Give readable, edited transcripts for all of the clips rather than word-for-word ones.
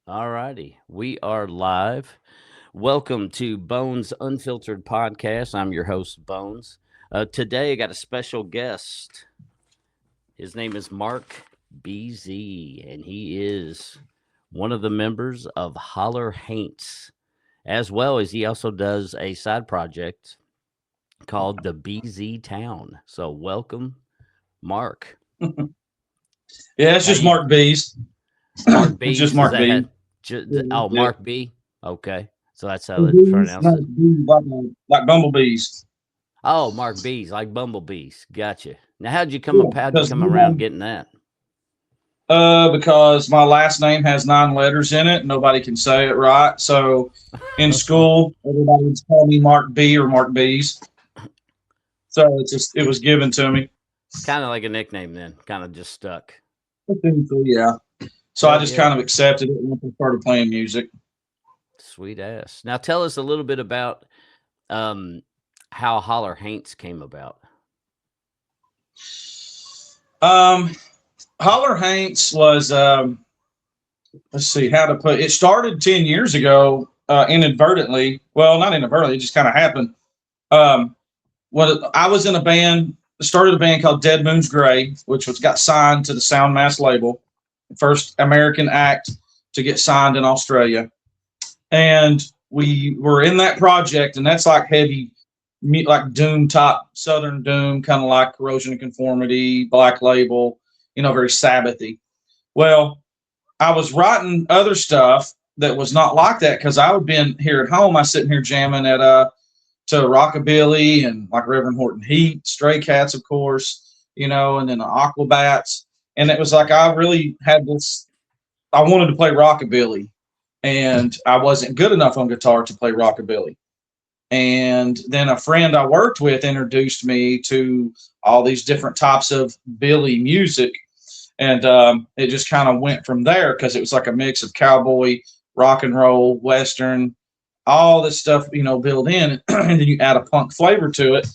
All righty. We are live. Welcome to Bones Unfiltered Podcast. I'm your host, Bones. Today, I got a special guest. His name is Marc BZ, and he is one of the members of Hollar Haints, as well as he also does a side project called the BZ Town. So, welcome, Marc. Yeah, it's How just you, Mark B's. Marc It's just B's? Is Mark that B. how? Yeah. Marc B. Okay, so that's how they Bees, pronounce no, it. bees like bumblebees. Oh, Mark Bees, like bumblebees. Gotcha. Now, Yeah, how'd you because come around getting that? because my last name has 9 letters in it, nobody can say it right. So in school, everybody would call me Mark B or Mark B's. So it was given to me. Kind of like a nickname, then. Kind of just stuck. So, yeah. So I Hell just yeah. kind of accepted it once I started playing music. Sweet ass. Now, tell us a little bit about um, how Holler Haints came about. Um, Holler Haints was let's see how to put it. It started 10 years ago, inadvertently. Well, not inadvertently, it just kind of happened. Um, I was in a band, started a band called Dead Moon's Grey, which was got signed to the Soundmass label, first American act to get signed in Australia, and we were in that project, and that's like heavy, like doom top, southern doom, kind of like Corrosion and Conformity, Black Label, very Sabbathy. Well, I was writing other stuff that was not like that because I would been here at home. I sitting here jamming at to rockabilly and like Reverend Horton Heat, Stray Cats, of course, and then the Aquabats. And it was like I really had this. I wanted to play rockabilly, and I wasn't good enough on guitar to play rockabilly. And then a friend I worked with introduced me to all these different types of Billy music, and it just kind of went from there because it was like a mix of cowboy, rock and roll, western, all this stuff, built in, and then you add a punk flavor to it.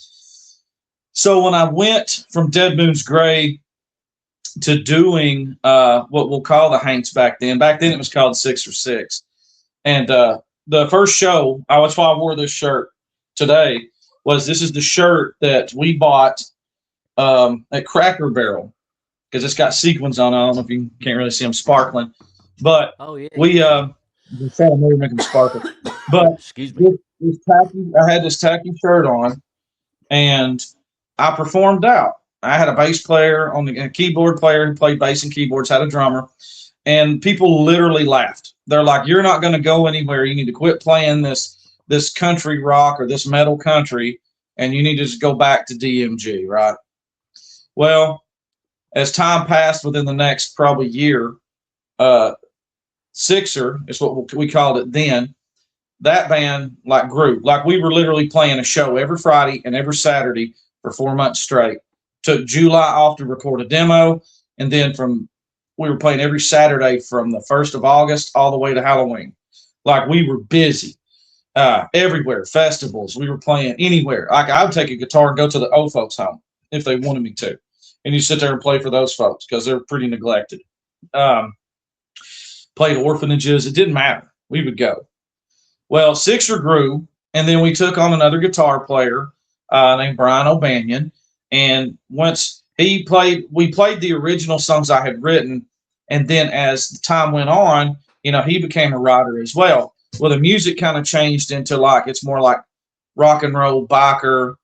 So when I went from Dead Moon's Gray to doing what we'll call the Haints back then it was called 6 or 6. And the first show, that's why I wore this shirt today, was this is the shirt that we bought at Cracker Barrel because it's got sequins on it. I don't know if you can't really see them sparkling, but Oh, yeah, you we can. the sound maybe make them sparkle. But Excuse me. I had this tacky shirt on, and I performed out. I had a bass player on a keyboard player who played bass and keyboards, had a drummer, and people literally laughed. They're like, "You're not going to go anywhere. You need to quit playing this country rock or this metal country, and you need to just go back to DMG." Right? Well, as time passed, within the next probably year, uh, Sixer is what we called it then. That band like grew. Like we were literally playing a show every Friday and every Saturday for 4 months straight. Took July off to record a demo, and then from we were playing every Saturday from the 1st of August all the way to Halloween. Like we were busy everywhere, festivals. We were playing anywhere. Like I would take a guitar and go to the old folks' home if they wanted me to, and you sit there and play for those folks because they're pretty neglected. Um, Played orphanages. It didn't matter. We would go. Well, Sixer grew, and then we took on another guitar player named Brian O'Banion. And once we played the original songs I had written. And then as the time went on, he became a writer as well. Well, the music kind of changed into like, it's more like rock and roll, biker,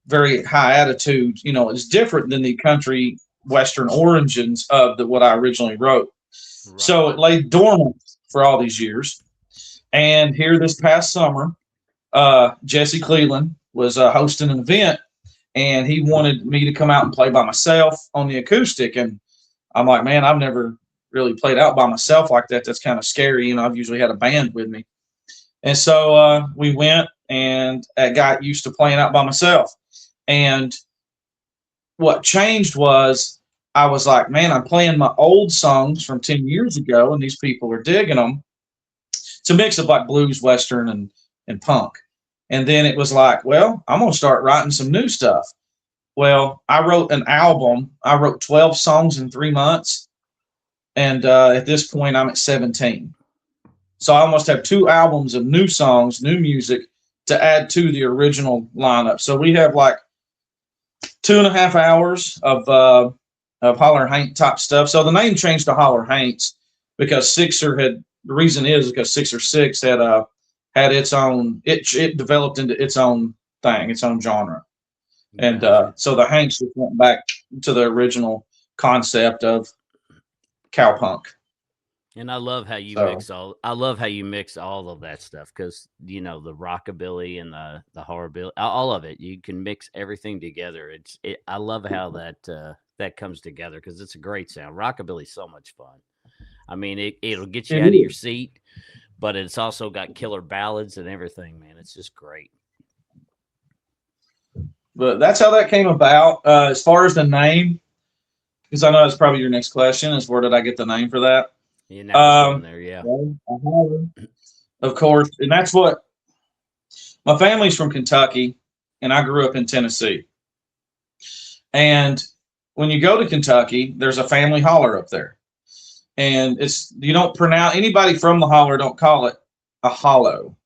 very high attitude. It's different than the country western origins of what I originally wrote. Right. So it lay dormant for all these years. And here this past summer, Jesse Cleveland was hosting an event, and he wanted me to come out and play by myself on the acoustic. And I'm like, man, I've never really played out by myself like that. That's kind of scary. I've usually had a band with me. And so we went, and I got used to playing out by myself. And what changed was I was like, man, I'm playing my old songs from 10 years ago, and these people are digging them. It's a mix of like blues, western, and punk. And then it was like, well, I'm gonna start writing some new stuff. Well, I wrote an album. I wrote 12 songs in 3 months, and at this point, I'm at 17. So I almost have 2 albums of new songs, new music to add to the original lineup. So we have like 2.5 hours of Holler Haint type stuff. So the name changed to Holler Haints because Sixer had the reason is because Sixer Six had its own it developed into its own thing, its own genre. And Gotcha. so the Hanks just went back to the original concept of cowpunk. And I love how you So mix all. I love how you mix all of that stuff because the rockabilly and the horrorbilly, all of it. You can mix everything together. I love how that comes together because it's a great sound. Rockabilly's so much fun. I mean, it'll get you it out of your is. seat, but it's also got killer ballads and everything. Man, it's just great. But that's how that came about. As far as the name, because I know that's probably your next question, is where did I get the name for that? And that was going Um, there, yeah. well, of course, and that's what my family's from Kentucky, and I grew up in Tennessee. And when you go to Kentucky, there's a family holler up there, and it's you don't pronounce anybody from the holler don't call it a hollow.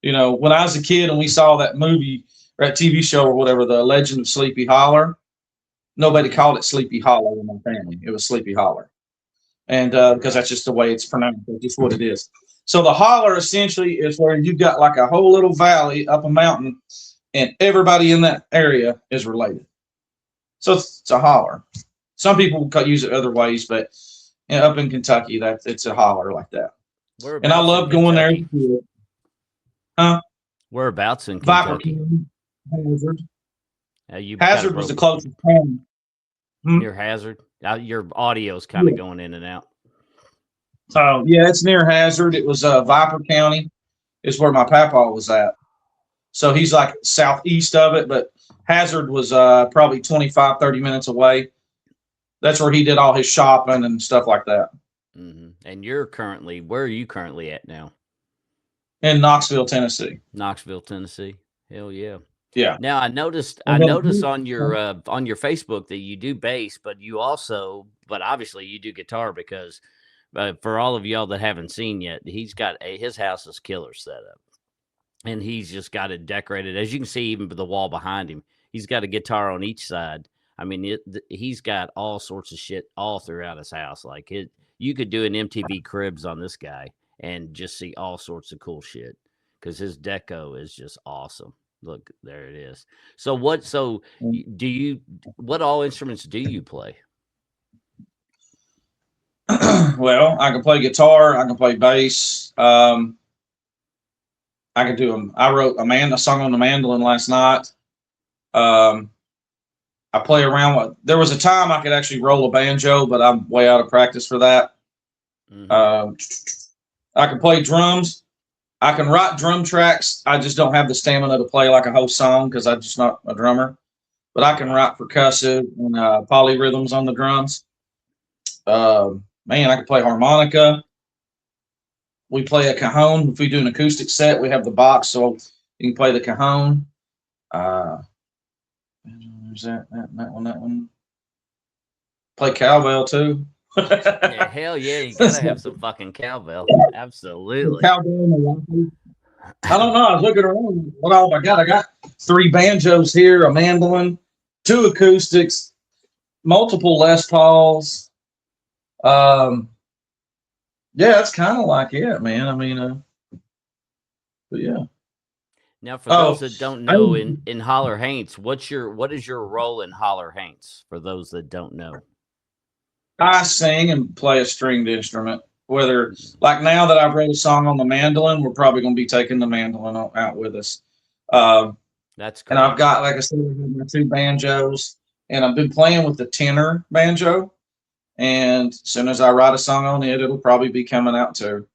When I was a kid and we saw that movie or that TV show or whatever, The Legend of Sleepy Holler, nobody Hmm. called it Sleepy Hollow in my family. It was Sleepy Holler. And because Right. that's just the way it's pronounced, that's just what it is. So the holler essentially is where you've got like a whole little valley up a mountain, and everybody in that area is related. So it's a holler. Some people use it other ways, but up in Kentucky, that it's a holler like that. And I Whereabouts in love going there. Kentucky? Huh? Whereabouts in Viper Kentucky? County, Hazard. You kind of Hazard was the broke closest town. Hmm? near Hazard. Your audio's kind of Yeah. going in and out. So yeah, it's near Hazard. It was Viper County is where my papa was at. So he's like southeast of it, but Hazard was probably 25, 30 minutes away. That's where he did all his shopping and stuff like that And where are you currently at now? in Knoxville, Tennessee. Knoxville, Tennessee. Hell yeah. Yeah. Now I noticed And on your Facebook that you do bass, but obviously you do guitar because for all of y'all that haven't seen yet, his house is killer set up, and he's just got it decorated. As you can see, even the wall behind him, he's got a guitar on each side. I mean, he's got all sorts of shit all throughout his house. Like you could do an MTV Cribs on this guy and just see all sorts of cool shit because his deco is just awesome. Look, there it is. So what? So do you? What all instruments do you play? well, I can play guitar. I can play bass. I can do them. I wrote a song on the mandolin last night. Um, I play around with. There was a time I could actually roll a banjo, but I'm way out of practice for that. Hmm. Um, I can play drums. I can write drum tracks. I just don't have the stamina to play like a whole song because I'm just not a drummer. But I can Right. write percussive and polyrhythms on the drums. Man, I can play harmonica. We play a cajon. If we do an acoustic set, we have the box, so you can play the cajon. Uh, there's that one. Play cowbell too. Yeah, hell yeah, you gotta have some fucking cowbell. Absolutely. Cowbell. I don't know. I was looking around. What all I got? I got 3 banjos here, a mandolin, 2 acoustics, multiple Les Pauls. Um, yeah, that's kind of like it, man. I mean, but yeah. Now, for those Oh, that don't I, know, in Holler Haints, what is your role in Holler Haints? For those that don't know. I sing and play a stringed instrument. Whether Mm. like now that I've wrote a song on the mandolin, we're probably going to be taking the mandolin out with us. Um, That's and I've cool. got, like I said, I've got my 2 banjos, and I've been playing with the tenor banjo. And as soon as I write a song on it, it'll probably be coming out too.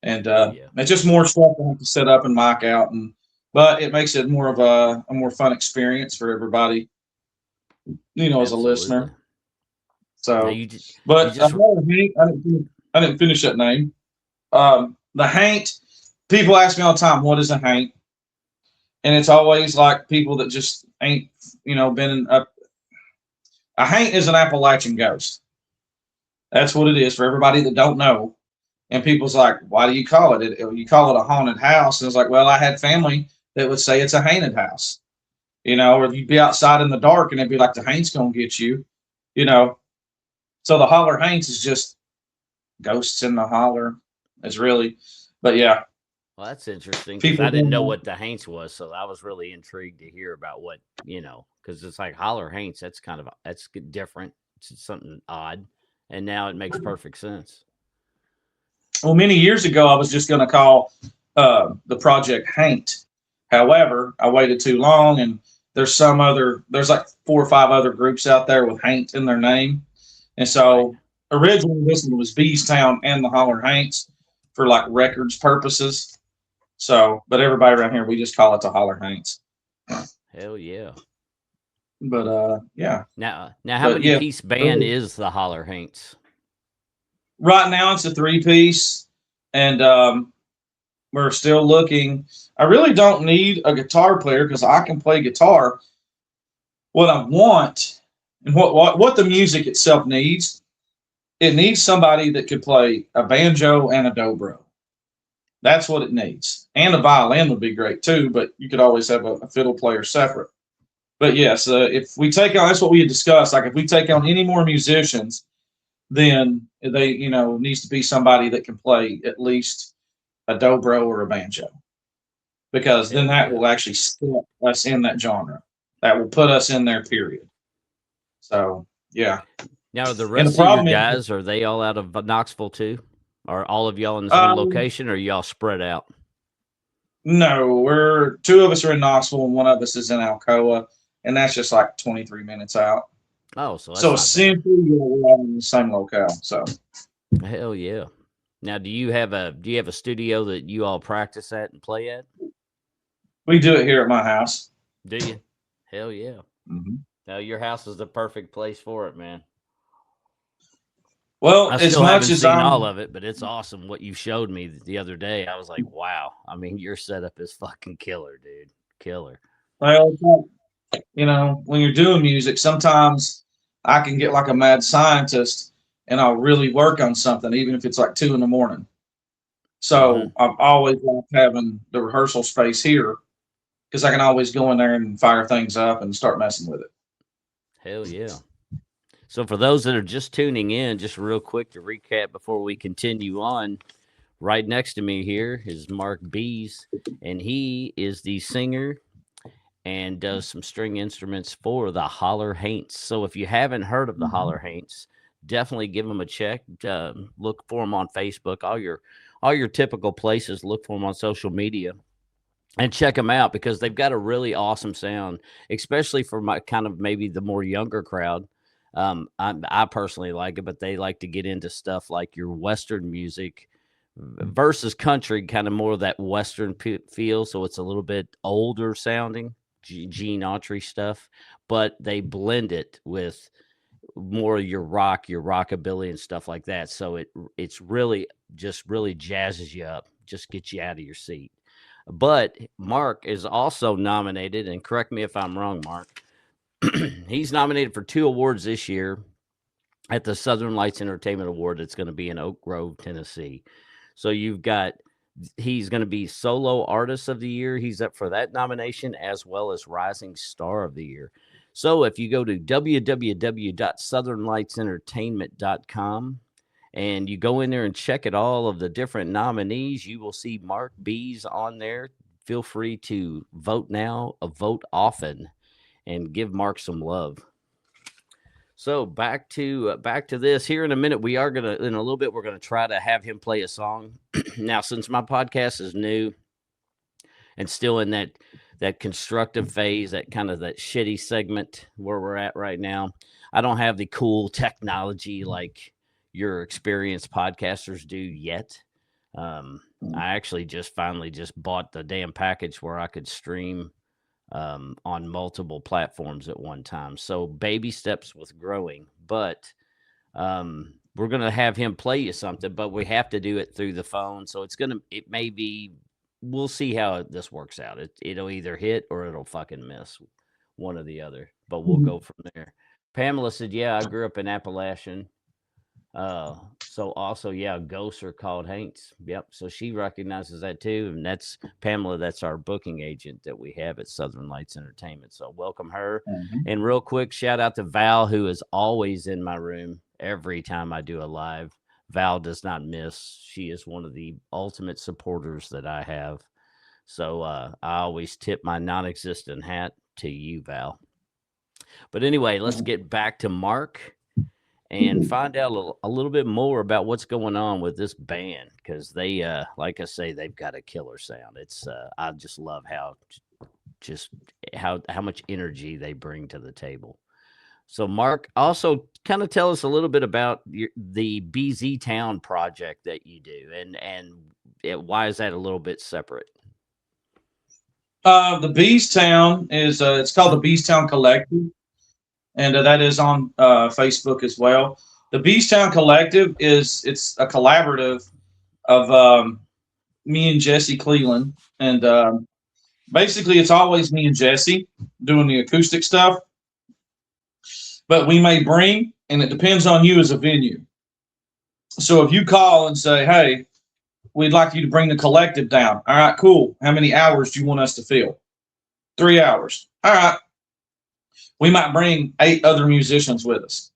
And Hell yeah. it's just more stuff I have to set up and mic out, but it makes it more of a more fun experience for everybody, as a Absolutely. listener. Now So, you but just I didn't finish that name. The Haint. People ask me all the time, "What is a Haint?" And it's always like people that just ain't, been in a. A Haint is an Appalachian ghost. That's what it is for everybody that don't know. And people's like, why do you call it? You call it a haunted house? And it's like, well, I had family that would say it's a haunted house, or you'd be outside in the dark and it'd be like the Haints gonna get you, you know. So the Holler Haints is just ghosts in the holler. It's really, but yeah, Well, that's interesting because people I didn't don't know know. what the Haints was, so I was really intrigued to hear about what because it's like Holler Haints. That's that's different. It's something odd, and now it makes perfect sense. Well, many years ago, I was just going to call the project Haint. However, I waited too long, and there's like 4 or 5 other groups out there with Haint in their name. And Right. so originally, this one was Beestown and the Holler Haints for like records purposes. So, but everybody around here, we just call it the Holler Haints. Hell yeah. But yeah, Now, how but many yeah, piece band is the Holler Haints? right now it's a 3 piece, and we're still looking. I really don't need a guitar player because I can play guitar. What I want and what the music itself needs, it needs somebody that could play a banjo and a dobro. That's what it needs. And a violin would be great too, but you could always have a fiddle player separate. But yes, if we take on, that's what we had discussed. Like if we take on any more musicians, then they, needs to be somebody that can play at least a dobro or a banjo, because then Hell that yeah. will actually step us in that genre. That will put us in there, period. So, yeah. Now, are the And the rest of your problem is, guys, are they all out of Knoxville too? Are all of y'all in this one um, location, or are y'all spread out? no, we're 2 of us are in Knoxville and one of us is in Alcoa, and that's just like 23 minutes out. Oh, so So that's not bad. essentially, we're all in the same locale. So Hell yeah. Now, do you have a studio that you all practice at and play at? we do it here at my house. Do you? Hell yeah. Hmm. Now, your house is the perfect place for it, man. Well, I as still much haven't as seen all I'm, of it, but it's awesome what you showed me the other day. I was like, wow. I mean, your setup is fucking killer, dude. Killer. well, when you're doing music, sometimes I can get like a mad scientist and I'll really work on something, even if it's like 2 in the morning. Mm-hmm. So I've always liked having the rehearsal space here because I can always go in there and fire things up and start messing with it. Hell yeah. So, for those that are just tuning in, just real quick to recap before we continue on, right next to me here is Mark Bees, and he is the singer and does some string instruments for the Holler Haints. So if you haven't heard of the Mhm. Holler Haints, definitely give them a check. Look for them on Facebook, all your typical places. Look for them on social media and check them out because they've got a really awesome sound, especially for my kind of maybe the more younger crowd. I personally like it, but they like to get into stuff like your Western music versus country, kind of more of that Western feel. So it's a little bit older sounding, Gene Autry stuff, but they blend it with more of your rock, your rockabilly and stuff like that. So it's really just really jazzes you up, just gets you out of your seat. But Mark is also nominated, and correct me if I'm wrong, Mark. He's nominated for 2 awards this year at the Southern Lights Entertainment Award that's going to be in Oak Grove, Tennessee. So he's going to be Solo Artist of the Year. He's up for that nomination as well as Rising Star of the Year. So if you go to www.southernlightsentertainment.com and you go in there and check at all of the different nominees, you will see Mark B's on there. Feel free to vote now, vote often, and give Mark some love. So back to this here in a minute. We are gonna in a little bit. We're gonna try to have him play a song. Now, since my podcast is new and still in that constructive phase, that kind of that shitty segment where we're at right now, I don't have the cool technology like your experienced podcasters do yet. Um, I actually just finally just bought the damn package where I could stream on multiple platforms at one time. So baby steps with growing, but we're gonna have him play you something, but we have to do it through the phone. So it may be, we'll see how this works out. It'll either hit or it'll fucking miss, one or the other. But we'll go from there. Pamela said, "Yeah, I grew up in Appalachian." So also, yeah, ghosts are called Haints. Yep. So she recognizes that too. And that's Pamela. That's our booking agent that we have at Southern Lights Entertainment. So welcome her. Mhm. And real quick, shout out to Val, who is always in my room every time I do a live. Val does not miss. She is one of the ultimate supporters that I have. So I always tip my non existent hat to you, Val. But anyway, let's get back to Mark and find out a little bit more about what's going on with this band because they like I say, they've got a killer sound. It's I just love just how much energy they bring to the table. So Mark, also kind of tell us a little bit about the BZ Town project that you do, why is that a little bit separate? The Beestown is it's called the Beestown Collective, and that is on Facebook as well. The Beestown Collective it's a collaborative of me and Jesse Cleveland, and basically it's always me and Jesse doing the acoustic stuff, but we may bring, and it depends on you as a venue. So if you call and say, "Hey, we'd like you to bring the collective down," all right, cool. How many hours do you want us to fill? 3 hours. All right. We might bring 8 other musicians with us.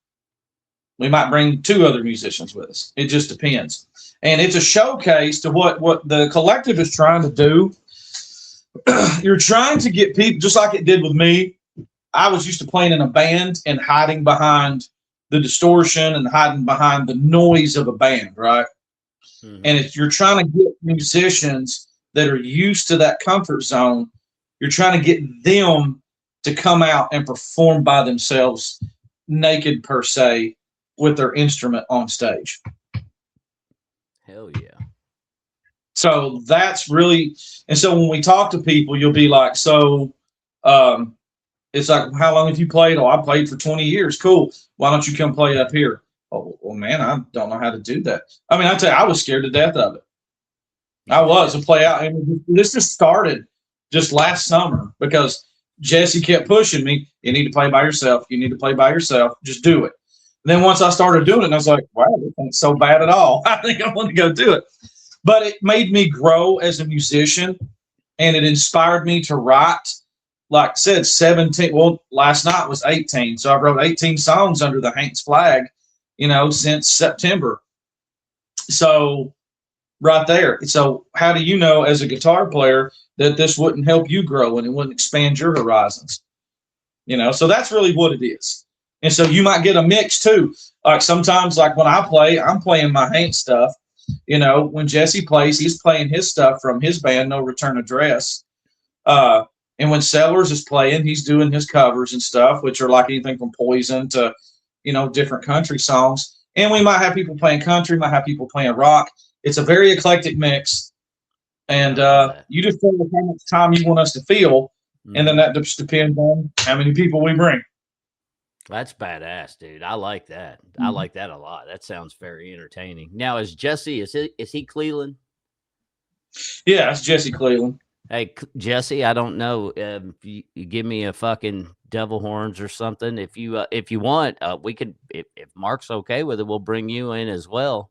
We might bring 2 other musicians with us. It just depends. And it's a showcase to what the collective is trying to do. You're trying to get people, just like it did with me. I was used to playing in a band and hiding behind the distortion and hiding behind the noise of a band, right? And Hmm. if you're trying to get musicians that are used to that comfort zone, you're trying to get them to come out and perform by themselves, naked per se, with their instrument on stage. Hell yeah. So that's really, and so when we talk to people, you'll be like, so um, it's like, how long have you played? Oh, I played for 20 years. Cool. Why don't you come play up here? Oh, well, man, I don't know how to do that. I mean, I tell you, I was scared to death of it. I No was to shit. play out. And this just started just last summer because Jesse kept pushing me. You need to play by yourself. You need to play by yourself. Just do it. And then once I started doing it, and I was like, wow, this ain't so bad at all. I think I want to go do it. But it made me grow as a musician and it inspired me to write. Like I said, 17. Well, last night was 18. So I wrote 18 songs under the Haints flag, since September. So right there. So how do you know as a guitar player that this wouldn't help you grow and it wouldn't expand your horizons? So that's really what it is. And so you might get a mix too. Like sometimes, like when I play, I'm playing my Hank stuff. When Jesse plays, he's playing his stuff from his band, No Return Address. Uh, and when Sellers is playing, he's doing his covers and stuff, which are like anything from Poison to, different country songs. And we might have people playing country, might have people playing rock. It's a very eclectic mix, I and love that. you just feel how much time you want us to feel, and then Hmm. that just depends on how many people we bring. That's badass, dude. I like that. I Mhm. like that a lot. That sounds very entertaining. Now, is Jesse? Is he Cleveland? Yeah, it's Jesse Cleveland. Hey, Jesse, I don't know if you give me a fucking devil horns or something. If you want, we could. If Mark's okay with it, we'll bring you in as well.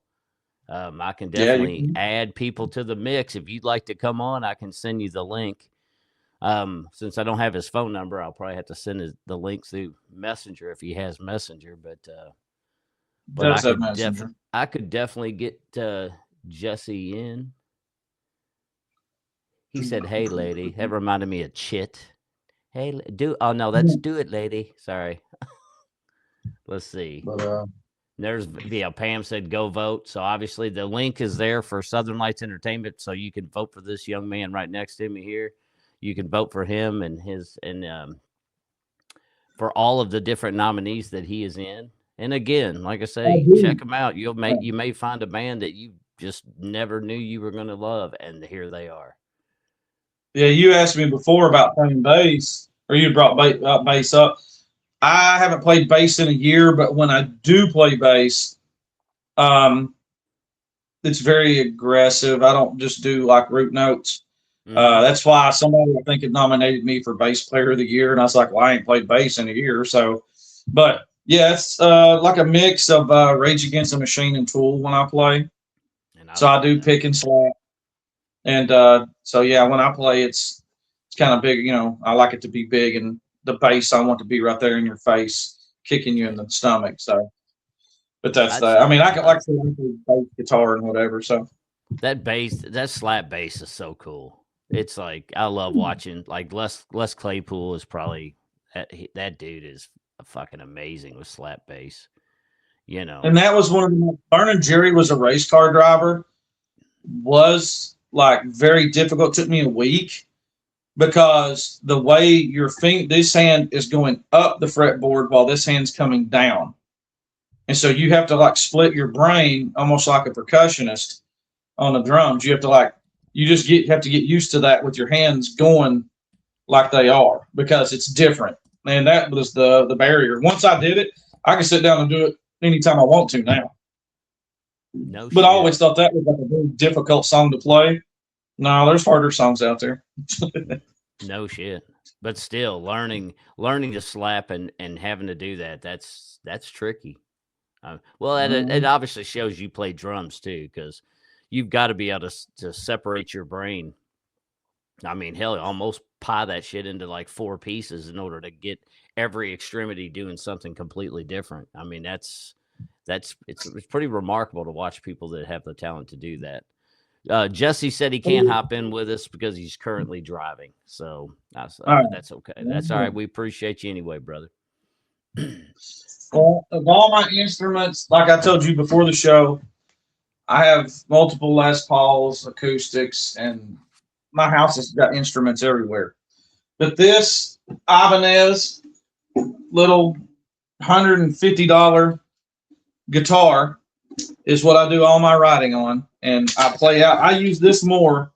I can Yeah, you definitely can. add people to the mix. If you'd like to come on, I can send you the link. Since I don't have his phone number, I'll probably have to send the link through Messenger if he has Messenger. But Does have Messenger. I could definitely get Jesse in. He said, "Hey, lady." That reminded me of Chit. Hey, do oh no, that's do it, lady. Sorry. Let's see. But There's yeah. Pam said go vote. So obviously the link is there for Southern Lights Entertainment, so you can vote for this young man right next to me here. You can vote for him and his and for all of the different nominees that he is in. And again, like I I say, do. check them out. You may find a band that you just never knew you were going to love, and here they are. Yeah, you asked me before about playing bass, or you brought bass up. I haven't played bass in a year, but when I do play bass, um, it's very aggressive. I don't just do like root notes. Mm-hmm. That's why somebody I think had nominated me for bass player of the year, and I was like, "Well, I ain't played bass in a year." So, but Yeah, it's like a mix of Rage Against the Machine and Tool when I play. And I So I love do them. pick and slap, and so yeah, when I play, it's kind of big. I like it to be big, and the bass I want to be right there in your face, kicking you in the stomach. So, but that's I'd that. I mean, say I can like I said, I can play bass guitar and whatever. So that bass, that slap bass is so cool. It's like I love watching. Like Les Claypool is probably that dude is fucking amazing with slap bass. You and know, that was one of the learning. Jerry was a race car driver. Was like very difficult. Took me a week because the way this hand is going up the fretboard while this hand's coming down. And so you have to like split your brain almost like a percussionist on the drums. You have to have to get used to that with your hands going like they are because it's different. And that was the barrier. Once I did it, I can sit down and do it anytime I want to now. no But I shit, always thought that was like a very difficult song to play. No, there's harder songs out there. no shit. But still, learning to slap and having to do that, that's tricky. Well, it Mhm. obviously shows you play drums too, because you've got to be able to separate your brain. I mean, hell, almost pie that shit into like four pieces in order to get every extremity doing something completely different. I mean, it's pretty remarkable to watch people that have the talent to do that. Jesse said he can't hop in with us because he's currently driving, so All right. but that's okay. That's all right. We appreciate you anyway, brother. Well, of all my instruments, like I told you before the show, I have multiple Les Pauls, acoustics, and my house has got instruments everywhere. But this Ibanez little $150 guitar is what I do all my writing on, and I play out. I use this more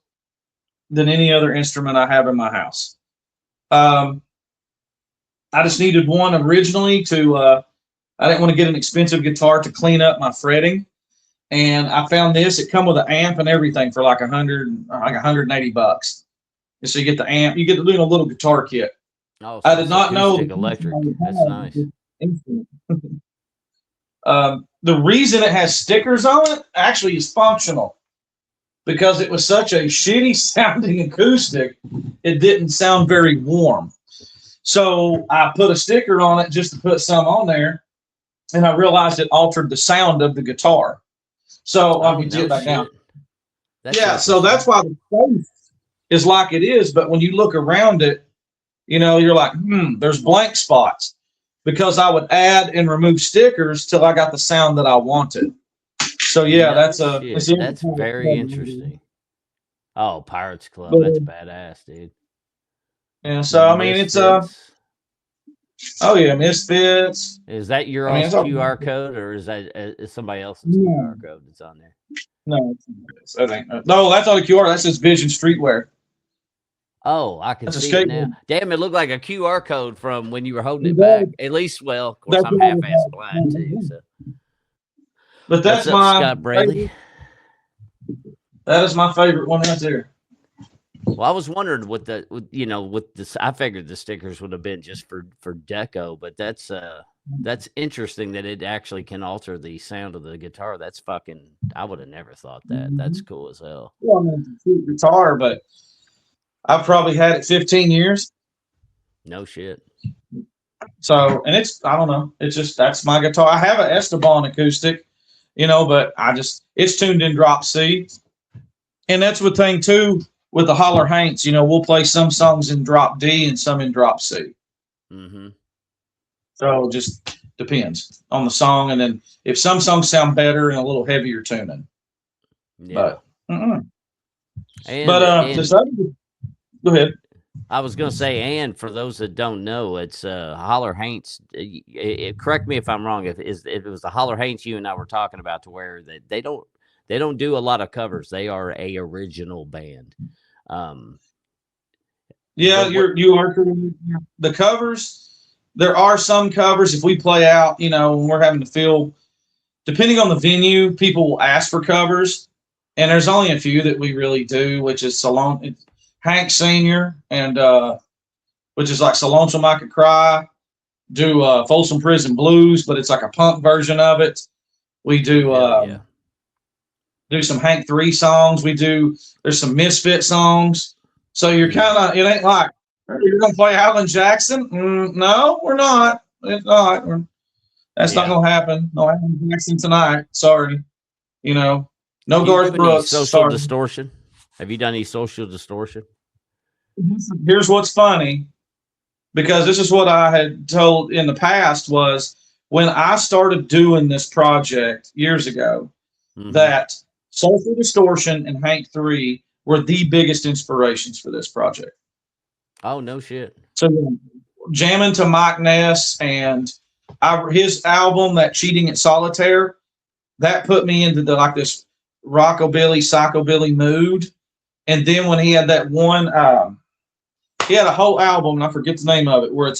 than any other instrument I have in my house. Um, I just needed one originally to. I didn't want to get an expensive guitar to clean up my fretting, and I found this. It come with an amp and everything for like $180. And so you get the amp, you get the little guitar kit. Oh, I so did it's not know acoustic the feature I electric. would That's have with nice. this instrument. The reason it has stickers on it actually is functional because it was such a shitty sounding acoustic, it didn't sound very warm. So I put a sticker on it just to put some on there, and I realized it altered the sound of the guitar. So let Oh, me get no it back down. shit. That's Yeah, so interesting. that's why the space is like it is. But when you look around it, you're like, there's blank spots because I would add and remove stickers till I got the sound that I wanted. So yeah, No it's shit. the That's very interesting. Oh, Pirates Club. but, That's badass, dude. yeah. The So I mean, it's Misfits. oh yeah, Misfits. Is that your I mean, all's it's all QR code, or is that is somebody else's no, QR code that's on there? no, that ain't no. That's not a QR. That's just Vision Streetwear. Oh, I can That's a see it now. skateboard. Damn, it looked like a QR code from when you were holding it back. At least, well, of course, That's I'm what half-ass blind too. So, but what's that's up, my Scott Bradley? favorite. That is my favorite one right there. Well, I was wondering with this. I figured the stickers would have been just for deco, but that's interesting that it actually can alter the sound of the guitar. That's fucking. I would have never thought that. That's cool as hell. Well, I mean, it's a cheap guitar, but I've probably had it 15 years. No shit. So, and I don't know. It's just, that's my guitar. I have an Esteban acoustic, but it's tuned in drop C. And that's the thing too with the Hollar Haints. We'll play some songs in drop D and some in drop C. Mm-hmm. So it just depends on the song. And then if some songs sound better in a little heavier tuning, Yeah. but, mm-mm. And but, and go ahead. I was gonna say, and for those that don't know, it's Holler Haints. Correct me if I'm wrong. If it was the Holler Haints you and I were talking about, to where they don't do a lot of covers. They are a original band. Um, Yeah, the what? you are correct. The covers. There are some covers if we play out, when we're having to fill, depending on the venue, people will ask for covers, and there's only a few that we really do, which is Hank Senior, and which is like So Lonesome I Could Cry, do Folsom Prison Blues, but it's like a punk version of it. We do Hell yeah. do some Hank 3 songs. There's some Misfit songs. So you're kind of, it ain't like, you're going to play Alan Jackson? No, we're not. It's not. That's not going to happen. No Alan Jackson tonight. Sorry. You know, no Do you Garth do any Brooks. social Sorry. distortion? Have you done any social distortion? Here's what's funny, because this is what I had told in the past was when I started doing this project years ago, that Social Distortion and Hank 3 were the biggest inspirations for this project. Oh, no shit. So jamming to Mike Ness and his album, that Cheating at Solitaire, that put me into this rockabilly, psychobilly mood. And then when he had that one, he had a whole album, and I forget the name of it, where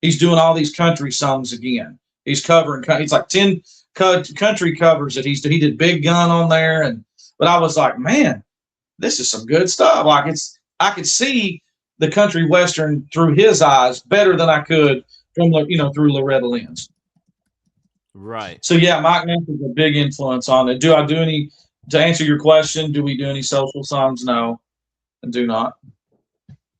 he's doing all these country songs again. He's covering, it's like 10 country covers that he did Big Gun on there. But I was like, man, this is some good stuff. Like I could see the country western through his eyes better than I could from, through Loretta Lynn's. Right. So yeah, Mike Ness is a big influence on it. To answer your question, do we do any social songs? No, I do not.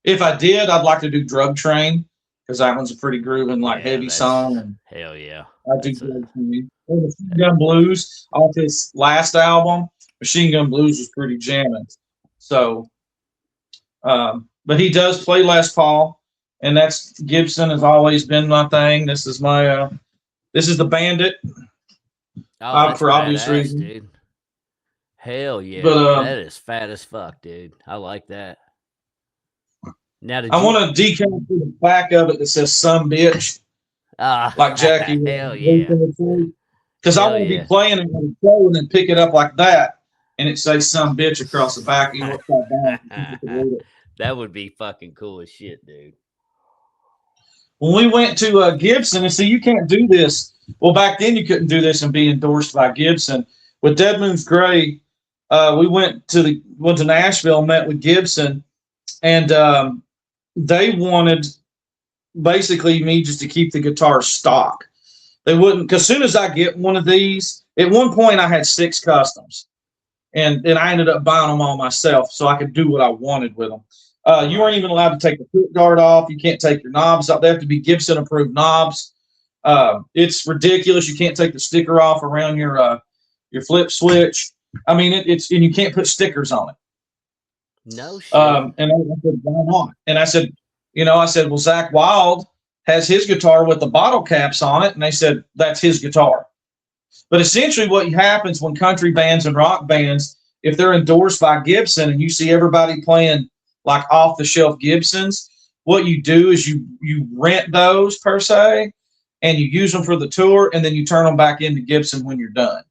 If I did, I'd like to do Drug Train, because that one's a pretty grooving, heavy song. And hell yeah. I do Drug Train. Machine Gun Blues off his last album. Machine Gun Blues was pretty jamming. So, but he does play Les Paul, and that's Gibson has always been my thing. This is the Bandit. For obvious reasons, dude. Hell yeah. But, that is fat as fuck, dude. I like that. Now, I want to decal to the back of it that says "some bitch," like Jackie. Hell yeah. Because I want to be playing it on the show and then pick it up like that, and it says "some bitch" across the back. That would be fucking cool as shit, dude. When we went to Gibson, and see, you can't do this. Well, back then you couldn't do this and be endorsed by Gibson. With Dead Moon's Gray, we went to Nashville, met with Gibson, and they wanted basically me just to keep the guitar stock. They wouldn't, because as soon as I get one of these, at one point I had 6 customs, and I ended up buying them all myself so I could do what I wanted with them. You weren't even allowed to take the foot guard off. You can't take your knobs off. They have to be Gibson approved knobs. It's ridiculous. You can't take the sticker off around your flip switch. I mean, and you can't put stickers on it. No shit. And I said, why not? And I said, well, Zach Wild has his guitar with the bottle caps on it. And they said, that's his guitar. But essentially what happens when country bands and rock bands, if they're endorsed by Gibson and you see everybody playing like off the shelf Gibsons, what you do is you rent those per se, and you use them for the tour, and then you turn them back into Gibson when you're done.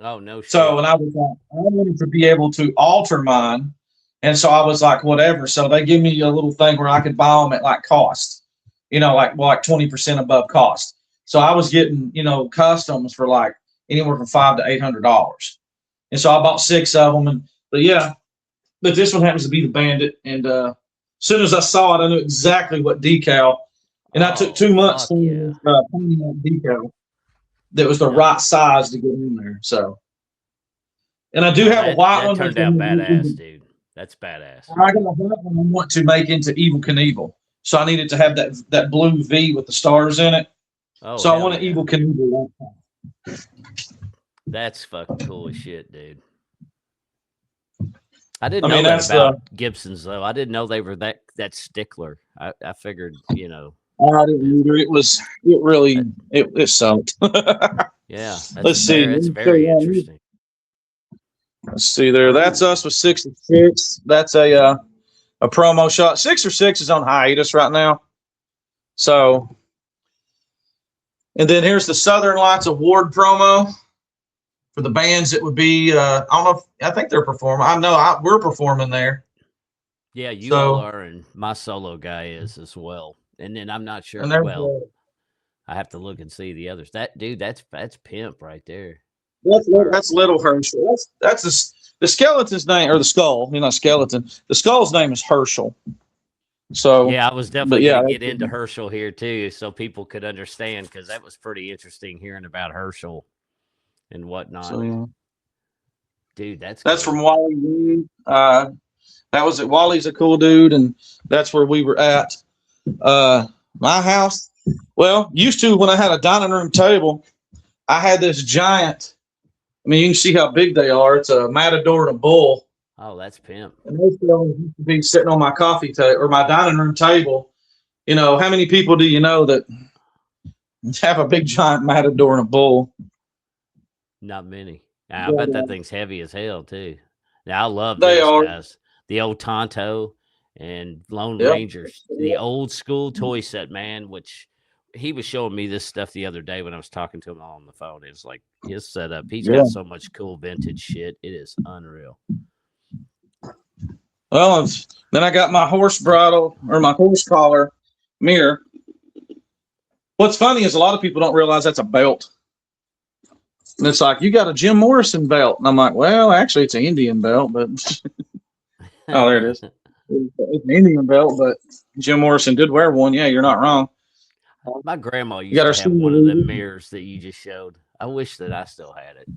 Oh, no shit. So, and I was like, I wanted to be able to alter mine. And so I was like, whatever. So they give me a little thing where I could buy them at like cost, like 20% above cost. So I was getting, customs for like anywhere from $500 to $800. And so I bought 6 of them. But this one happens to be the Bandit. And as soon as I saw it, I knew exactly what decal. And I took 2 months to paint that decal. That was the right size to get in there. So, and I do have a white one. That turned out badass, dude. That's badass. I got a white one I want to make into Evel Knievel. So I needed to have that blue V with the stars in it. Oh, so I want an Evel Knievel. That's fucking cool as shit, dude. I didn't know that about Gibsons, though. I didn't know they were that stickler. I figured, I didn't either. It sucked. Yeah. Let's see. It's very interesting. Let's see there. That's us with 6 or 6. That's a promo shot. 6 or 6 is on hiatus right now. So, and then here's the Southern Lights Award promo for the bands. It would be, I don't know I think they're performing. I know we're performing there. Yeah, you all are, and my solo guy is as well. And then I'm not sure. Well, I have to look and see the others. That's pimp right there. That's Little Herschel. That's the skeleton's name, or the skull. Not skeleton. The skull's name is Herschel. So, Yeah, I was but definitely going yeah, to get into Herschel here too, so people could understand because that was pretty interesting hearing about Herschel and whatnot. so yeah, Dude, that's that's from cool. Wally. Reed. That was at Wally's a cool dude, and that's where we were at. My house, well, used to when I had a dining room table, I had this giant. I mean, you can see how big they are. It's a matador and a bull. Oh, that's pimp. And those fellas used to be sitting on my coffee table or my dining room table. You know, how many people do you know that have a big giant matador and a bull? Not many. Now, I But, bet that thing's heavy as hell too. Now, I love they this, are. guys. The old Tonto and Lone Yep. Rangers, the old school toy set, man. Which he was showing me this stuff the other day when I was talking to him on the phone. It's like his setup. He's Yeah. got so much cool vintage shit. It is unreal. Well, then I got my horse bridle or my horse collar mirror. What's funny is a lot of people don't realize that's a belt. And it's like, you got a Jim Morrison belt. And I'm like, well, actually, it's an Indian belt, but oh, there it is. It's an Indian belt, but Jim Morrison did wear one. Yeah, you're not wrong. My grandma You got used our to have senior one of them lady. mirrors that you just showed. I wish that I still had it.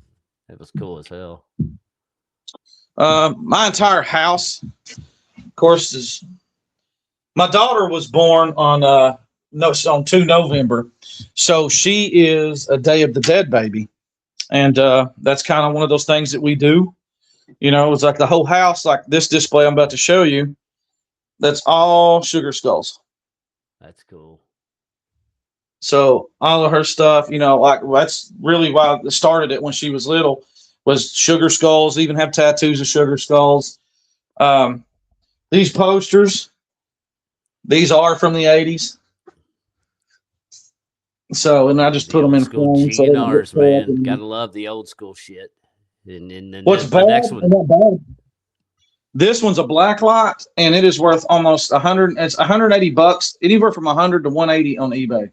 It was cool as hell. My entire house, of course, is my daughter was born on no on 2 November, so she is a Day of the Dead baby, and that's kind of one of those things that we do. You know, it's like the whole house, like this display I'm about to show you. That's all sugar skulls. That's cool. So all of her stuff, you know, like that's really why it started it when she was little was sugar skulls. Even have tattoos of sugar skulls. Um, these posters, these are from the '80s. So, and I just The put them old in school frames so they don't get GNRs, tore up. man. And Gotta love the old school shit. And then what's the bad next and one, not bad? This one's a black lot, and it is worth almost 100. It's 180 bucks, anywhere from 100 to 180 on eBay.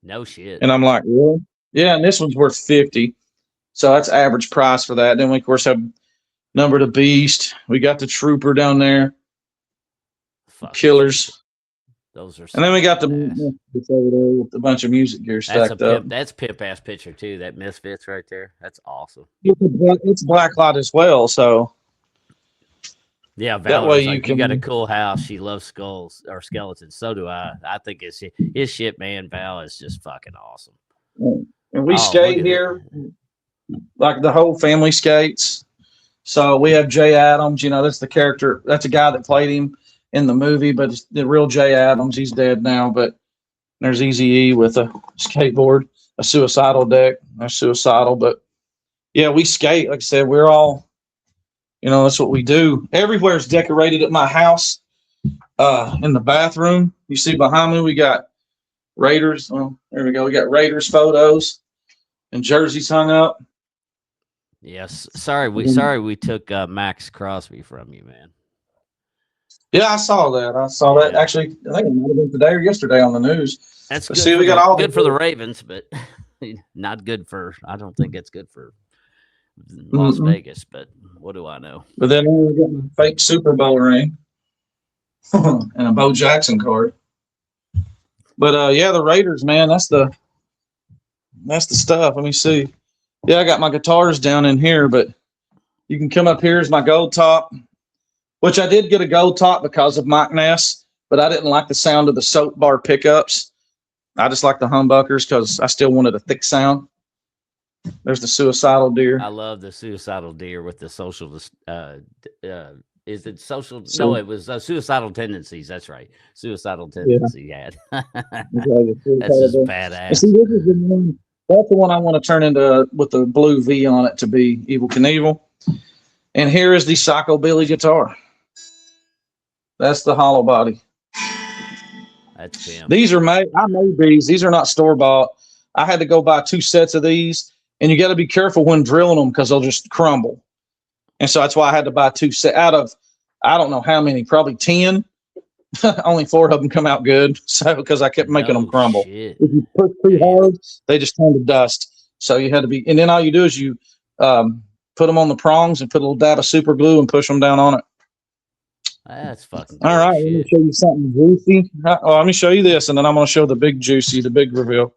no shit. And I'm like, really? Yeah, and this one's worth 50. So that's average price for that. Then we of course have Number the Beast. We got the Trooper down there, Fucking Killers, those are and so then we got the badass. Misfits over there with a bunch of music gear That's a stacked up. pimp. That's pimp ass picture too. That Misfits right there. That's awesome. It's black light as well, so Yeah, that way Valor's you like, you got a can. cool house. She loves skulls or skeletons. So do I. I think it's his shit, man. Val is just fucking awesome. And we Oh, look skate at it. here, like the whole family skates. So we have Jay Adams. You know, that's the character. That's a guy that played him in the movie, but it's the real Jay Adams. He's dead now. But there's Eazy-E with a skateboard, a suicidal deck. They're suicidal, but yeah, we skate. Like I said, we're all, you know, that's what we do. Everywhere's decorated at my house. In the bathroom, you see behind me, we got Raiders. Oh, there we go. We got Raiders photos and jerseys hung up. Yes. Sorry we took Max Crosby from you, man. Yeah, I saw that. I saw that. Yeah. Actually, I think it might have been today or yesterday on the news. That's But see, we got all good for the the. Ravens, but not good for. I don't think it's good for Las Mm-mm. Vegas. But what do I know? But then we got a fake Super Bowl ring and a Bo Jackson card. But yeah, the Raiders, man, that's the stuff. Let me see. Yeah, I got my guitars down in here, but you can come up here as my gold top, which I did get a gold top because of Mike Ness, but I didn't like the sound of the soap bar pickups. I just like the humbuckers because I still wanted a thick sound. There's the suicidal deer. I love the suicidal deer with the social. Is it social? No, So it was suicidal tendencies. That's right. Suicidal yeah, tendency. Yeah, exactly. that's just And see, badass. this is the one. That's the one I want to turn into with the blue V on it to be Evil Knievel. And here is the Psychobilly guitar. That's the hollow body. That's pimp. These are made. I made these. These are not store bought. I had to go buy 2 sets of these, and you got to be careful when drilling them because they'll just crumble. And so that's why I had to buy 2 sets out of I don't know how many, probably 10. Only 4 of them come out good. So because I kept making them No crumble. shit. If you push too Damn. hard, they just turn to dust. So you had to be, and then all you do is you put them on the prongs and put a little dab of super glue and push them down on it. That's fucking All cool right, as let me shit. show you something juicy. Oh, let me show you this, and then I'm going to show the big juicy, the big reveal.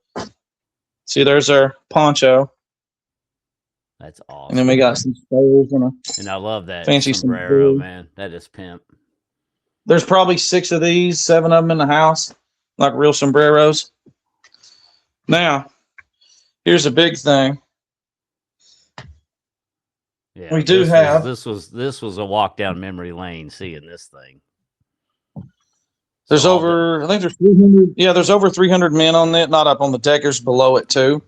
See, there's our poncho, That's and then we awesome. got some spurs and a And I love that fancy sombrero, sombrero. man. That is pimp. There's probably 6 of these, 7 of them in the house, like real sombreros. Now, here's a big thing. Yeah, We do have. this was a walk down memory lane seeing this thing. So There's over, I think there's 300. Yeah, there's over 300 men on it. Not up on the deck. There's below it too.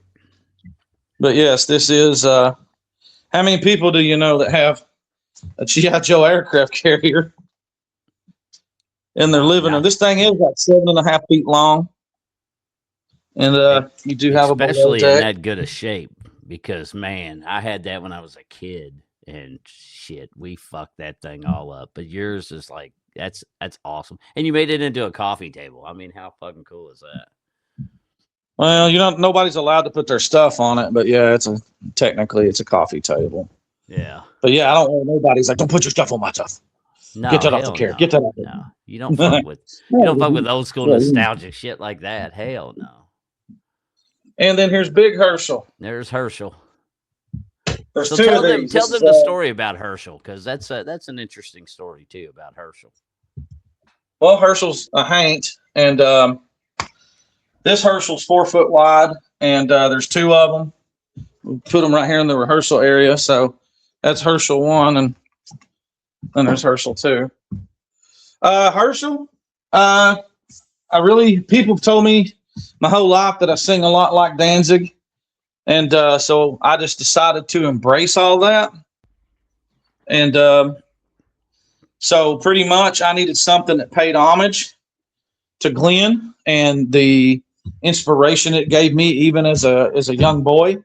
But yes, this is. How many people do you know that have a GI Joe aircraft carrier in their living room? This thing is like 7.5 feet long, and you do have a below especially in deck. that good a shape because man, I had that when I was a kid and shit, we fucked that thing all up. But yours is like that's awesome, and you made it into a coffee table. I mean, how fucking cool is that? Well, nobody's allowed to put their stuff on it, but yeah, technically it's a coffee table. Yeah. But yeah, I don't want nobody's like, don't put your stuff on my stuff. No, Get that off the hell carrier. no. Get that off. No, you don't fuck with old school nostalgic shit like that. Hell no. And then here's Big Herschel. There's Herschel. There's so 2 tell of them these. tell them the story about Herschel because that's an interesting story too about Herschel. Well, Herschel's a Haint, and this Herschel's 4 foot wide, and there's 2 of them. We'll put them right here in the rehearsal area. So that's Herschel 1, and then there's Herschel 2. Herschel, people have told me my whole life that I sing a lot like Danzig. And so I just decided to embrace all that. And so pretty much I needed something that paid homage to Glenn and the inspiration it gave me even as a young boy.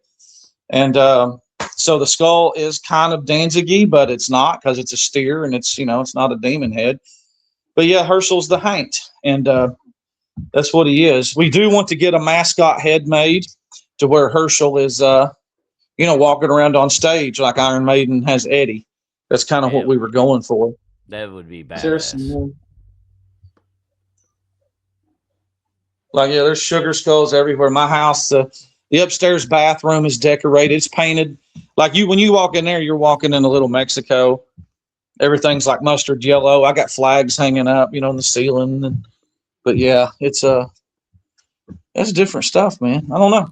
And so the skull is kind of Danzig-y, but it's not because it's a steer and it's not a demon head. But yeah, Herschel's the Haint, and that's what he is. We do want to get a mascot head made to where Herschel is, walking around on stage like Iron Maiden has Eddie. That's kind of what we were going for. That would be badass. There's sugar skulls everywhere. My house, the upstairs bathroom is decorated. It's painted. When you walk in there, you're walking in a little Mexico. Everything's like mustard yellow. I got flags hanging up, in the ceiling. But yeah, that's different stuff, man. I don't know.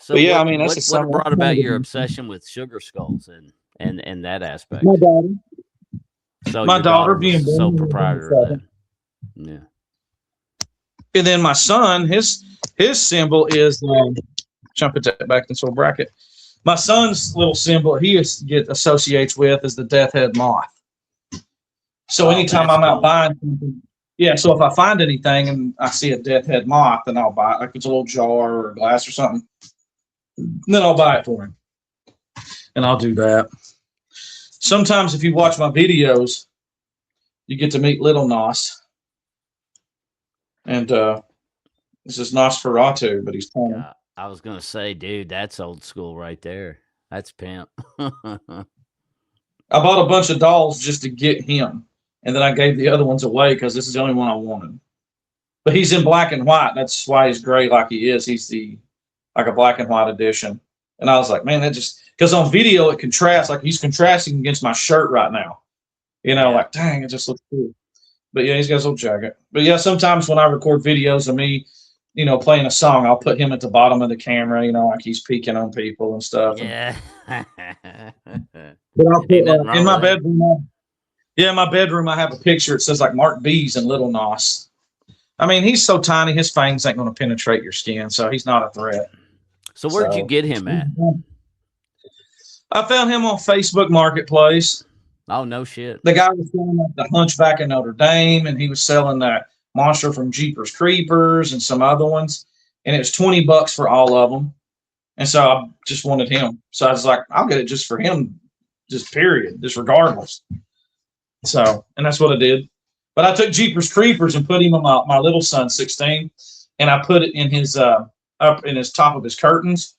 So but yeah, that's what brought about your obsession with sugar skulls and that aspect. My daughter. So my daughter being sole proprietor. Yeah. And then my son, his symbol is trying to put that back in the sort of bracket. My son's little symbol he associates with is the death head moth. So anytime I'm out buying something, so if I find anything and I see a death head moth, then I'll buy it. Like it's a little jar or a glass or something. Then I'll buy it for him. And I'll do that. Sometimes if you watch my videos, you get to meet Little Nos. And this is Nosferatu, but he's tiny. I was going to say, dude, that's old school right there. That's pimp. I bought a bunch of dolls just to get him. And then I gave the other ones away because this is the only one I wanted. But he's in black and white. That's why he's gray like he is. He's like a black and white edition. And I was like, man, because on video it contrasts, like he's contrasting against my shirt right now. Like, dang, it just looks cool. But yeah, he's got his little jacket. But yeah, sometimes when I record videos of me, playing a song, I'll put him at the bottom of the camera, like he's peeking on people and stuff. Yeah. But I'll put in my bedroom. In my bedroom, I have a picture. It says like Marc B's and Little Nos. I mean, he's so tiny, his fangs ain't going to penetrate your skin, so he's not a threat. So where'd you get him at? I found him on Facebook Marketplace. Oh, no shit. The guy was selling the Hunchback of Notre Dame, and he was selling that Monster from Jeepers Creepers and some other ones. And it was $20 for all of them. And so I just wanted him. So I was like, I'll get it just for him, just period, just regardless. So, and that's what I did. But I took Jeepers Creepers and put him on my little son, 16, and I put it in his up in his top of his curtains,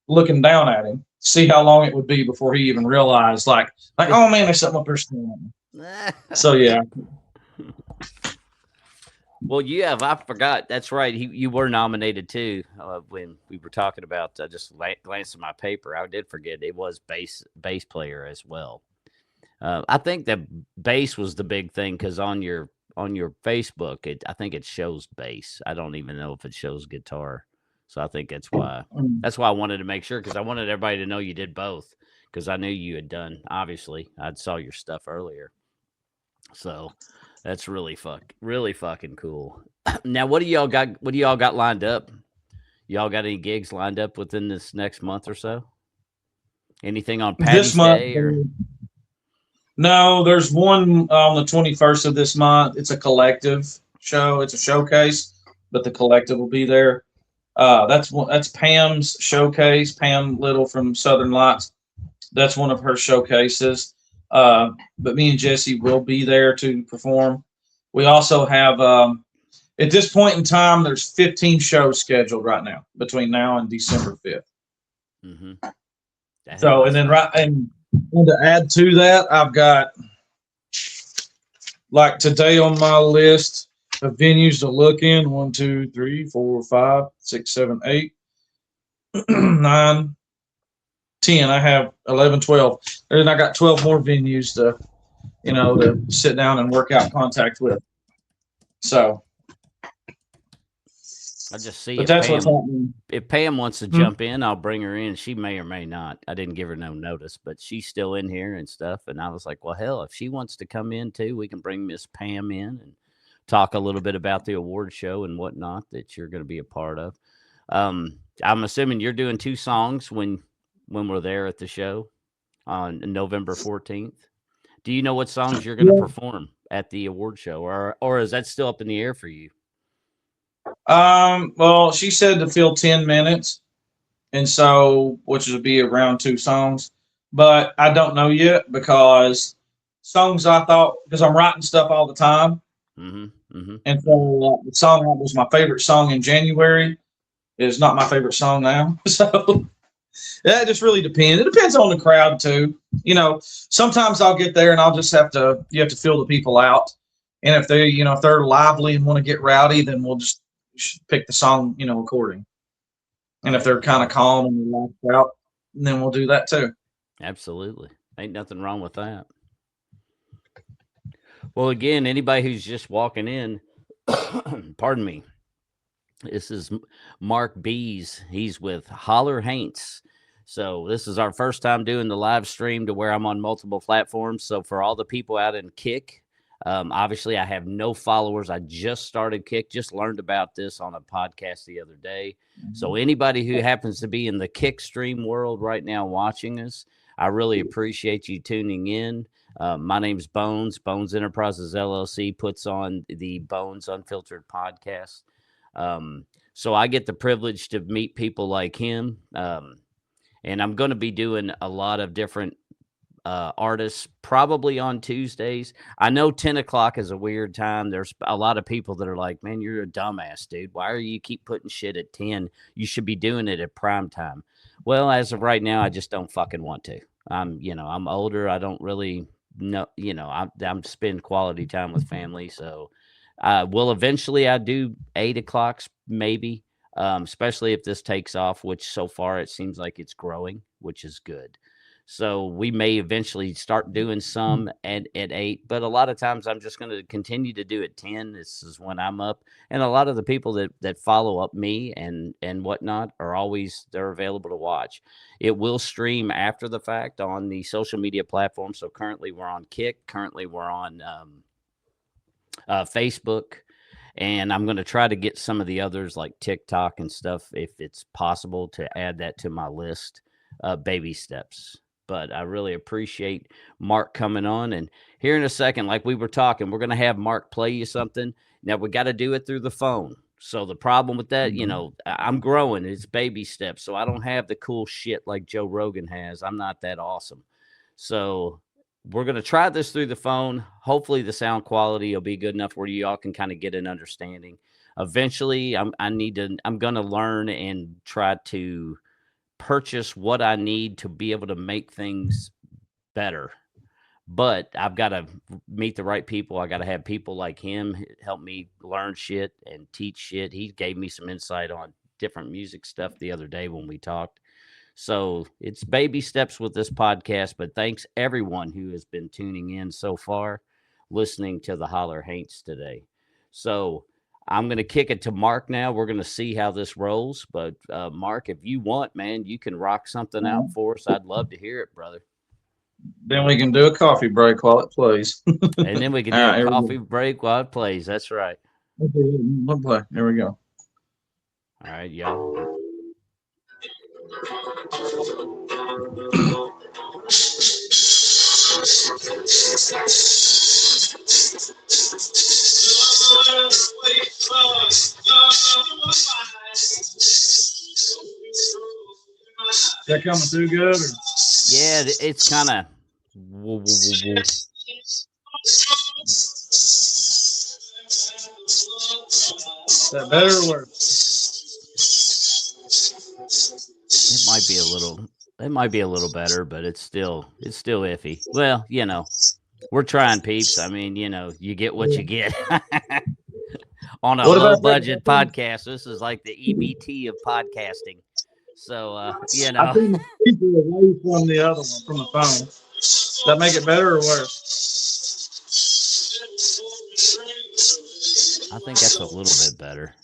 looking down at him, see how long it would be before he even realized, like, oh man, there's something up there. So yeah. Well, you have. I forgot. That's right. You were nominated too. When we were talking about, just glanced at my paper, I did forget it was bass player as well. I think that bass was the big thing because on your Facebook, I think it shows bass. I don't even know if it shows guitar. So I think Mm. that's why I wanted to make sure because I wanted everybody to know you did both because I knew you had done. Obviously, I saw your stuff earlier. So that's really fucking cool. Now, what do y'all got? What do y'all got lined up? Y'all got any gigs lined up within this next month or so? Anything on This Patty's month, Day or? no, there's one on the 21st of this month. It's a collective show. It's a showcase, but the collective will be there. That's Pam's showcase. Pam Little from Southern Lights. That's one of her showcases. But me and Jesse will be there to perform. We also have at this point in time, there's 15 shows scheduled right now between now and December 5th. Mm-hmm. Hell, So, and that's then nice. and to add to that, I've got like today on my list of venues to look in: one, two, three, four, five, six, seven, eight, nine, 10. I have 11, 12. And I got 12 more venues to sit down and work out contact with. So, I just see but that's what's happening. if Pam wants to Hmm? jump in, I'll bring her in. She may or may not. I didn't give her no notice, but she's still in here and stuff. And I was like, well, hell, if she wants to come in too, we can bring Miss Pam in and talk a little bit about the award show and whatnot that you're going to be a part of. I'm assuming you're doing two songs when we're there at the show on November 14th. Do you know what songs you're going to Yeah. perform at the award show, or is that still up in the air for you? Well, she said to fill 10 minutes, and so which would be around two songs. But I don't know yet because songs I thought because I'm writing stuff all the time, Mm-hmm. Mm-hmm. and Mm-hmm. so the song that was my favorite song in January is not my favorite song now. So yeah, it just really depends. It depends on the crowd too. Sometimes I'll get there and I'll just you have to feel the people out. And if they're lively and want to get rowdy, then we'll just pick the song, according. And if they're kind of Absolutely. calm and relaxed out, then we'll do that too. Absolutely. Ain't nothing wrong with that. Well, again, anybody who's just walking in, pardon me, this is Mark Bees. He's with Holler Haints. So this is our first time doing the live stream to where I'm on multiple platforms. So for all the people out in Kick, obviously I have no followers. I just started Kick, just learned about this on a podcast the other day. So anybody who happens to be in the Kick stream world right now watching us, I really appreciate you tuning in. My name's Bones. Bones Enterprises LLC puts on the Bones Unfiltered podcast. So I get the privilege to meet people like him. And I'm going to be doing a lot of different artists probably on Tuesdays. I know 10 o'clock is a weird time. There's a lot of people that are like, man, you're a dumbass, dude. Why are you keep putting shit at 10? You should be doing it at prime time. Well, as of right now, I just don't fucking want to. I'm older. I don't really know, I'm spend quality time with family. So, will eventually I do 8 o'clocks maybe, especially if this takes off, which so far it seems like it's growing, which is good. So we may eventually start doing some at 8, but a lot of times I'm just going to continue to do at 10. This is when I'm up, and a lot of the people that follow up me and whatnot are always they're available to watch. It will stream after the fact on the social media platform. So currently we're on Kick. Currently we're on Facebook, and I'm going to try to get some of the others like TikTok and stuff if it's possible to add that to my list. Baby steps. But I really appreciate Mark coming on. And here in a second, like we were talking, we're going to have Mark play you something. Now we got to do it through the phone. So the problem with that, I'm growing. It's baby steps. So I don't have the cool shit like Joe Rogan has. I'm not that awesome. So we're going to try this through the phone. Hopefully the sound quality will be good enough where you all can kind of get an understanding. Eventually I'm going to learn and try to purchase what I need to be able to make things better. but I've got to meet the right people. I got to have people like him help me learn shit and teach shit. He gave me some insight on different music stuff the other day when we talked. So it's baby steps with this podcast, but thanks everyone who has been tuning in so far, listening to the Holler Haints today. So I'm going to kick it to Mark now. We're going to see how this rolls. But Mark, if you want, man, you can rock something out for us. I'd love to hear it, brother. Then we can do a coffee break while it plays. And then we can All do a right, here we coffee break while it plays. That's right. go. We'll play. Here we go. All right, y'all. Is that coming through good? Or? Yeah, it's kind of. Is that better or worse? It might be a little. It might be a little better, but it's still iffy. Well, we're trying, peeps. I mean, you get what you get. On a What low about budget that? podcast, this is like the EBT of podcasting. So, I think my speaker away from the other one, from the phone. Does that make it better or worse? I think that's a little bit better.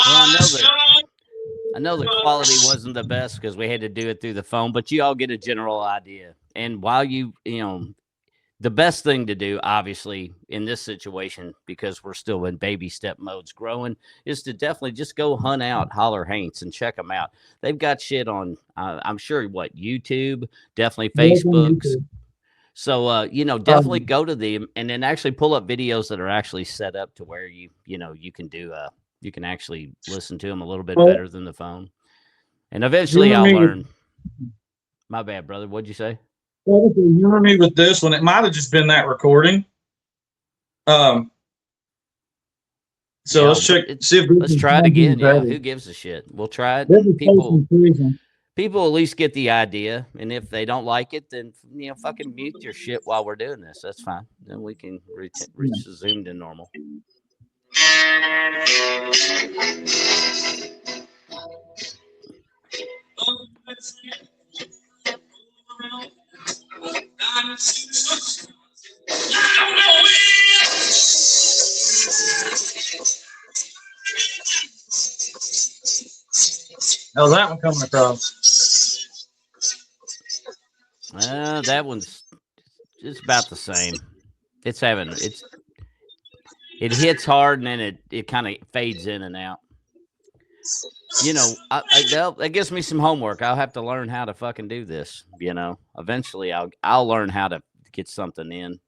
Well, I know the quality wasn't the best because we had to do it through the phone, but you all get a general idea. And while the best thing to do, obviously, in this situation, because we're still in baby step modes growing, is to definitely just go hunt out Holler Haints and check them out. They've got shit on, I'm sure, YouTube, definitely Facebook. So, definitely go to them and then actually pull up videos that are actually set up to where you can do, you can actually listen to them a little bit better than the phone. And eventually I'll learn. My bad, brother. What'd you say? You remember me with this one? It might have just been that recording. So let's check. See if let's try it again. Yeah, who gives a shit? We'll try it. People at least get the idea, and if they don't like it, then fucking mute your shit while we're doing this. That's fine. Then we can resume to normal. How's that one coming across? That one's it's about the same. It hits hard and then it kind of fades in and out. you know, that gives me some homework. I'll have to learn how to fucking do this. You know, eventually I'll learn how to get something in.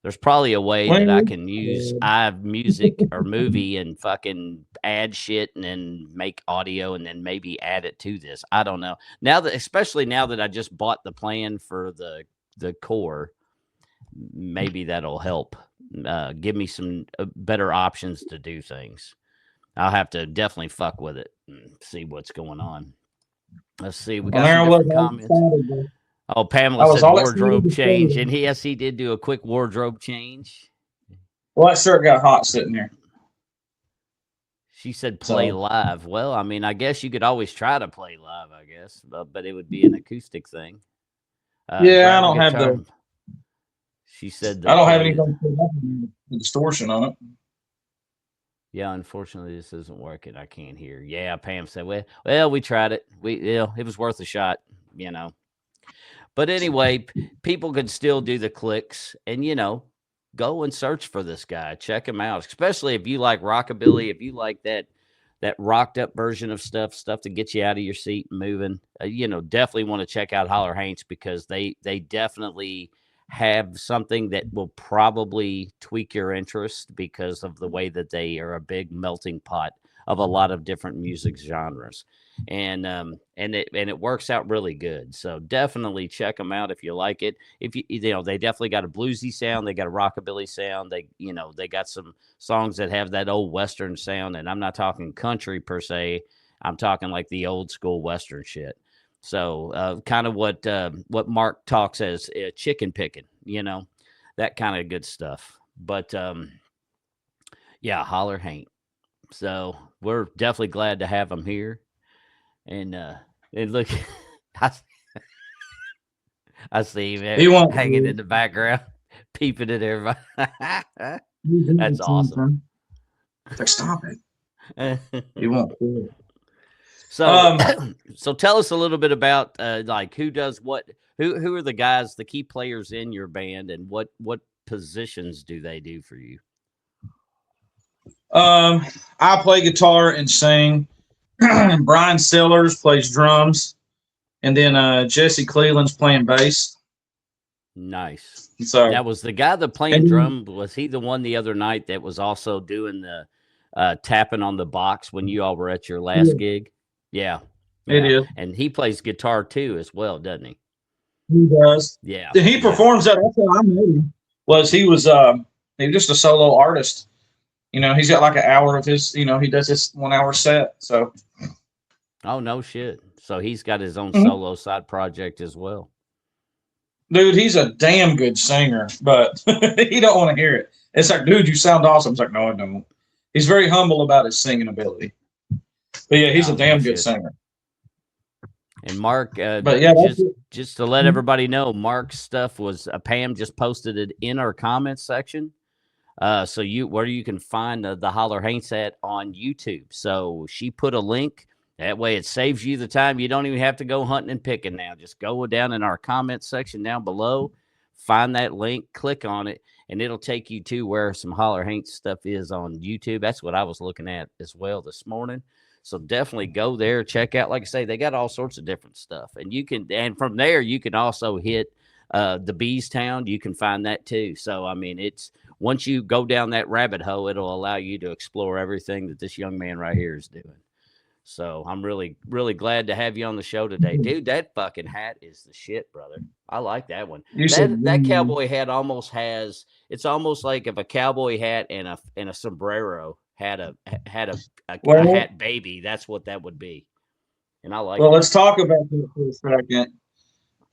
There's probably a way that I Well, can use iMusic or movie and fucking add shit and then make audio and then maybe add it to this. I don't know. Now that, especially now that I just bought the plan for the core, maybe that'll help. Give me some better options to do things. I'll have to definitely fuck with it and see what's going on. Let's see. We well, got there some I was different all comments. excited. Oh, Pamela I was said all excited wardrobe to change, say. and yes, he did do a quick wardrobe change. Well, that shirt got hot sitting there. She said play So live. Well, I mean, I guess you could always try to play live, I guess, but it would be an acoustic thing. yeah, Grab a guitar. She said the I don't have play. anything put up in the distortion on it. Yeah, unfortunately, this isn't working. I can't hear. Yeah, Pam said, well, we tried it. It was worth a shot, you know. But anyway, people could still do the clicks and, go and search for this guy. Check him out, especially if you like rockabilly, if you like that rocked up version of stuff to get you out of your seat and moving. Definitely want to check out Holler Haints because they definitely have something that will probably tweak your interest because of the way that they are a big melting pot of a lot of different music genres. And it works out really good. So definitely check them out if you like it. If they definitely got a bluesy sound, they got a rockabilly sound. They got some songs that have that old Western sound, and I'm not talking country per se. I'm talking like the old school Western shit. So kind of what Marc talks as chicken picking, that kind of good stuff. But yeah, Holler Haint. So we're definitely glad to have him here. And look, I, I see him He won't hanging do in the background, peeping at everybody. That's it. awesome. Like, stop it. He won't do it. So, so tell us a little bit about like who does what, who are the guys, the key players in your band, and what positions do they do for you? I play guitar and sing. Brian Sellers plays drums, and then Jesse Cleveland's playing bass. Nice. So Now, was the guy that playing and drum, was he the one the other night that was also doing the tapping on the box when you all were at your last yeah, gig? Yeah. it Yeah. is. And he plays guitar too as well, doesn't he? He does. Yeah. Then he Yeah. performs that. That's how I met him. He was just a solo artist. He's got like an hour of his. He does this 1 hour set. So Oh, no shit. So he's got his own Mhm. solo side project as well. Dude, he's a damn good singer, but he don't want to hear it. It's like, dude, you sound awesome. It's like, no, I don't. He's very humble about his singing ability. But yeah, he's a Oh, no damn good shit. singer. And Marc, But yeah, that's just to let it. everybody know, Marc's stuff was Pam just posted it in our comments section. So where you can find the Holler Haints at on YouTube. So she put a link. That way it saves you the time. You don't even have to go hunting and picking now. Just go down in our comments section down below, find that link, click on it, and it'll take you to where some Holler Haints stuff is on YouTube. That's what I was looking at as well this morning. So definitely go there, check out. Like I say, they got all sorts of different stuff. And from there, you can also hit the Bees Town. You can find that too. So, I mean, once you go down that rabbit hole, it'll allow you to explore everything that this young man right here is doing. So I'm really, really glad to have you on the show today, dude. That fucking hat is the shit, brother. I like that one. You said, That cowboy hat almost has. It's almost like if a cowboy hat and a sombrero had a well, hat baby. That's what that would be. And I like well, that. let's talk about that for a second.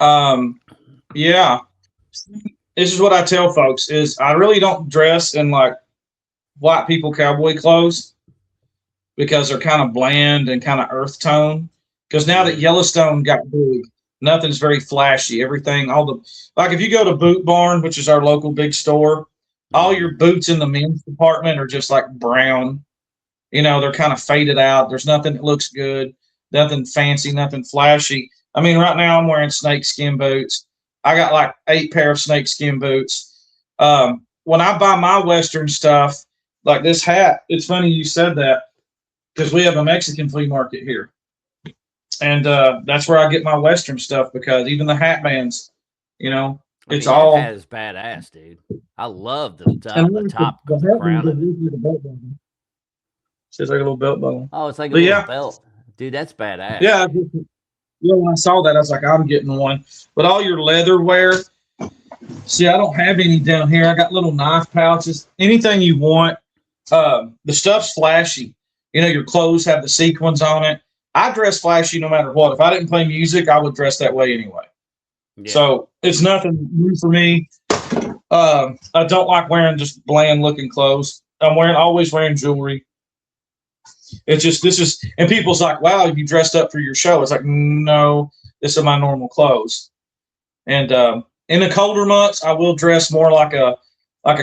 Um, yeah, this is what I tell folks: is I really don't dress in like white people cowboy clothes because they're kind of bland and kind of earth tone. Because now that Mm, Yellowstone got big, nothing's very flashy. Everything, all the like, if you go to Boot Barn, which is our local big store, all mm-hmm. your boots in the men's department are just like brown. They're kind of faded out. There's nothing that looks good, nothing fancy, nothing flashy. I mean, right now I'm wearing snakeskin boots. I got like 8 pair of snakeskin boots. When I buy my Western stuff, like this hat, it's funny you said that. because we have a Mexican flea market here, and that's where I get my Western stuff because even the hat bands, you know, I it's mean, that all. hat is badass, dude. I love And I the like top, the the hat band crown goes of it. with the belt buckle. It's like a little belt buckle. Oh, it's like a But little yeah, belt, dude. That's badass. yeah, yeah. When I saw that, I was like, I'm getting one. But all your leather wear, see, I don't have any down here. I got little knife pouches. Anything you want. The stuff's flashy. You know, your clothes have the sequins on it. I dress flashy no matter what. If I didn't play music, I would dress that way anyway. Yeah, So it's nothing new for me. I don't like wearing just bland looking clothes. I'm always wearing jewelry. It's just this is, and people's like, "Wow, you dressed up for your show." It's like, no, this is my normal clothes. And in the colder months, I will dress more like a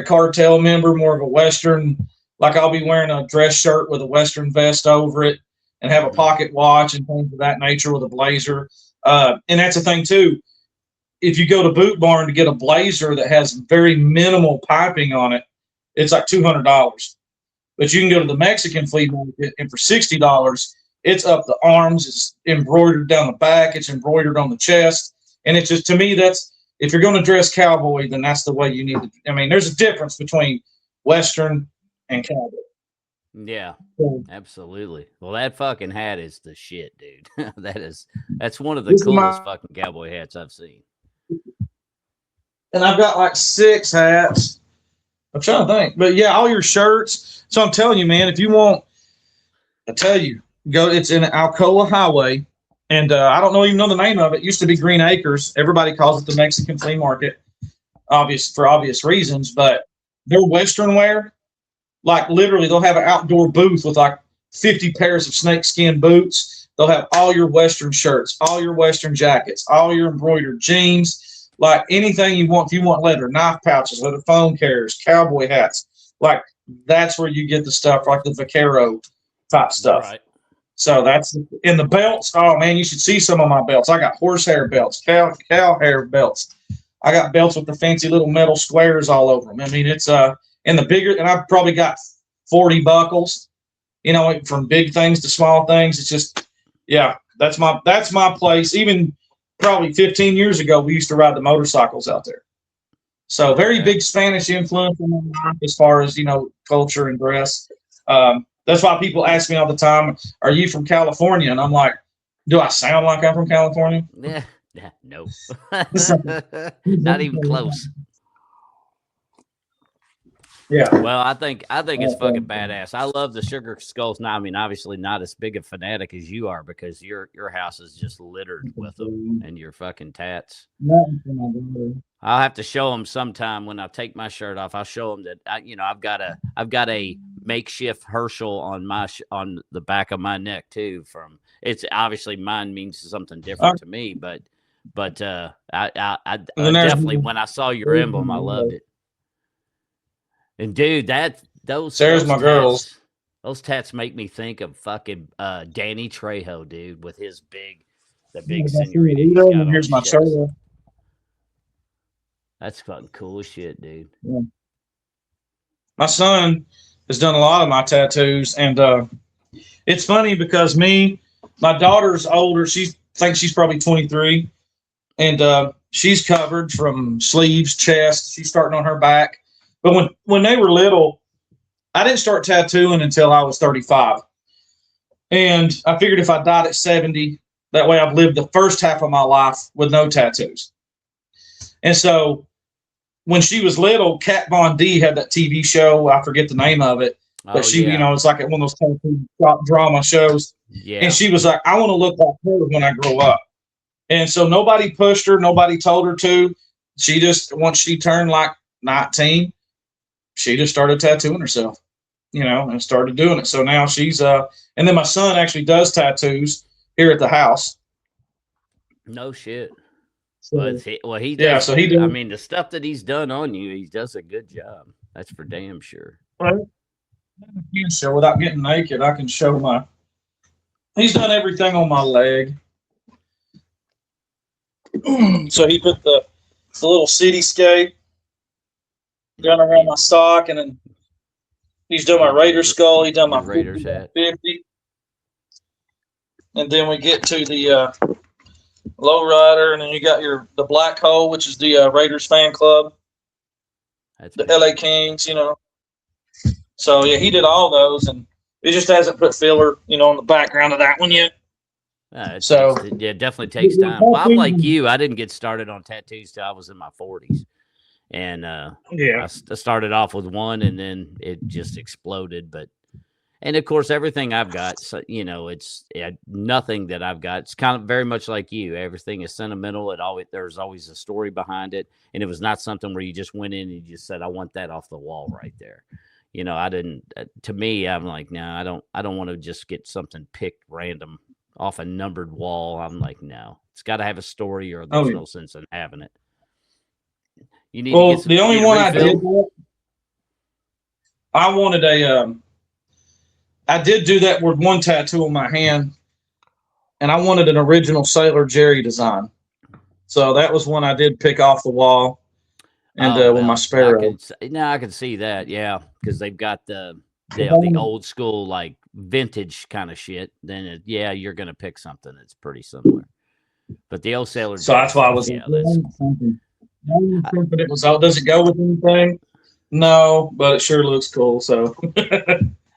cartel member, more of a Western. Like I'll be wearing a dress shirt with a Western vest over it, and have a hmm, pocket watch and things of that nature with a blazer. And that's the thing too. If you go to Boot Barn to get a blazer that has very minimal piping on it, it's like $200. But you can go to the Mexican flea market, and for $60, it's up the arms, it's embroidered down the back, it's embroidered on the chest, and it's just to me that's if you're going to dress cowboy, then that's the way you need to. I mean, there's a difference between Western and cowboy. yeah, So absolutely. Well, that fucking hat is the shit, dude. That's one of the this is coolest my, fucking cowboy hats I've seen. and I've got like 6 hats. I'm trying to think, but yeah, all your shirts. So I'm telling you, man, if you want, I tell you, go. It's in Alcoa Highway, and I don't know even know the name of it. It used to be Green Acres. Everybody calls it the Mexican flea market, obvious reasons. But their Western wear, like literally, they'll have an outdoor booth with like 50 pairs of snakeskin boots. They'll have all your Western shirts, all your Western jackets, all your embroidered jeans, like anything you want. If you want leather, knife pouches, leather phone carriers, cowboy hats, like that's where you get the stuff like the vaquero type stuff. Right. So that's in the belts. Oh man, you should see some of my belts. I got horsehair belts, cow hair belts. I got belts with the fancy little metal squares all over them. I mean, it's and the bigger, and I've probably got 40 buckles. You know, from big things to small things. It's just, yeah, that's my place. Even probably 15 years ago, we used to ride the motorcycles out there. So very Okay. big Spanish influence in my life as far as culture and dress. That's why people ask me all the time, "Are you from California?" And I'm like, "Do I sound like I'm from California?" Yeah. Yeah. No. So, Not even close. yeah. Well, I think it's fucking badass. I love the sugar skulls. Now, I mean, obviously not as big a fanatic as you are because your house is just littered with them and your fucking tats. I'll have to show them sometime when I take my shirt off. I'll show them that I've got a makeshift Herschel on on the back of my neck too. From it's obviously mine means something different to me, but And then definitely when I saw your emblem, I loved it. And dude, that those there's those my girls. tats those tats make me think of fucking Danny Trejo, dude, with his the big senorita he's got And on here's his my chest. cholo. That's fucking cool as shit, dude. Yeah. My son has done a lot of my tattoos, and it's funny because my daughter's older. She thinks she's probably 23, and she's covered from sleeves, chest. She's starting on her back. But when they were little, I didn't start tattooing until I was 35, and I figured if I died at 70, that way I've lived the first half of my life with no tattoos. And so when she was little, Kat Von D had that TV show. I forget the name of it, but Oh she, yeah, it's like one of those tattoo drama shows. And yeah. she was like, I want to look like her when I grow up. And so nobody pushed her, nobody told her to. She just, once she turned like 19, she just started tattooing herself, and started doing it. So now and then my son actually does tattoos here at the house. No shit. So Well, he yeah, does. so he I does. mean, the stuff that he's done on you, he does a good job. That's for damn sure. So without getting naked, I can show he's done everything on my leg. So he put the little cityscape down around my sock, and then he's done my Raider skull. He done my Your 50 Raiders by hat. 50. and then we get to the lowrider, and then you got the black hole, which is the Raiders fan club, That's the big. LA Kings, So yeah, he did all those, and it just hasn't put filler, on the background of that one yet. So It definitely takes time. Well, I'm like you. I didn't get started on tattoos till I was in my 40s, and yeah, I started off with one, and then it just exploded. And of course, everything I've got, so, it's nothing that I've got. It's kind of very much like you. Everything is sentimental. There's always a story behind it, and it was not something where you just went in and you just said, "I want that off the wall right there." I didn't. To me, I'm like, no, I don't want to just get something picked random off a numbered wall. I'm like, no, it's got to have a story, or there's no sense in having it. You need to get some. The only one refill? I wanted I did do that with one tattoo on my hand, and I wanted an original Sailor Jerry design. So that was one I did pick off the wall, and with my Sparrow. I can see that, yeah, because they've got the old school like vintage kind of shit. Then you're gonna pick something that's pretty similar. But the old Sailor Jerry. So that's why I was something. It was out. Does it go with anything? No, but it sure looks cool. So.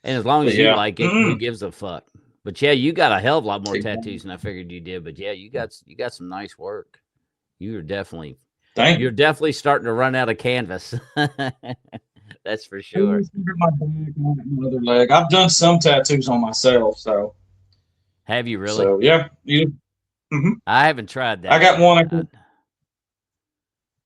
And as long as you like it, who gives a fuck? But yeah, you got a hell of a lot more tattoos than I figured you did. But yeah, you got some nice work. You're definitely starting to run out of canvas. That's for sure. My other leg. I've done some tattoos on myself. So. Have you really? So yeah, I haven't tried that. I got one.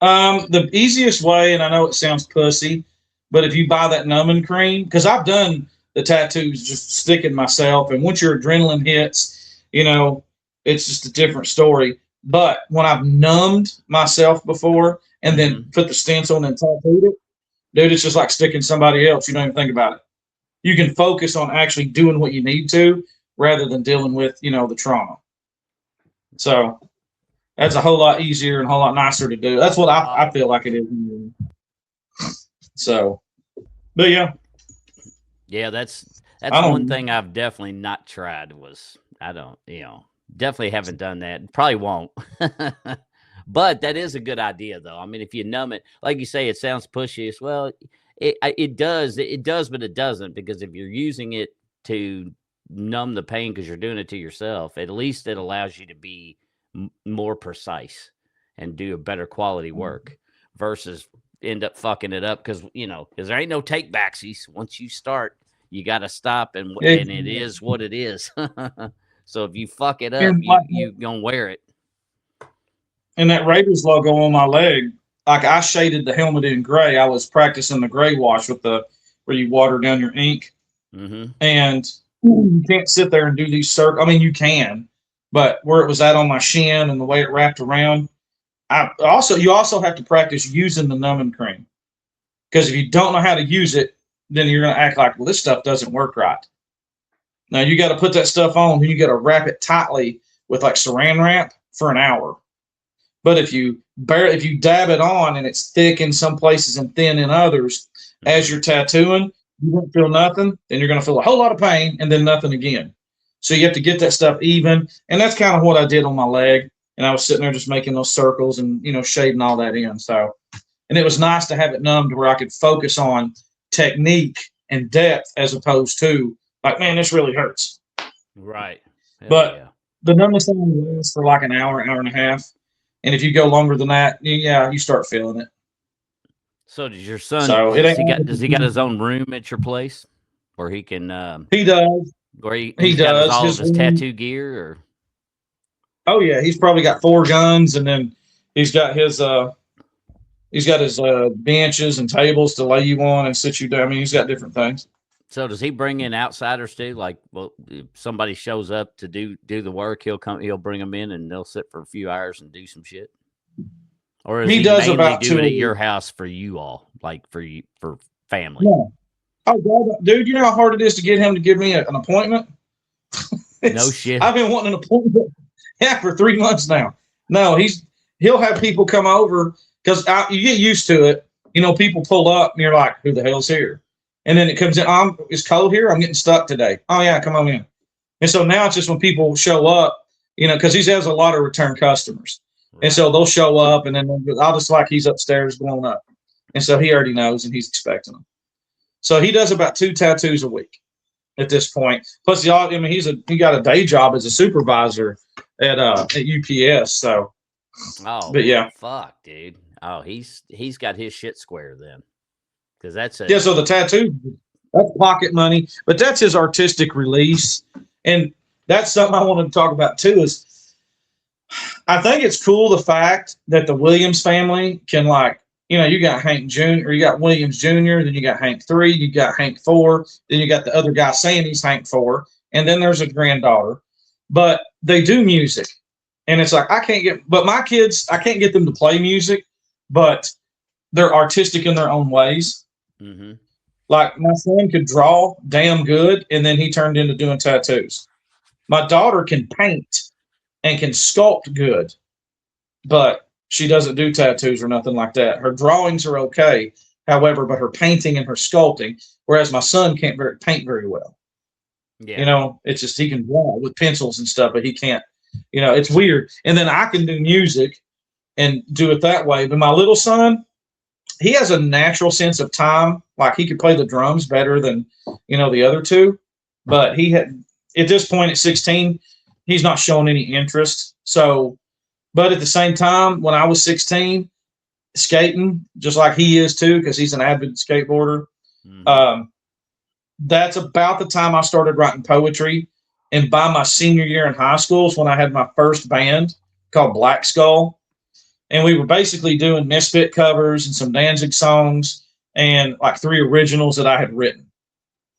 The easiest way, and I know it sounds pussy, but if you buy that numbing cream, because I've done the tattoos just sticking myself, and once your adrenaline hits, it's just a different story. But when I've numbed myself before and then put the stencil and tattooed it, dude, it's just like sticking somebody else. You don't even think about it. You can focus on actually doing what you need to rather than dealing with, the trauma. So that's a whole lot easier and a whole lot nicer to do. That's what I feel like it is. So, but yeah. Yeah, that's one thing I've definitely not tried was definitely haven't done that. Probably won't. But that is a good idea though. I mean, if you numb it, like you say, it sounds pushy. Well, it does, but it doesn't, because if you're using it to numb the pain because you're doing it to yourself, at least it allows you to be more precise and do a better quality work versus end up fucking it up because there ain't no take backsies. Once you start, you got to stop, and it is what it is. So if you fuck it up, you gonna wear it. And that Raiders logo on my leg, like I shaded the helmet in gray. I was practicing the gray wash with where you water down your ink, and you can't sit there and do these circles. I mean, you can, but where it was at on my shin and the way it wrapped around, you also have to practice using the numbing cream, because if you don't know how to use it, then you're going to act like, well, this stuff doesn't work right. Now you got to put that stuff on, and you got to wrap it tightly with like saran wrap for an hour. But if you dab it on and it's thick in some places and thin in others, as you're tattooing, you won't feel nothing. Then you're going to feel a whole lot of pain and then nothing again. So you have to get that stuff even. And that's kind of what I did on my leg. And I was sitting there just making those circles and, shading all that in. So, and it was nice to have it numbed where I could focus on technique and depth as opposed to like, man, this really hurts. Right. But the numbness only lasts for like an hour, hour and a half. And if you go longer than that, you start feeling it. So does your son? Does he got his own room at your place, where he can? He does. Where he does all of his tattoo gear, or? Oh yeah, he's probably got 4 guns, and then he's got his benches and tables to lay you on and sit you down. I mean, he's got different things. So does he bring in outsiders too? Like, well, if somebody shows up to do the work, he'll bring them in and they'll sit for a few hours and do some shit. Or is he does mainly about do it at your house for you all, like for family? Yeah. Oh, God, dude, you know how hard it is to get him to give me an appointment? No shit. I've been wanting an appointment for 3 months now. No, he'll have people come over because you get used to it. People pull up and you're like, who the hell's here? And then it comes in, it's cold here. I'm getting stuck today. Oh yeah, come on in. And so now it's just when people show up, because he has a lot of return customers. And Right. so they'll show up, and then I'll just like he's upstairs going up. And so he already knows, and he's expecting them. So he does about 2 tattoos a week at this point. Plus, I mean, he got a day job as a supervisor at UPS. So, Oh but well, yeah, fuck, dude. Oh, he's got his shit square then, because that's yeah. a So the tattoo, that's pocket money, but that's his artistic release, and that's something I wanted to talk about too. Is I think it's cool the fact that the Williams family can you got Hank Jr. or you got Williams Jr., then you got Hank 3, you got Hank 4, then you got the other guy saying he's Hank 4, and then there's a granddaughter. But they do music. And it's like but my kids, I can't get them to play music, but they're artistic in their own ways. mm-hmm. Like my son could draw damn good, and then he turned into doing tattoos. My daughter can paint and can sculpt good, but she doesn't do tattoos or nothing like that. Her drawings are okay, however, but her painting and her sculpting, whereas my son can't paint very well. Yeah. It's just he can draw with pencils and stuff, but he can't. It's weird. And then I can do music and do it that way. But my little son, he has a natural sense of time. Like he could play the drums better than the other two, but he had at this point at 16, he's not showing any interest. So, but at the same time, when I was 16, skating just like he is too, because he's an avid skateboarder. Mm-hmm. That's about the time I started writing poetry. And by my senior year in high school is when I had my first band called Black Skull. And we were basically doing Misfit covers and some Danzig songs and like 3 originals that I had written.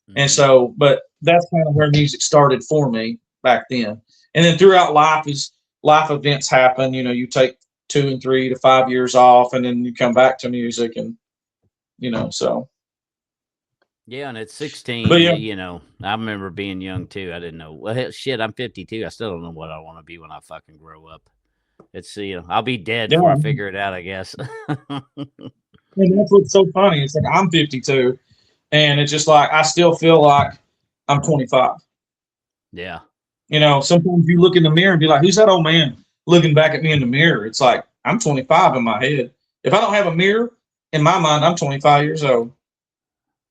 Mm-hmm. And so, but that's kind of where music started for me back then. And then throughout life, as life events happen, you take 2 and 3 to 5 years off, and then you come back to music, and so. Yeah, and at But 16, yeah, I remember being young too. I didn't know. Well, hell, shit, I'm 52. I still don't know what I want to be when I fucking grow up. It's I'll be dead before I yeah. figure it out, I guess. And that's what's so funny. It's like I'm 52, and it's just like I still feel like I'm 25. Yeah. Sometimes you look in the mirror and be like, "Who's that old man looking back at me in the mirror?" It's like I'm 25 in my head. If I don't have a mirror in my mind, I'm 25 years old.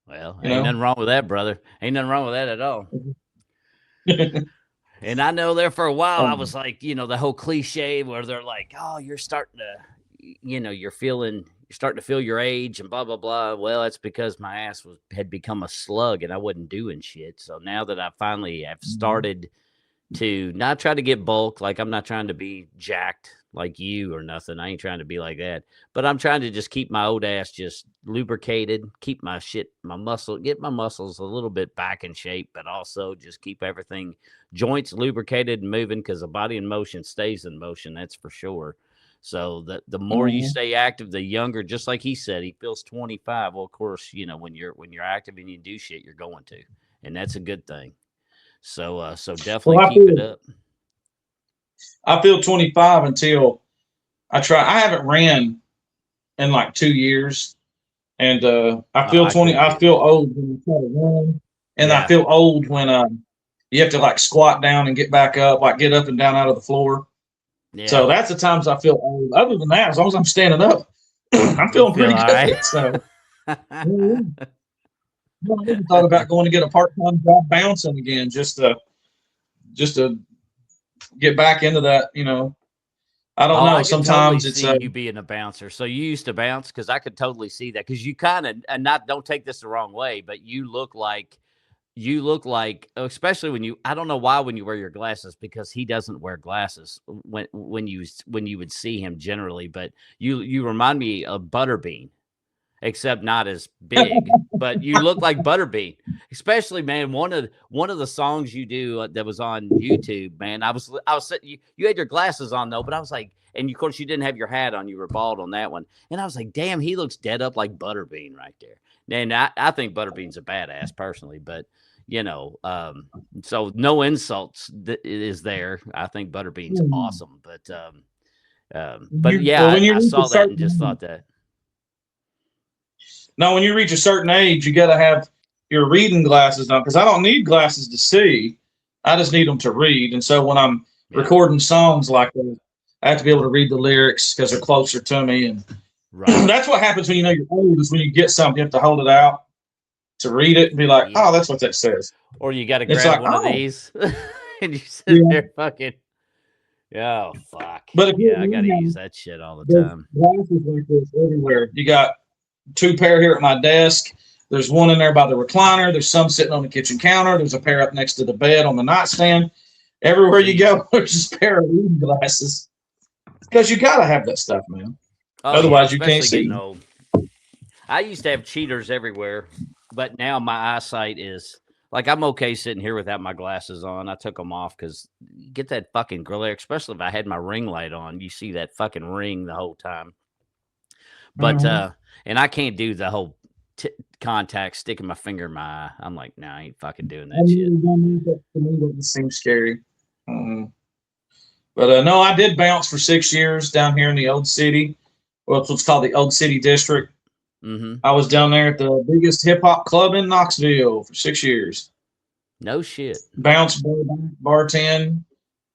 Well, You ain't know. nothing wrong with that, brother. Ain't nothing wrong with that at all. And I know there for a while I was like, the whole cliche where they're like, "Oh, you're starting to, you're starting to feel your age and blah blah blah." Well, that's because my ass had become a slug and I wasn't doing shit. So now that I finally have started to not try to get bulk, like I'm not trying to be jacked like you or nothing. I ain't trying to be like that. But I'm trying to just keep my old ass just lubricated, keep get my muscles a little bit back in shape, but also just keep everything joints lubricated and moving because the body in motion stays in motion, that's for sure. So the more you stay active, the younger, just like he said, he feels 25. Well, of course, when you're active and you do shit, you're going to. And that's a good thing. So Well, definitely keep it up. I feel 25 until I try. I haven't ran in like 2 years, and I Oh, feel I 20. couldn't I do feel that. old when you try to run, and I Yeah, feel old when you have to like squat down and get back up, like get up and down out of the floor. So yeah. that's the times I feel old. Other than that, as long as I'm standing up, I'm You feeling feel pretty all right. good. So yeah, I even thought about going to get a part-time job bouncing again, just to get back into that. I don't Oh, know. I could totally Sometimes it's see you being a bouncer. So you used to bounce because I could totally see that because you kind of and not don't take this the wrong way, but you look like especially when you I don't know why when you wear your glasses because he doesn't wear glasses when you would see him generally, but you remind me of Butterbean except not as big. But you look like Butterbean, especially man. One of the songs you do that was on YouTube, man. I was sitting, you had your glasses on though, but I was like, and of course you didn't have your hat on. You were bald on that one, and I was like, damn, he looks dead up like Butterbean right there. And I think Butterbean's a badass personally, but you know, so no insults is there. I think Butterbean's awesome, but yeah, when you I reach a saw that and certain just age, thought that. now when you reach a certain age, you got to have your reading glasses on because I don't need glasses to see. I just need them to read. And so when I'm Yeah. recording songs like that, I have to be able to read the lyrics because they're closer to me. And Right. that's what happens when you know you're old is when you get something, you have to hold it out to read it and be like, Yeah. oh, that's what that says. Or you got to It's grab like, one of oh, these and you sit yeah. there fucking. Oh fuck. But if you're Yeah, I got to use that shit all the there's time. glasses like this everywhere. You got two pair here at my desk. There's one in there by the recliner. There's some sitting on the kitchen counter. There's a pair up next to the bed on the nightstand. Everywhere you Jesus. go, there's just a pair of reading glasses because you got to have that stuff, man. Oh yeah, Otherwise, you can't especially getting see. old. I used to have cheaters everywhere, but now my eyesight is like I'm okay sitting here without my glasses on. I took them off because you get that fucking glare, especially if I had my ring light on. You see that fucking ring the whole time. But Mm-hmm. and I can't do the whole contact sticking my finger in my eye. I'm like, nah, I ain't fucking doing I've that shit. never done that. To me, that seems scary. Mm-hmm. But no, I did bounce for 6 years down here in the old city. Well, it's what's called the Old City District. Mm-hmm. I was down there at the biggest hip hop club in Knoxville for 6 years. No shit. Bounce, bartend,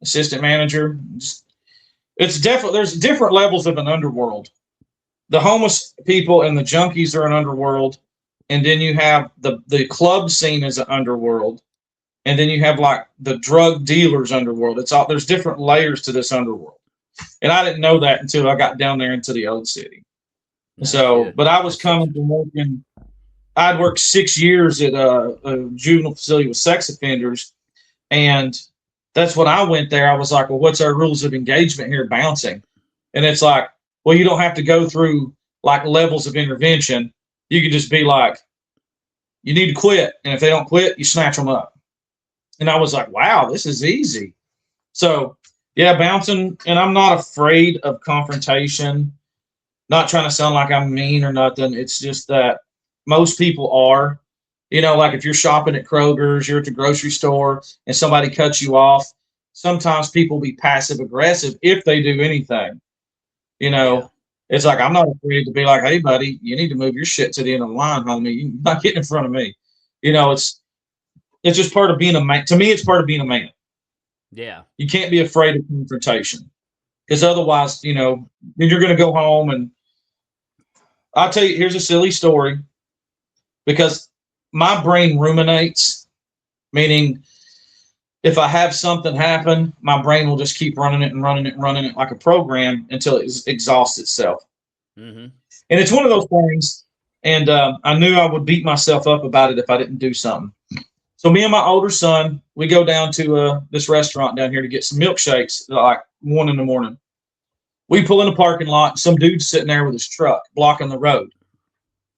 assistant manager. It's definitely there's different levels of an underworld. The homeless people and the junkies are an underworld, and then you have the club scene as an underworld, and then you have like the drug dealers underworld. It's all there's different layers to this underworld, and I didn't know that until I got down there into the old city. No So, shit. but I was That's such. coming from working. I'd worked 6 years at a juvenile facility with sex offenders, and that's when I went there. I was like, well, what's our rules of engagement here bouncing? And it's like, well, you don't have to go through like levels of intervention. You can just be like, you need to quit. And if they don't quit, you snatch them up. And I was like, wow, this is easy. So, yeah, bouncing. And I'm not afraid of confrontation, not trying to sound like I'm mean or nothing. It's just that most people are. You know, like if you're shopping at Kroger's, you're at the grocery store, and somebody cuts you off, sometimes people be passive aggressive if they do anything. You Yeah. know, it's like I'm not afraid to be like, hey, buddy, you need to move your shit to the end of the line, homie. You're not getting in front of me. You know, it's just part of being a man. To me, it's part of being a man. Yeah. You can't be afraid of confrontation because otherwise, you know, then you're going to go home and I'll tell you, here's a silly story because my brain ruminates, meaning if I have something happen, my brain will just keep running it and running it and running it like a program until it exhausts itself. Mm-hmm. And it's one of those things. And I knew I would beat myself up about it if I didn't do something. So me and my older son, we go down to this restaurant down here to get some milkshakes at like 1 in the morning. We pull in the parking lot. Some dude's sitting there with his truck blocking the road.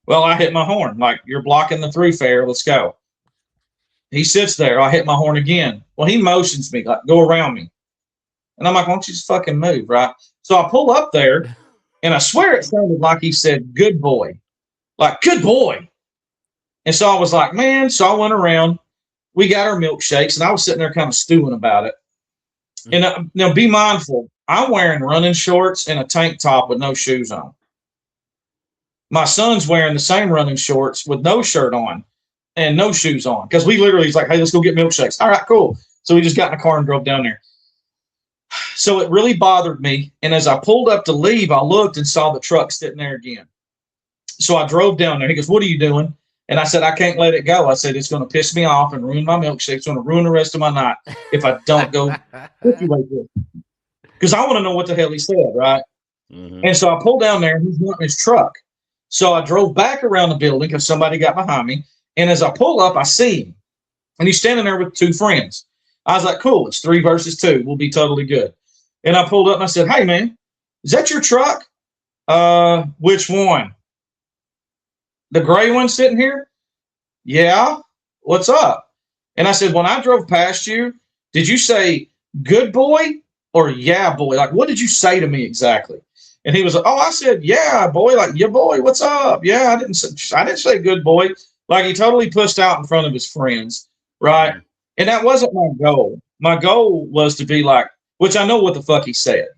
Well, I hit my horn like you're blocking the thoroughfare. Let's go. He sits there. I hit my horn again. Well, he motions me like go around me, and I'm like, why don't you just fucking move, right? So I pull up there, and I swear it sounded like he said "good boy," like "good boy." And so I was like, man. So I went around. We got our milkshakes, and I was sitting there kind of stewing about it. And now be mindful. I'm wearing running shorts and a tank top with no shoes on. My son's wearing the same running shorts with no shirt on and no shoes on because we literally, he's like, hey, let's go get milkshakes. All right, cool. So we just got in the car and drove down there. So it really bothered me. And as I pulled up to leave, I looked and saw the truck sitting there again. So I drove down there. He goes, what are you doing? And I said, I can't let it go. I said, it's going to piss me off and ruin my milkshake. It's going to ruin the rest of my night if I don't go circulate this. Because I want to know what the hell he said, right? Mm-hmm. And so I pulled down there and he's not in his truck. So I drove back around the building because somebody got behind me. And as I pull up, I see him. And he's standing there with two friends. I was like, cool, it's 3 versus 2. We'll be totally good. And I pulled up and I said, hey, man, is that your truck? Which one? The gray one sitting here? Yeah. What's up? And I said, when I drove past you, did you say good boy or yeah, boy? Like, what did you say to me exactly? And he was like, oh, I said, yeah, boy. Like, yeah, boy, what's up? Yeah, I didn't say good boy. Like, he totally pushed out in front of his friends, right? Mm-hmm. And that wasn't my goal. My goal was to be like, which I know what the fuck he said.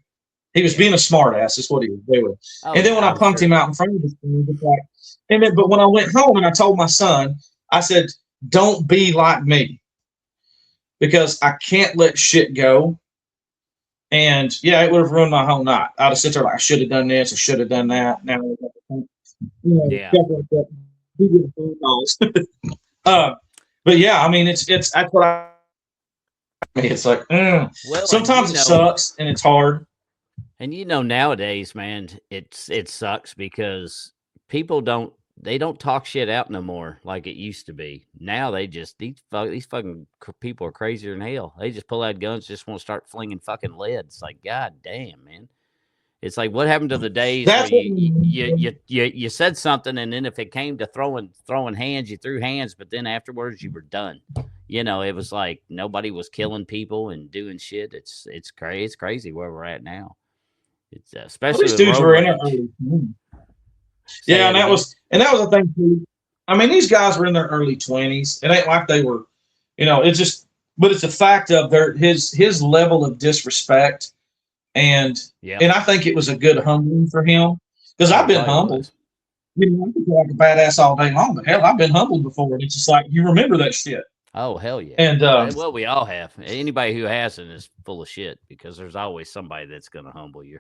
He was being a smart ass. That's what he was doing. Oh And then yeah, when I I'm punked him sure. out in front of his friends, it's like, and then, but when I went home and I told my son, I said, don't be like me. because I can't let shit go. And yeah, it would have ruined my whole night. I'd have sit there like I should have done this, I should have done that. Now, Yeah. stuff like that. We get phone calls. uh, but yeah, I mean, it's that's what it's like. Well, and Sometimes it sucks and it's hard. nowadays, man, it sucks because people don't talk shit out no more like it used to be. Now they just these fucking people are crazier than hell. They just pull out guns, just want to start flinging fucking lead. It's like, god damn, man. It's like, what happened to the days where That's what you said something, and then if it came to throwing hands, you threw hands, but then afterwards you were done. It was like nobody was killing people and doing shit. It's crazy. It's crazy where we're at now. It's well, especially these with dudes road were in their rage. early 20s. Say Yeah, that again. and that was the thing too. I mean, these guys were in their early 20s. It ain't like they were, it's just, but it's a fact of his level of disrespect, and Yeah. and I think it was a good humbling for him because Oh, I've it been probably humbled. was. I can feel like a badass all day long, but hell, I've been humbled before, and it's just like you remember that shit. Oh, hell yeah. And Well, we all have. Anybody who hasn't is full of shit because there's always somebody that's going to humble you.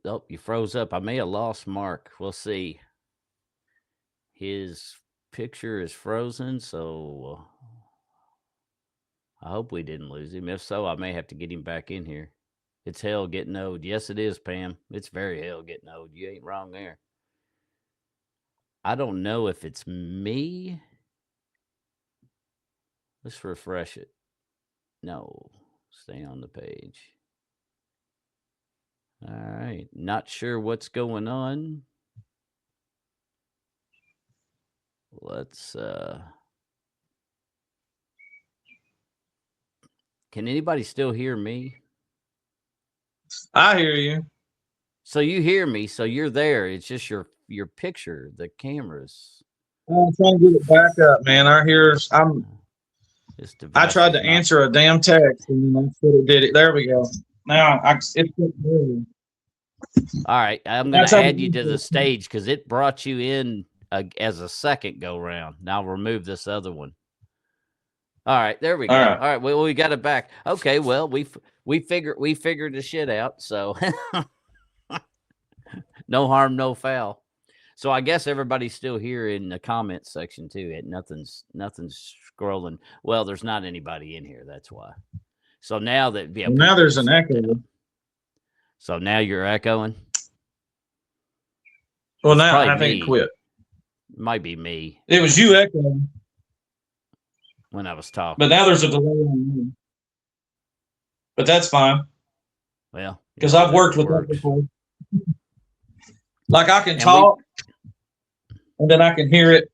Oh, you froze up. I may have lost Mark. We'll see. His picture is frozen, so I hope we didn't lose him. If so, I may have to get him back in here. It's hell getting old. Yes, it is, Pam. It's very hell getting old. You ain't wrong there. I don't know if it's me. Let's refresh it. No, stay on the page. All right. Not sure what's going on. Let's can anybody still hear me? I hear you. So you hear me, so you're there. It's just your picture, the cameras. I'm trying to get it back up, man. This I device tried is to not. answer a damn text, and then that's what it did. It. There we go. Now it's All right, I'm going that's to how add you to the stage because it brought you in as a second go round. Now I'll remove this other one. All right, there we all go. right. All right, well we got it back. Okay, well we figured the shit out. So no harm, no foul. So I guess everybody's still here in the comments section too. Nothing's scrolling. Well, there's not anybody in here. That's why. So now that Well, now people there's have an stepped echo. out. So now you're echoing. Well, It's now probably I think it me. quit. It might be me It was you echoing, when I was but talking. now there's a delay on you. But that's fine Well, because I've whatever worked with that works. before. Like I can And talk, and then I can hear it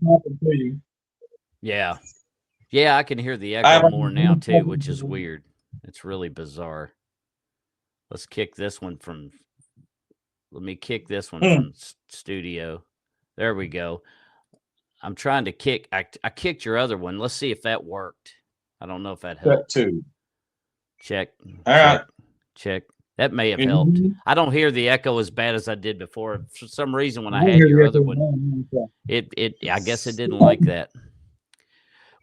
talking to you. yeah, I can hear the I echo have more now too, which is weird. It's really bizarre. Let's kick this one from. Let me kick this one from studio. There we go. I'm trying to kick. I kicked your other one. Let's see if that worked. I don't know if that that helped. too. Check. All check. right. Check. That may have Can you helped. hear me? I don't hear the echo as bad as I did before. For some reason, when I I don't had hear your the other echo one, now. I guess it didn't like that.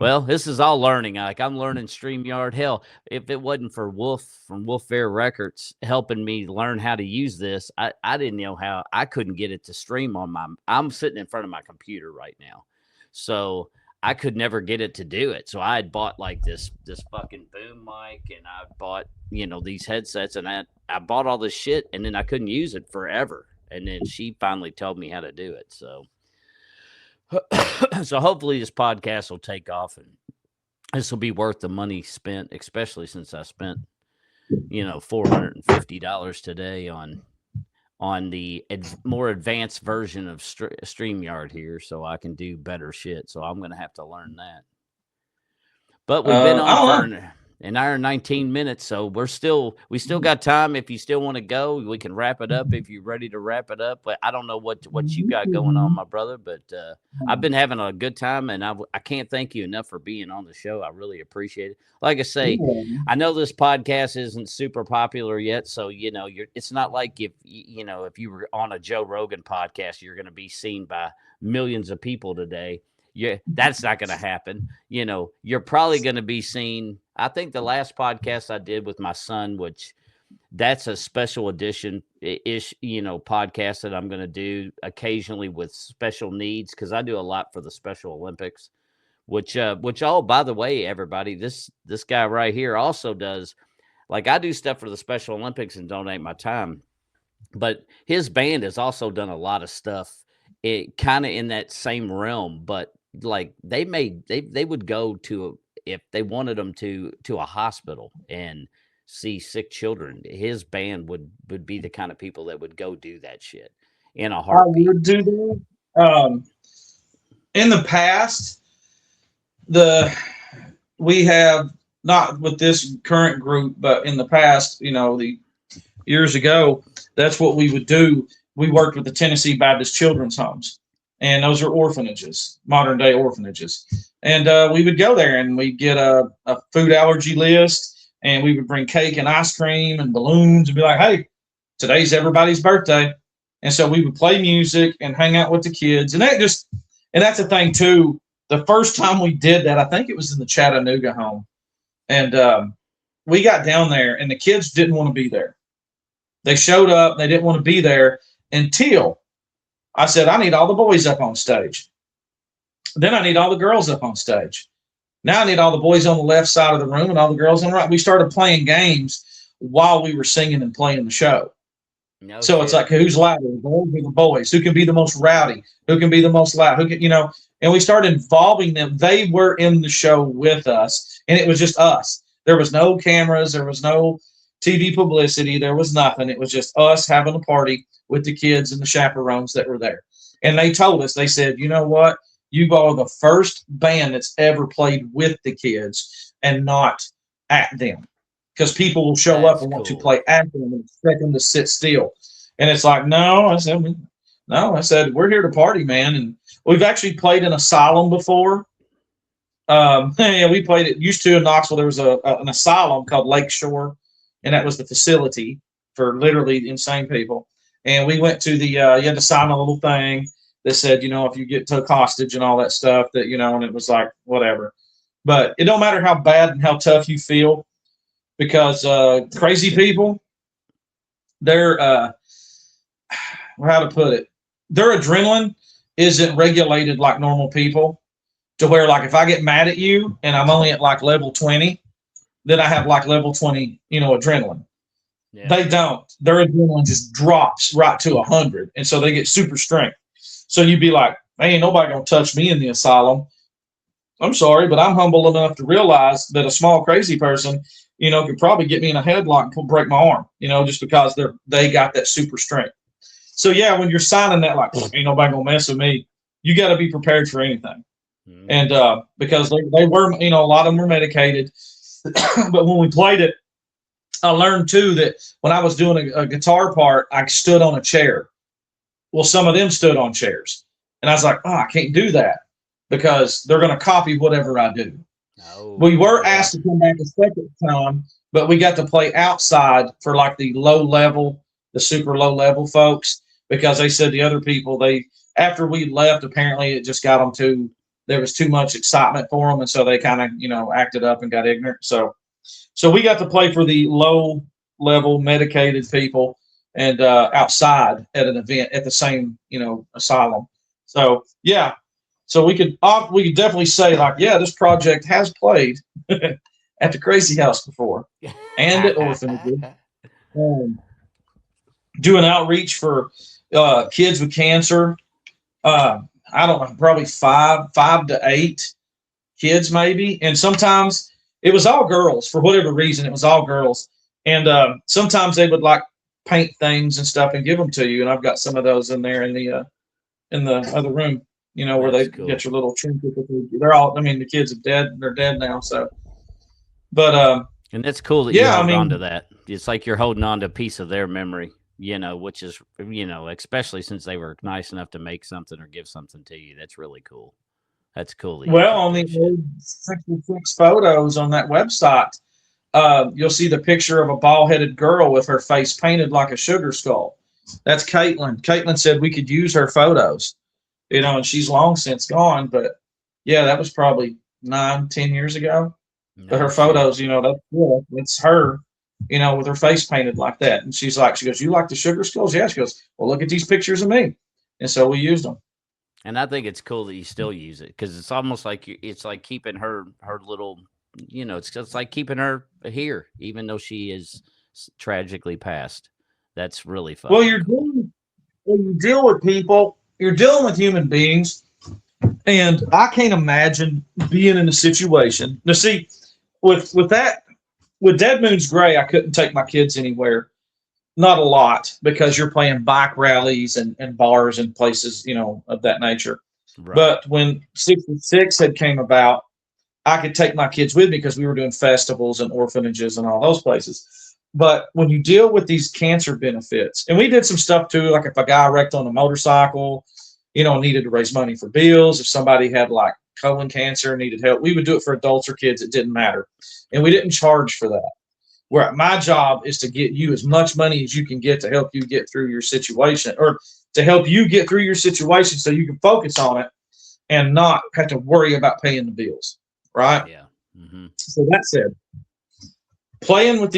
Well, this is all learning. Like I'm learning StreamYard. Hell, if it wasn't for Wolf from Wolf Fair Records helping me learn how to use this, I didn't know how. I couldn't get it to stream on my. I'm sitting in front of my computer right now, so I could never get it to do it. So I had bought like this fucking boom mic, and I bought these headsets, and I bought all this shit, and then I couldn't use it forever. And then she finally told me how to do it. So. So hopefully this podcast will take off and this will be worth the money spent, especially since I spent $450 today on the more advanced version of StreamYard here, so I can do better shit. So I'm gonna have to learn that. But we've been I on don't know. an hour and 19 minutes. So we still got time. If you still want to go, we can wrap it up if you're ready to wrap it up. But I don't know what you got going on, my brother. But I've been having a good time, and I can't thank you enough for being on the show. I really appreciate it. Like I say, I know this podcast isn't super popular yet, so it's not like if you were on a Joe Rogan podcast, you're going to be seen by millions of people today. Yeah, that's not going to happen. You're probably going to be seen. I think the last podcast I did with my son, which that's a special edition ish, podcast that I'm going to do occasionally with special needs because I do a lot for the Special Olympics. Which oh, by the way, everybody, this guy right here also does. Like I do stuff for the Special Olympics and donate my time, but his band has also done a lot of stuff it kind of in that same realm, but like they would go to if they wanted them to a hospital and see sick children. His band would be the kind of people that would go do that shit in a I heartbeat. would do that. In the past, the we have not with this current group, but in the past, the years ago, that's what we would do. We worked with the Tennessee Baptist Children's Homes, and those are orphanages, modern day orphanages. And we would go there and we'd get a food allergy list, and we would bring cake and ice cream and balloons and be like, hey, today's everybody's birthday. And so we would play music and hang out with the kids. And that's the thing too. The first time we did that, I think it was in the Chattanooga home. And we got down there and the kids didn't want to be there. They showed up. They didn't want to be there until I said, I need all the boys up on stage. Then I need all the girls up on stage. Now I need all the boys on the left side of the room and all the girls on the right. We started playing games while we were singing and playing the show. No So it's shit. like, who's louder, the girls or the boys? Who can be the most rowdy? Who can be the most loud? Who can, and we started involving them. They were in the show with us, and it was just us. There was no cameras. There was no TV publicity. There was nothing. It was just us having a party with the kids and the chaperones that were there. And they told us, they said, you know what? You are the first band that's ever played with the kids and not at them. Because people will show up That's and want to cool. play at them and expect them to sit still. And it's like, no, I said, we're here to party, man. And we've actually played in asylum before. Yeah, we played it. Used to in Knoxville, there was an asylum called Lakeshore, and that was the facility for literally insane people. And we went to you had to sign a little thing that said, if you get took hostage and all that stuff, that, and it was like, whatever. But it don't matter how bad and how tough you feel, because crazy people, they're, how to put it, their adrenaline isn't regulated like normal people, to where, like, if I get mad at you and I'm only at like level 20, then I have like level 20, adrenaline. Yeah. They don't. Their adrenaline just drops right to 100. And so they get super strength. So you'd be like, ain't nobody going to touch me in the asylum. I'm sorry, but I'm humble enough to realize that a small crazy person, could probably get me in a headlock and break my arm, just because they got that super strength. So yeah, when you're signing that, like, ain't nobody going to mess with me, you got to be prepared for anything. Mm-hmm. And because they were, a lot of them were medicated. But when we played it, I learned too that when I was doing a guitar part, I stood on a chair. Well, some of them stood on chairs. And I was like, I can't do that because they're going to copy whatever I do. Oh, We were yeah. asked to come back a second time, but we got to play outside for like the super low level folks, because they said the other people, after we left, apparently it just got them there was too much excitement for them. And so they kind of, acted up and got ignorant. So we got to play for the low level medicated people and outside at an event at the same, asylum. So yeah, so we could definitely say, like, yeah, this project has played at the Crazy House before and at orphanages, doing outreach for kids with cancer. I don't know, probably 5 to 8 kids maybe, and sometimes it was all girls. For whatever reason, it was all girls. And sometimes they would like paint things and stuff and give them to you. And I've got some of those in there in the other room, where That's they cool. get your little trinket. They're all, the kids are dead. They're dead now. So, But And it's cool that you yeah, I hold on to mean, that. It's like you're holding on to a piece of their memory, which is, especially since they were nice enough to make something or give something to you. That's really cool. That's cool that you well, keep on the that shit. old 66 photos on that website, you'll see the picture of a bald-headed girl with her face painted like a sugar skull. That's Caitlin. Caitlin said we could use her photos, and she's long since gone. But yeah, that was probably 9, 10 years ago. But No her shit. photos, that's yeah, it's her, with her face painted like that. And she goes, "You like the sugar skulls?" Yeah. She goes, "Well, look at these pictures of me." And so we used them. And I think it's cool that you still use it because it's almost like it's like keeping her little, it's like keeping her here, even though she is tragically passed. That's really Well, fucking cool. when you deal with people, you're dealing with human beings, and I can't imagine being in a situation. Now, see, with Dead Moon's Gray, I couldn't take my kids anywhere. Not a lot because you're playing bike rallies and bars and places, of that nature. Right. But when 66 had came about, I could take my kids with me because we were doing festivals and orphanages and all those places. But when you deal with these cancer benefits, and we did some stuff too, like if a guy wrecked on a motorcycle, needed to raise money for bills, if somebody had like colon cancer, needed help, we would do it for adults or kids. It didn't matter. And we Okay. didn't charge for that. Where my job is to get you as much money as you can get to help you get through your situation, or to help you get through your situation so you can focus on it and not have to worry about paying the bills. Right. Yeah. Hmm. So that said, playing with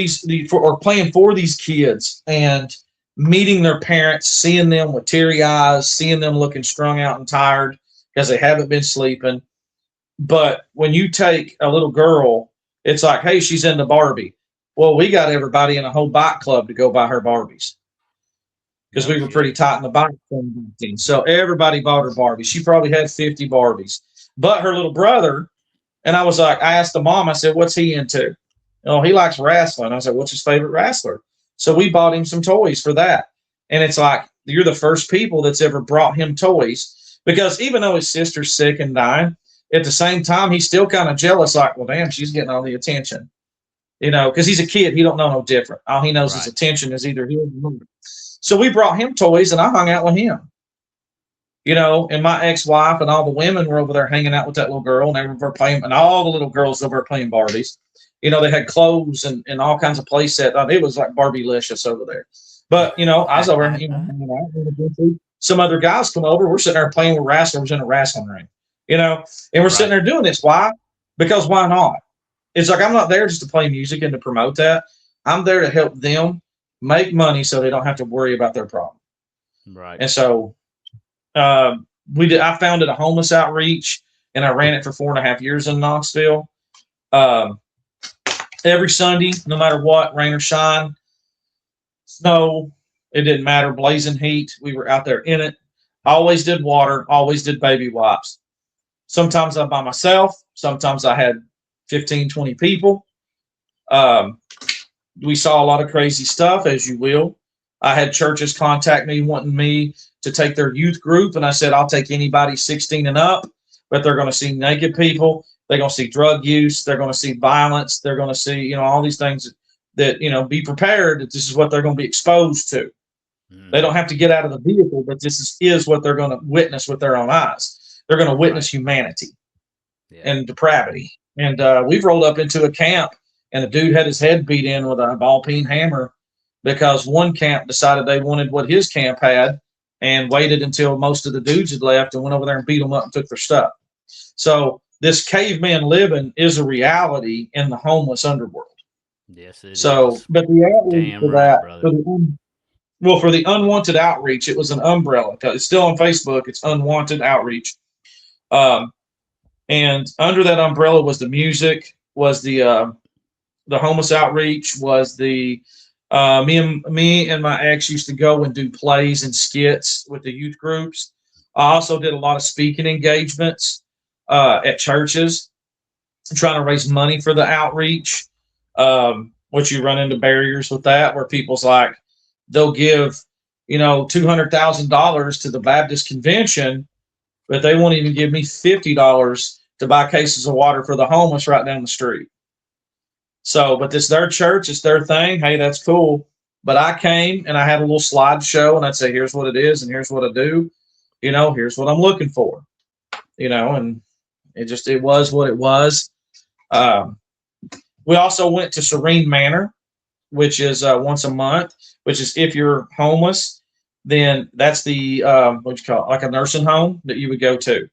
or playing for these kids and meeting their parents, seeing them with teary eyes, seeing them looking strung out and tired because they haven't been sleeping. But when you take a little girl, it's like, hey, she's into Barbie. Well, we got everybody in a whole bike club to go buy her Barbies because No we were pretty shit. tight in the bike thing. So everybody bought her Barbie. She probably had 50 Barbies. But her little brother, and I asked the mom, I said, what's he into? Oh, he likes wrestling. I said, what's his favorite wrestler? So we bought him some toys for that. And it's like, you're the first people that's ever brought him toys because even though his sister's sick and dying, at the same time, he's still kind of jealous, like, well, damn, she's getting all the attention, because he's a kid. He don't know no different. All he knows is Right. attention is either his or mine. So we brought him toys and I hung out with him. And my ex-wife and all the women were over there hanging out with that little girl, and they were playing, and all the little girls over there playing Barbies. They had clothes and all kinds of play set. It was like Barbie-licious over there. But I was over, hanging out. Some other guys come over. We're sitting there playing with wrestlers in a wrestling ring. And we're sitting Right. there doing this. Why? Because why not? It's like I'm not there just to play music and to promote that. I'm there to help them make money so they don't have to worry about their problem. Right. And so uh, we did. I founded a homeless outreach, and I ran it for 4.5 years in Knoxville. Um, every Sunday, no matter what, rain or shine, snow, it didn't matter, blazing heat, we were out there in it. Always did water, always did baby wipes. Sometimes I by myself, sometimes I had 15, 20 people. Um, we saw a lot of crazy stuff, as you will. I had churches contact me wanting me to take their youth group, and I said, I'll take anybody 16 and up, but they're going to see naked people. They're going to see drug use. They're going to see violence. They're going to see, all these things that, be prepared that this is what they're going to be exposed to. They don't Hmm. have to get out of the vehicle, but this is what they're going to witness with their own eyes. They're going to witness Right. humanity Yeah. and depravity. And we've rolled up into a camp, and the dude had his head beat in with a ball peen hammer because one camp decided they wanted what his camp had and waited until most of the dudes had left and went over there and beat them up and took their stuff. So this caveman living is a reality in the homeless underworld. Yes, it So, is. but the outreach Damn for right, that, brother. for the unwanted outreach, it was an umbrella. It's still on Facebook. It's unwanted outreach. Um, and under that umbrella was the music, was the homeless outreach, was the me and my ex used to go and do plays and skits with the youth groups. I also did a lot of speaking engagements at churches, trying to raise money for the outreach. Which you run into barriers with that, where people's like they'll give $200,000 to the Baptist convention, but they won't even give me $50 to buy cases of water for the homeless right down the street. So, but this their church, it's their thing. Hey, that's cool. But I came and I had a little slideshow, and I'd say, "Here's what it is, and here's what I do. Here's what I'm looking for." And it was what it was. Um, we also went to Serene Manor, which is once a month. Which is if you're homeless, then that's the what you call it, like a nursing home that you would go to.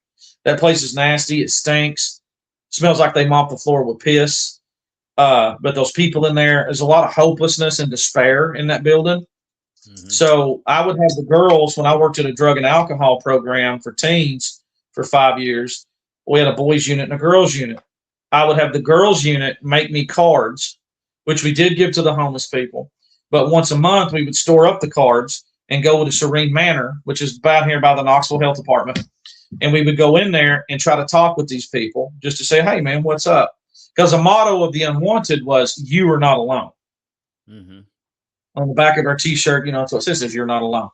That place is nasty. It stinks. Smells like they mop the floor with piss. But those people in there's a lot of hopelessness and despair in that building. Hmm. So I would have the girls when I worked at a drug and alcohol program for teens for 5 years. We had a boys unit and a girls unit. I would have the girls unit make me cards, which we did give to the homeless people. But once a month, we would store up the cards and go to Serene Manor, which is about here by the Knoxville Health Department. And we would go in there and try to talk with these people just to say, hey, man, what's up? Because the motto of the Unwanted was, you are not alone. Hmm. On the back of our T-shirt, that's what it says, you're not alone.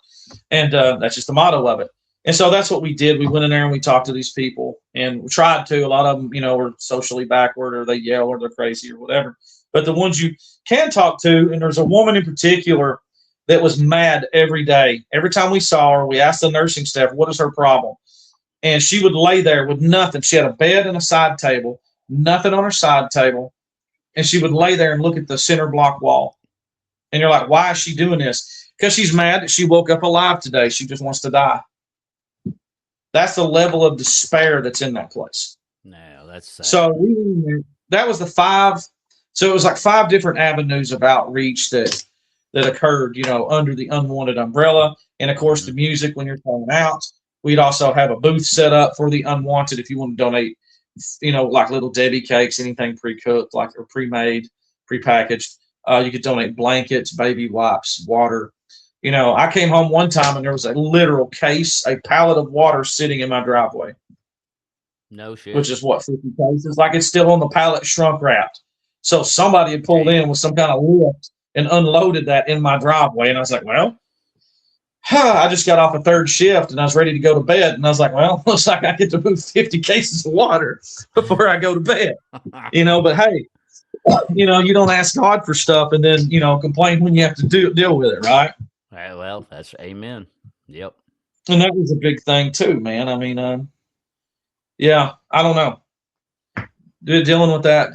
And that's just the motto of it. And so that's what we did. We went in there and we talked to these people, and we tried to. A lot of them, were socially backward, or they yell, or they're crazy, or whatever. But the ones you can talk to, and there's a woman in particular that was mad every day. Every time we saw her, we asked the nursing staff, what is her problem? And she would lay there with nothing. She had a bed and a side table, nothing on her side table. And she would lay there and look at the center block wall. And you're like, why is she doing this? Because she's mad that she woke up alive today. She just wants to die. That's the level of despair that's in that place. No, that's sad. So that was the five. So it was like five different avenues of outreach that occurred, under the Unwanted umbrella. And of course, the music when you're going out. We'd also have a booth set up for the Unwanted if you want to donate, like little Debbie cakes, anything pre-cooked, like or pre-made, pre-packaged. You could donate blankets, baby wipes, water. I came home one time and there was a literal case, a pallet of water sitting in my driveway. No shit. Which is what, 50 cases? Like it's still on the pallet, shrunk wrapped. So somebody had pulled in with some kind of lift and unloaded that in my driveway. And I was like, well, I just got off a third shift and I was ready to go to bed. And I was like, well, looks like I get to move 50 cases of water before I go to bed. But hey, you don't ask God for stuff and then, complain when you have to deal with it, right? Right, well, that's amen. Yep. And that was a big thing too, man. I mean, yeah, I don't know. Dealing with that,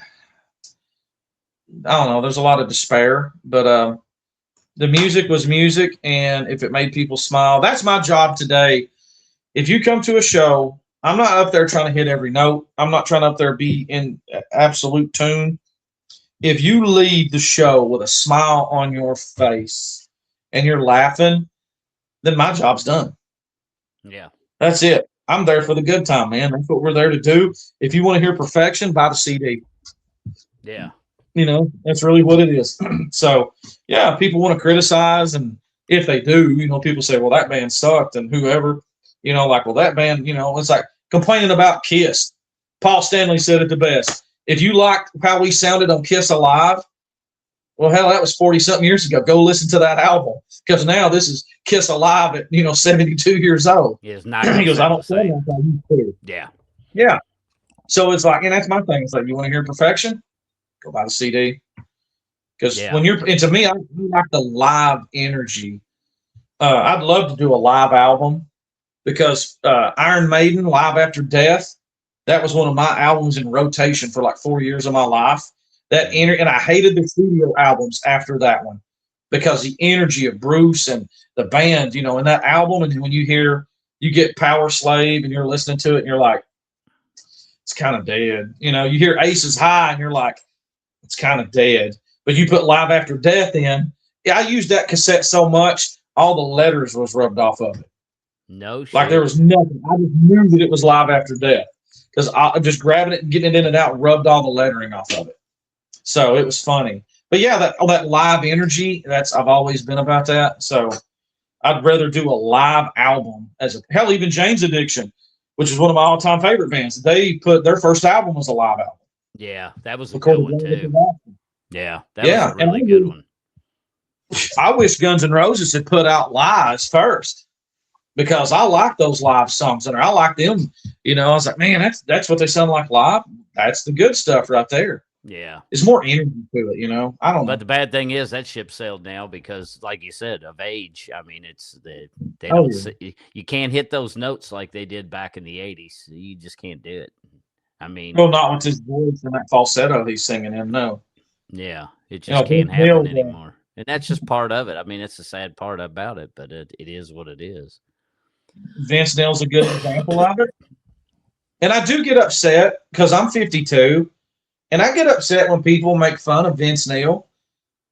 I don't know. There's a lot of despair, but the music was music, and if it made people smile, that's my job today. If you come to a show, I'm not up there trying to hit every note. I'm not trying to up there be in absolute tune. If you leave the show with a smile on your face and you're laughing, then my job's done. Yeah. That's it. I'm there for the good time, man. That's what we're there to do. If you want to hear perfection, buy the CD. Yeah. That's really what it is. So, yeah, people want to criticize, and if they do, people say, well, that band sucked, and whoever, like, well, that band, it's like complaining about Kiss. Paul Stanley said it the best. If you liked how we sounded on Kiss Alive, well, hell, that was 40-something years ago. Go listen to that album, because now this is Kiss Alive at, 72 years old. Yeah, it's not He goes, I don't say like how you feel. Yeah. Yeah. So it's like, and that's my thing. It's like, you want to hear perfection? Go buy the CD. Because when and to me, I like the live energy. I'd love to do a live album because Iron Maiden, Live After Death, that was one of my albums in rotation for like 4 years of my life. And I hated the studio albums after that one because the energy of Bruce and the band, in that album. And when you get Power Slave and you're listening to it and you're like, it's kind of dead. You hear Aces High and you're like, it's kind of dead. But you put Live After Death in. Yeah, I used that cassette so much, all the letters was rubbed off of it. No shit. Like there was nothing. I just knew that it was Live After Death because I just grabbing it and getting it in and out rubbed all the lettering off of it. So it was funny. But yeah, all that live energy, I've always been about that. So I'd rather do a live album hell, even Jane's Addiction, which is one of my all-time favorite bands. They put their first album was a live album. Yeah, that was a good one too. Yeah, that was a really good one. I wish Guns N' Roses had put out Lies first because I like those live songs and I like them. I was like, man, that's what they sound like live. That's the good stuff right there. Yeah. It's more energy to it, you know. I don't But know. the bad thing is that ship sailed now because, like you said, of age. I mean, they Oh don't yeah. you can't hit those notes like they did back in the '80s. You just can't do it. I mean, Well, not with his voice and that falsetto he's singing in. No, yeah, it you just know, Vince can't happen Neil's, anymore, and that's just part of it. I mean, it's the sad part about it, but it is what it is. Vince Neil's a good example of it. And I do get upset because I'm 52, and I get upset when people make fun of Vince Neil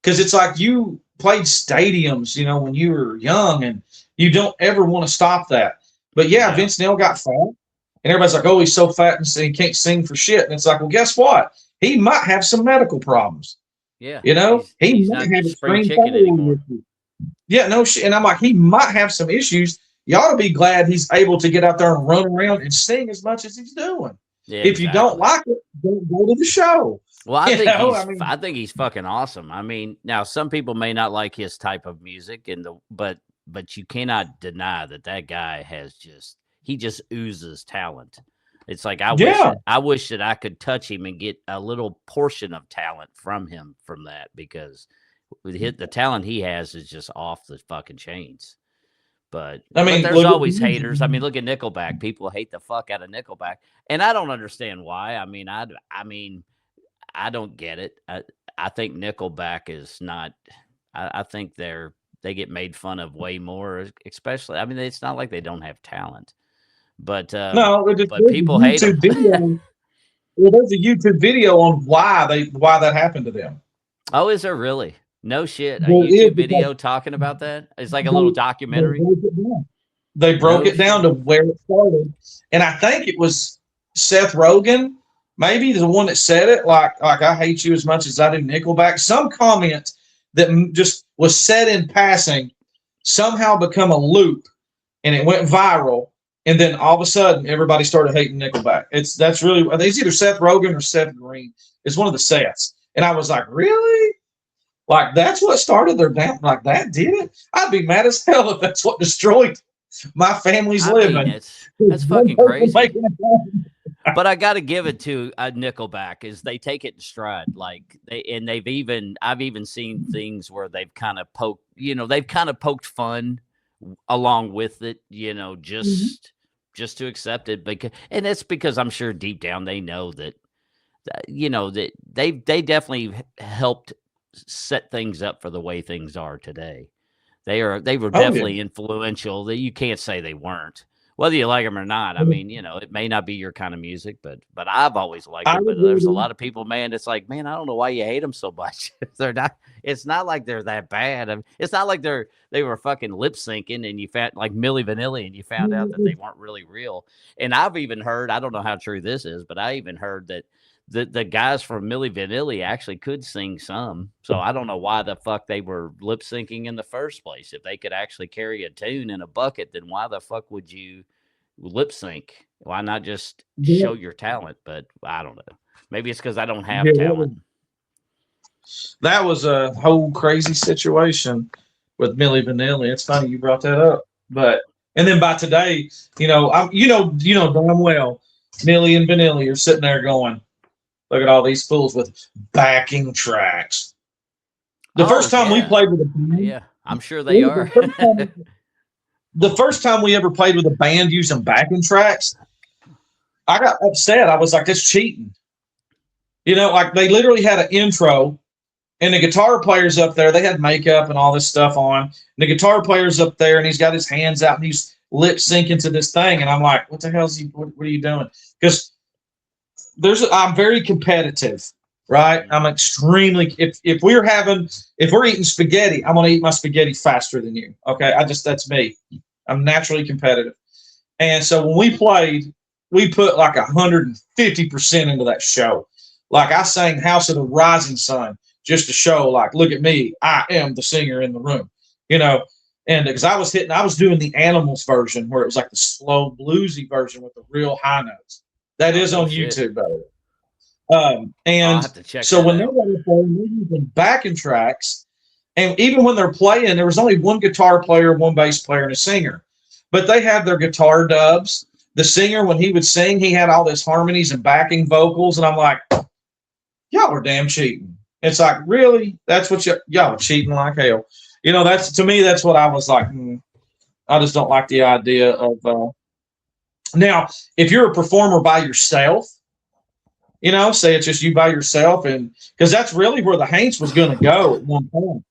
because it's like you played stadiums, you know, when you were young, and you don't ever want to stop that. But yeah, Yeah, Vince Neil got fat, and everybody's like, "Oh, he's so fat and he can't sing for shit." And it's like, well, guess what? He might have some medical problems. yeah, You know, he he's might not have spring extreme chicken thyroid anymore. issues. Yeah, no shit. And I'm like, he might have some issues. You ought to be glad he's able to get out there and run around and sing as much as he's doing. Yeah, If you don't exactly. like it, don't go to the show. Well, You know, I mean, I think he's fucking awesome. I mean, now some people may not like his type of music but you cannot deny that that guy has just he just oozes talent. It's like yeah. I wish that I could touch him and get a little portion of talent from him from that because the talent he has is just off the fucking chains. I But mean, there's look at always haters. I mean, look at Nickelback. People hate the fuck out of Nickelback, and I don't understand why. I mean, I don't get it. I think Nickelback is not. I think they get made fun of way more, especially. I mean, it's not like they don't have talent, but no, but there's a people hate them. YouTube video. Well, there's a YouTube video on why that happened to them. Oh, is there really? No shit. A There is YouTube because video talking about that? It's like a little they documentary. broke it down. They broke No it down to shit. where it started, and I think it was Seth Rogen, maybe the one that said it. Like I hate you as much as I do Nickelback. Some comment that just was said in passing somehow become a loop, and it went viral. And then all of a sudden, everybody started hating Nickelback. That's really it's either Seth Rogen or Seth Green. It's one of the Seths, and I was like, really? Like that's what started their down? Like that did it? I'd be mad as hell if that's what destroyed my family's I mean, living. that's One fucking person crazy. making it. But I got to give it to Nickelback is they take it in stride. Like I've even seen things where they've kind of poked, they've kind of poked fun along with it, just to accept it. Because and it's because I'm sure deep down they know that they definitely helped set things up for the way things are today. They were Oh yeah, definitely influential. That you can't say they weren't. Whether you like them or not, I mean, it may not be your kind of music, but I've always liked I it. But would there's a rather. lot of people, man. It's like, man, I don't know why you hate them so much. They're not. It's not like they're that bad. I mean, it's not like they were fucking lip syncing and you found like Milli Vanilli and you found out that they weren't really real. And I've even heard, I don't know how true this is, but I even heard that the guys from Milli Vanilli actually could sing some. So I don't know why the fuck they were lip syncing in the first place. If they could actually carry a tune in a bucket, then why the fuck would you lip sync? Why not just Yeah, show your talent? But I don't know. Maybe it's because I don't have yeah, talent. that was a whole crazy situation with Millie Vanilli. It's funny you brought that up, but and then by today, you know damn well, Millie and Vanilli are sitting there going, "Look at all these fools with backing tracks." The Oh first time we yeah, played with a band, yeah. I'm sure they are. the first time we ever played with a band using backing tracks, I got upset. I was like, "That's cheating." You know, like they literally had an intro, and the guitar player's up there. They had makeup and all this stuff on. And the guitar player's up there, and he's got his hands out, and he's lip syncing to this thing. And I'm like, "What the hell's he? What are you doing?" Because I'm very competitive, right? I'm extremely. If we're eating spaghetti, I'm gonna eat my spaghetti faster than you. Okay, that's me. I'm naturally competitive. And so when we played, we put like 150% into that show. Like I sang House of the Rising Sun just to show, like, look at me, I am the singer in the room, you know. And because I was doing the Animals version where it was like the slow bluesy version with the real high notes. That Oh is no on shit. YouTube, by the way. I'll And have to check so that when they're out. playing, they're using backing tracks, and even when they're playing, there was only one guitar player, one bass player, and a singer. But they had their guitar dubs. The singer, when he would sing, he had all this harmonies and backing vocals. And I'm like, y'all are damn cheating. It's like, really? That's what y'all are cheating like hell. That's to me. That's what I was like. I just don't like the idea of. Now, if you're a performer by yourself, say it's just you by yourself, and because that's really where the Haints was going to go at one point.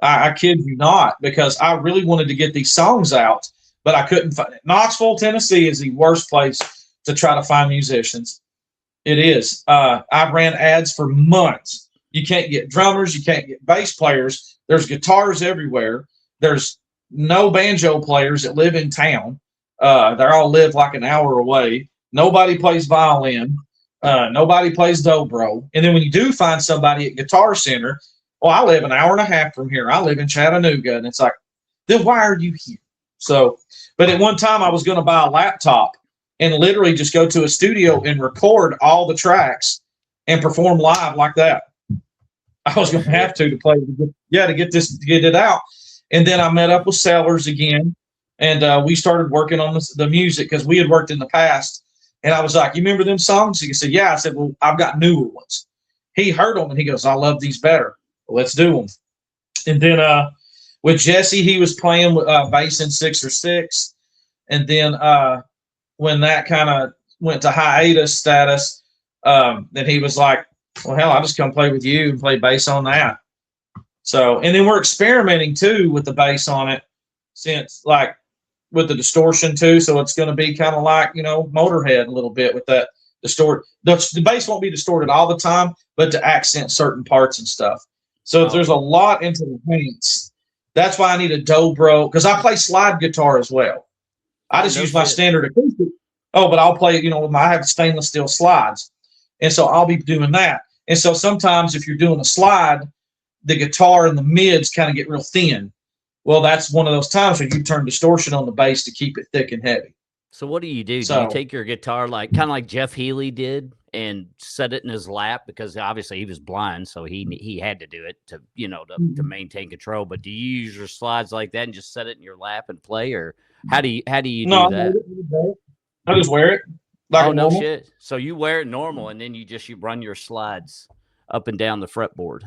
I kid you not, because I really wanted to get these songs out, but I couldn't find it. Knoxville, Tennessee is the worst place to try to find musicians. It is. I ran ads for months. You can't get drummers. You can't get bass players. There's guitars everywhere. There's no banjo players that live in town. They all live like an hour away. Nobody plays violin. Nobody plays dobro. And then when you do find somebody at Guitar Center, well, I live an hour and a half from here. I live in Chattanooga. And it's like, then why are you here? So, but at one time I was going to buy a laptop and literally just go to a studio and record all the tracks and perform live like that. I was going to have to play, to get it out. And then I met up with Sellers again, and we started working on the music because we had worked in the past. And I was like, "You remember them songs?" He said, "Yeah." I said, "Well, I've got newer ones." He heard them and he goes, "I love these better. Well, let's do them." And then with Jesse, he was playing bass in 6 or 6, and then when that kind of went to hiatus status, then he was like, "Well, hell, I'll just come play with you and play bass on that." So, and then we're experimenting too with the bass on it, since like with the distortion too. So it's going to be kind of like, Motorhead a little bit with that distort. The bass won't be distorted all the time, but to accent certain parts and stuff. So there's a lot into the Haints. That's why I need a dobro, because I play slide guitar as well. I just use my standard acoustic. Oh, but I'll play, I have stainless steel slides. And so I'll be doing that. And so sometimes if you're doing a slide, the guitar and the mids kind of get real thin. Well, that's one of those times where you turn distortion on the bass to keep it thick and heavy. So what do you do? Do you take your guitar kind of like Jeff Healey did and set it in his lap, because obviously he was blind, so he had to do it to to maintain control. But do you use your slides like that and just set it in your lap and play, or how do you do that? I just wear it. Like no shit. So you wear it normal, and then you run your slides up and down the fretboard.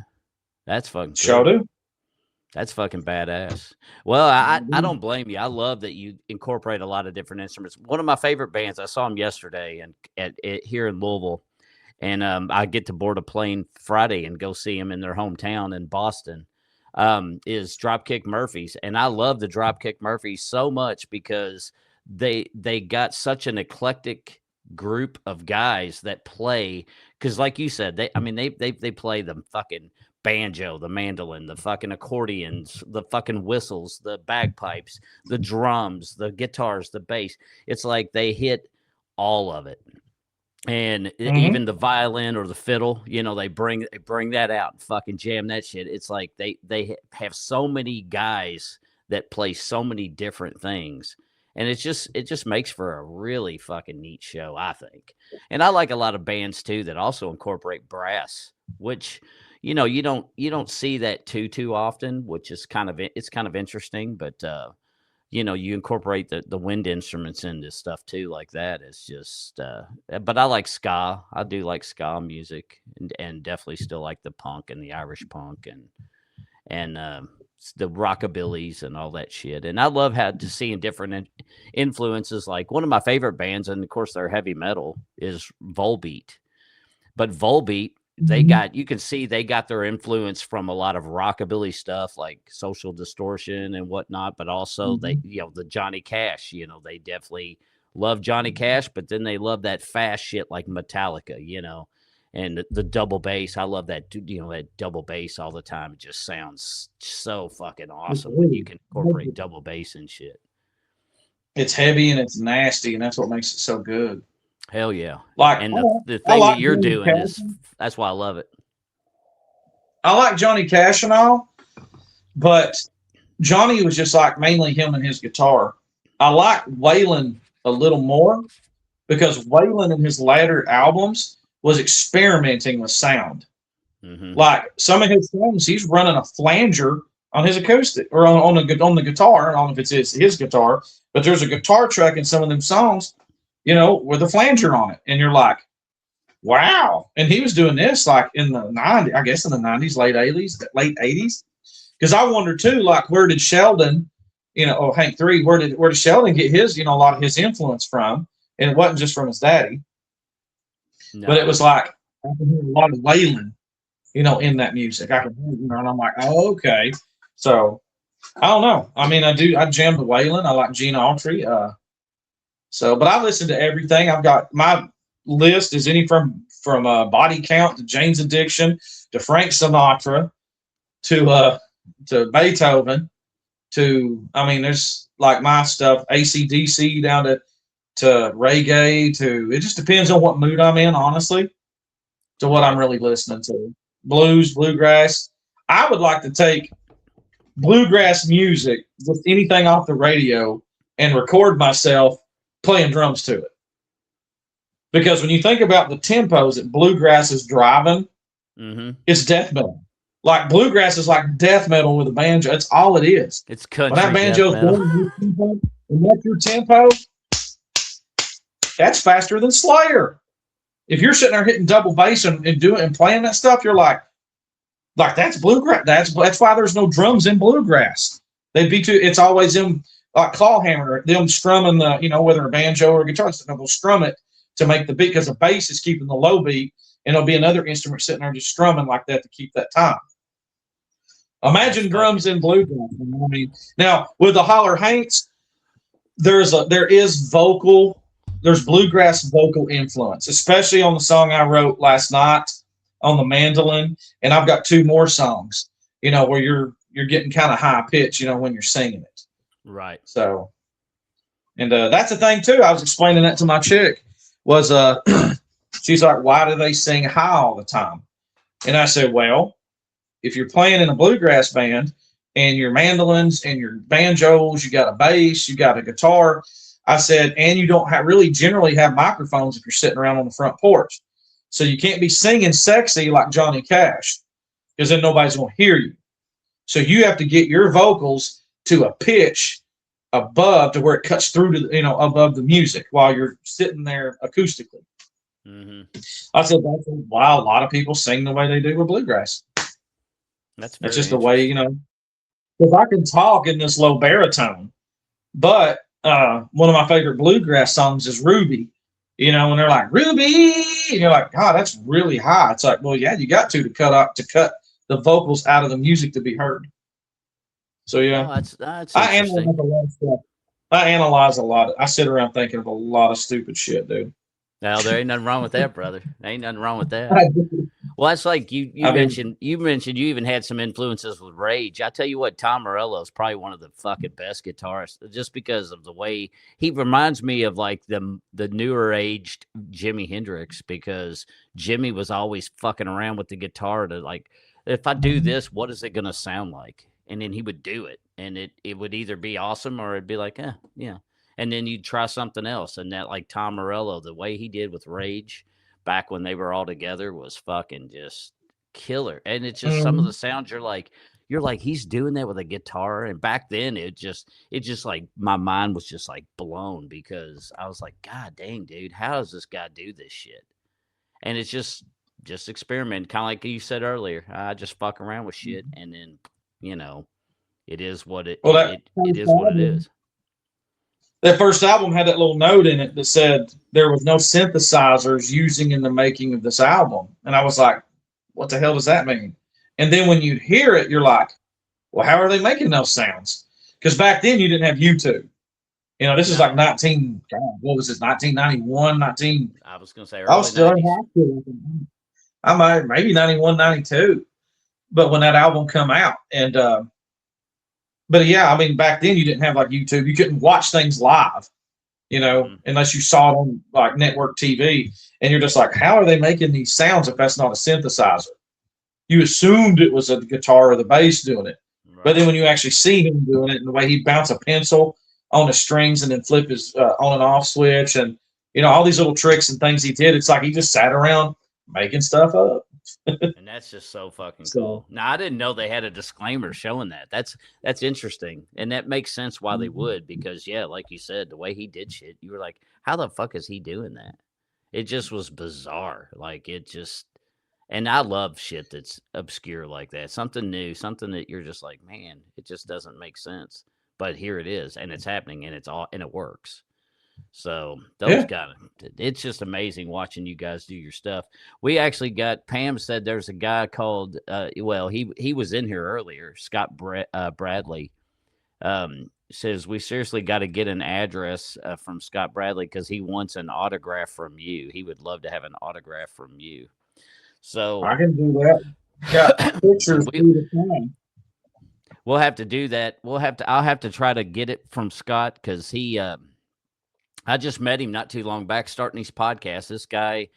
That's fucking cool. Do. That's fucking badass. Well, I don't blame you. I love that you incorporate a lot of different instruments. One of my favorite bands, I saw them yesterday and here in Louisville, and I get to board a plane Friday and go see them in their hometown in Boston, is Dropkick Murphys. And I love the Dropkick Murphys so much because they got such an eclectic group of guys that play, because like you said, they play the fucking banjo, the mandolin, the fucking accordions, the fucking whistles, the bagpipes, the drums, the guitars, the bass. It's like they hit all of it. And even the violin or the fiddle, they bring that out and fucking jam that shit. It's like they have so many guys that play so many different things. And it just makes for a really fucking neat show, I think. And I like a lot of bands too that also incorporate brass, which you don't see that too often, which is kind of interesting. But you incorporate the wind instruments into stuff too, like that. It's just. But I like ska. I do like ska music, and definitely still like the punk and the Irish punk and the rockabillys and all that shit. And I love seeing different influences. Like one of my favorite bands, and of course they're heavy metal, is Volbeat. But Volbeat, you can see they got their influence from a lot of rockabilly stuff like Social Distortion and whatnot, but also the Johnny Cash, they definitely love Johnny Cash, but then they love that fast shit like Metallica, and the double bass. I love that, that double bass all the time. It just sounds so fucking awesome when you can incorporate double bass and shit. It's heavy and it's nasty, and that's what makes it so good. Hell yeah. Like, and the thing that you're doing that's why I love it. I like Johnny Cash and all, but Johnny was just like mainly him and his guitar. I like Waylon a little more because Waylon in his latter albums was experimenting with sound. Like some of his songs, he's running a flanger on his acoustic or on the guitar. I don't know if it's his guitar, but there's a guitar track in some of them songs, with a flanger on it. And you're like, wow. And he was doing this like in the 90s, I guess in the 90s, late 80s. Because I wonder too, like, where did Sheldon, Hank 3, where did Sheldon get his, a lot of his influence from? And it wasn't just from his daddy, but it No. was like, I can hear a lot of Waylon, in that music. I can hear, and I'm like, oh, okay. So I don't know. I mean, I jam to Waylon. I like Gene Autry. But I listen to everything. I've got my list is any from Body Count to Jane's Addiction to Frank Sinatra to Beethoven to, I mean, there's like my stuff, AC/DC down to reggae to, it just depends on what mood I'm in, honestly, to what I'm Right. really listening to. Blues, bluegrass. I would like to take bluegrass music, just anything off the radio, and record myself playing drums to it. Because when you think about the tempos that bluegrass is driving, Mm-hmm. it's death metal. Like bluegrass is like death metal with a banjo. That's all it is. It's When that country death banjo's metal. going and that's your tempo, that's faster than Slayer. If you're sitting there hitting double bass and doing and playing that stuff, you're like that's bluegrass. That's why there's no drums in bluegrass. They'd be too. It's always them like claw hammer, them strumming the whether a banjo or a guitar, they'll strum it to make the beat because the bass is keeping the low beat, and there'll be another instrument sitting there just strumming like that to keep that time. That's Imagine drums fucking. in bluegrass. I mean, now with the Hollar Haints, there is vocal, there's bluegrass vocal influence, especially on the song I wrote last night on the mandolin, and I've got two more songs, where you're getting kind of high pitch, when you're singing it. Right. So, and that's the thing too. I was explaining that to my chick. Was she's like, why do they sing high all the time? And I said, well, if you're playing in a bluegrass band and your mandolins and your banjos, you got a bass, you got a guitar. I said, and you don't really generally have microphones if you're sitting around on the front porch. So you can't be singing sexy like Johnny Cash because then nobody's going to hear you. So you have to get your vocals to a pitch above to where it cuts through to, above the music while you're sitting there acoustically. Mm-hmm. I said, that's why a lot of people sing the way they do with bluegrass. That's It's very just the way, interesting. because I can talk in this low baritone, but one of my favorite bluegrass songs is Ruby. And they're like Ruby, and you're like, God, that's really high. It's like, well, yeah, you got to cut the vocals out of the music to be heard. So No, yeah, that's I interesting. analyze a lot of stuff. I analyze a lot. I sit around thinking of a lot of stupid shit, dude. No, there ain't nothing wrong with that, brother. There ain't nothing wrong with that. I do. Well, that's like you I mean, mentioned you even had some influences with Rage. I tell you what, Tom Morello is probably one of the fucking best guitarists just because of the way he reminds me of like the newer aged Jimi Hendrix because Jimmy was always fucking around with the guitar to like if I do this, what is it gonna sound like? And then he would do it and it would either be awesome or it'd be like, yeah. And then you'd try something else. And that like Tom Morello, the way he did with Rage back when they were all together was fucking just killer. And it's just some of the mm, sounds you're like he's doing that with a guitar. And back then it just like my mind was just like blown because I was like, God dang, dude, how does this guy do this shit? And it's just experiment, kind of like you said earlier. I just fuck around with shit, and then you know it is what well, that it first is what it album, is. that first album had that little note in it that said there was no synthesizers using in the making of this album, and I was like, what the hell does that mean? And then when you hear it, you're like, well, how are they making those sounds? Because back then you didn't have YouTube. This is like No, 19, God, what was this, 1991, 19, I was gonna say I was early still in '90s. high school. I might, maybe 91, 92. But when that album come out, and but yeah, I mean, back then you didn't have like YouTube. You couldn't watch things live, Hmm. unless you saw it on like network TV. And you're just like, how are they making these sounds if that's not a synthesizer? You assumed it was a guitar or the bass doing it. But Right. then when you actually see him doing it and the way he bounce a pencil on the strings and then flip his on and off switch and all these little tricks and things he did, it's like he just sat around making stuff up. And that's just so fucking So cool. Now I didn't know they had a disclaimer showing that. That's interesting, and that makes sense why they mhm. would because yeah, like you said, the way he did shit, you were like, how the fuck is he doing that? It just was bizarre. Like it just, and I love shit that's obscure like that. Something new, something that you're just like, man, it just doesn't make sense. But here it is, and it's happening, and it's all, and it works. So those Yeah, got it's just amazing watching you guys do your stuff. We actually got Pam said there's a guy called well he was in here earlier, Scott Bradley. Says we seriously got to get an address from Scott Bradley because he wants an autograph from you. He would love to have an autograph from you. So I can do that. Got pictures we through the time. we'll have to do that. I'll have to try to get it from Scott because I just met him not too long back starting these podcasts. This guy,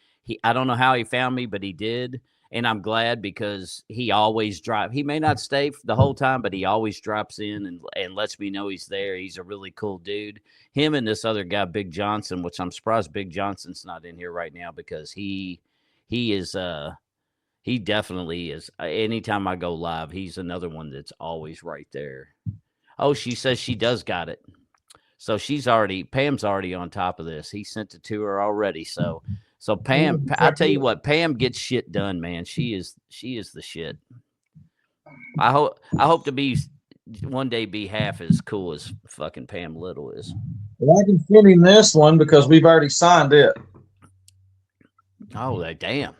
I don't know how he found me, but he did. And I'm glad because he always he may not stay the whole time, but he always drops in and lets me know he's there. He's a really cool dude. Him and this other guy, Big Johnson, which I'm surprised Big Johnson's not in here right now because he is he definitely is. Anytime I go live, he's another one that's always right there. Oh, she says she does got it. So Pam's already on top of this. He sent it to her already. So Pam, I tell you what, Pam gets shit done, man. She is the shit. I hope to be one day be half as cool as fucking Pam Little is. Well, I can send him this one because we've already signed it. Oh, damn.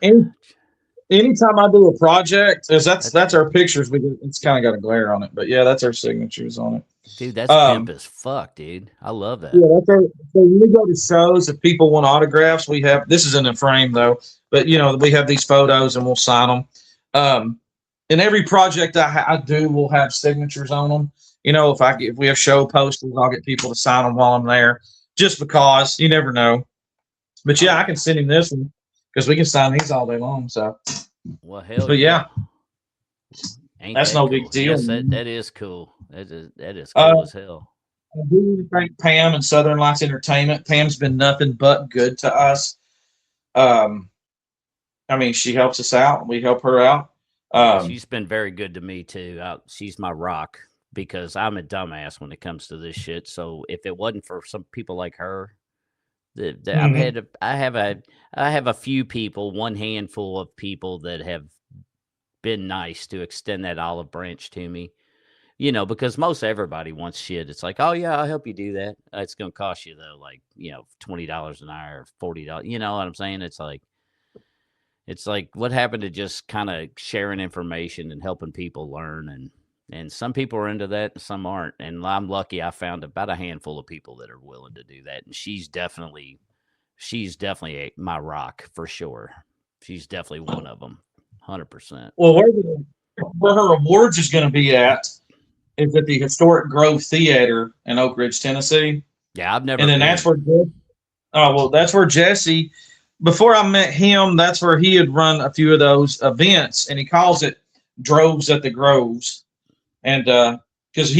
Anytime I do a project, that's our pictures. It's kind of got a glare on it, but yeah, that's our signatures on it. Dude, that's pimp as fuck, dude. I love that. Yeah, so when we go to shows, if people want autographs, we have, this is in a frame though, but we have these photos and we'll sign them. In every project I do, we'll have signatures on them. If we have show posters, I'll get people to sign them while I'm there, just because you never know. But yeah, I can send him this one because we can sign these all day long. So, well, hell but yeah. Ain't that's that no cool? big deal. Yes, that is cool. That is cool as hell. I do thank Pam and Southern Lights Entertainment. Pam's been nothing but good to us. I mean, she helps us out. We help her out. She's been very good to me too. She's my rock because I'm a dumbass when it comes to this shit. So if it wasn't for some people like her, I have a few people, one handful of people that have been nice to extend that olive branch to me. Because most everybody wants shit. It's like, oh yeah, I'll help you do that. It's gonna cost you though, like $20 an hour, $40. You know what I'm saying? It's like what happened to just kind of sharing information and helping people learn and some people are into that and some aren't. And I'm lucky I found about a handful of people that are willing to do that. And she's definitely my rock for sure. She's definitely one of them, 100%. Well, where her awards is going to be at is at the Historic Grove Theater in Oak Ridge, Tennessee. Yeah, I've never. And then that's where Jesse. Before I met him, that's where he had run a few of those events, and he calls it Droves at the Groves. And because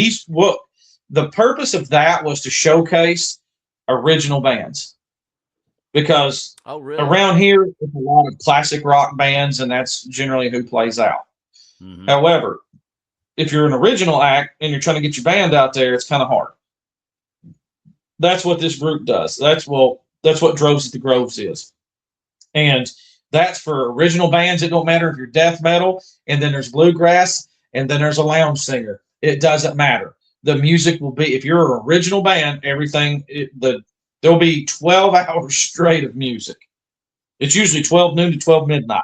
the purpose of that was to showcase original bands. Because around here, there's a lot of classic rock bands, and that's generally who plays out. Mm-hmm. However, if you're an original act and you're trying to get your band out there, it's kind of hard. That's what this group does. That's what Droves at the Groves is. And that's for original bands. It don't matter if you're death metal, and then there's bluegrass, and then there's a lounge singer. It doesn't matter. The music will be, if you're an original band, there'll be 12 hours straight of music. It's usually 12 noon to 12 midnight.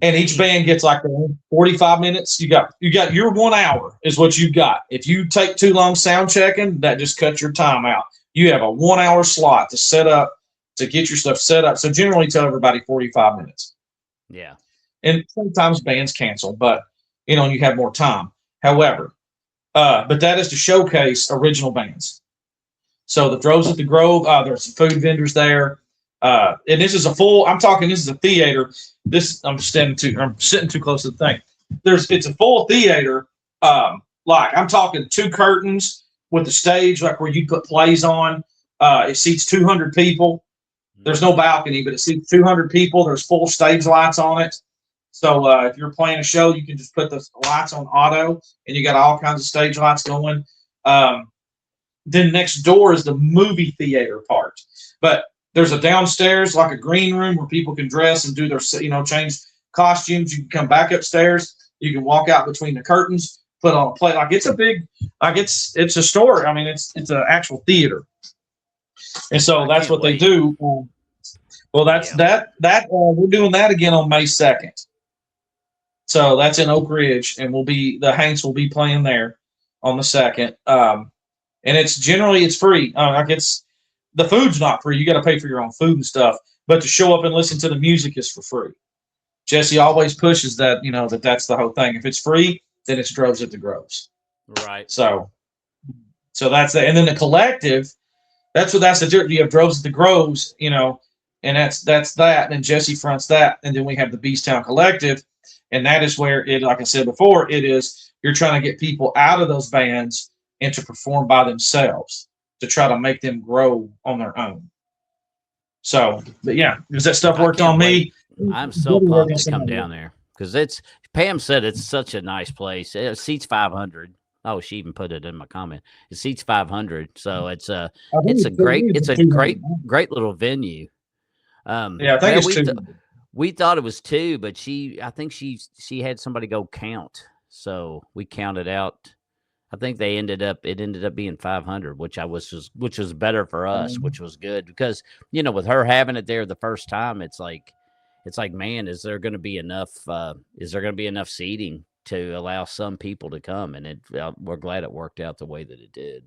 And each band gets like 45 minutes. You got your 1 hour is what you got. If you take too long sound checking, that just cuts your time out. You have a 1 hour slot to set up, to get your stuff set up. So generally tell everybody 45 minutes. Yeah. And sometimes bands cancel, but you have more time. However, but that is to showcase original bands. So the Droves at the Grove, there's some food vendors there. And this is this is a theater. I'm sitting too close to the thing. It's a full theater. Like I'm talking 2 curtains with the stage, like where you put plays on. It seats 200 people. There's no balcony, but it seats 200 people. There's full stage lights on it. So if you're playing a show, you can just put the lights on auto, and you got all kinds of stage lights going. Then next door is the movie theater part. But There's a downstairs, like a green room where people can dress and do their, change costumes. You can come back upstairs. You can walk out between the curtains, put on a play. Like it's a big, like it's a store. I mean, it's an actual theater, and so I that's can't what they wait. do. Well, that's Yeah. that we're doing that again on May 2nd. So that's in Oak Ridge, and the Haints will be playing there on the 2nd. And it's free. Like it's the food's not free. You got to pay for your own food and stuff. But to show up and listen to the music is for free. Jesse always pushes that that's the whole thing. If it's free, then it's Droves at the Groves. Right. So that's that. And then the collective, that's the you have Droves at the Groves, and that's that. And then Jesse fronts that, and then we have the Beastown Collective, and that is where it, like I said before, it is you're trying to get people out of those bands and to perform by themselves to try to make them grow on their own. So, but yeah, because that stuff I worked can't on wait. me. I'm so pumped to come down there because Pam said it's such a nice place. It seats 500. Oh, she even put it in my comment. It seats 500, so I think it's it's a 200. great little venue. Yeah, I think Well, it's 200. we thought it was two, but I think she had somebody go count, so we counted out. I think it ended up being 500, which was better for us, which was good because with her having it there the first time, it's like, man, is there going to be enough seating to allow some people to come? And we're glad it worked out the way that it did.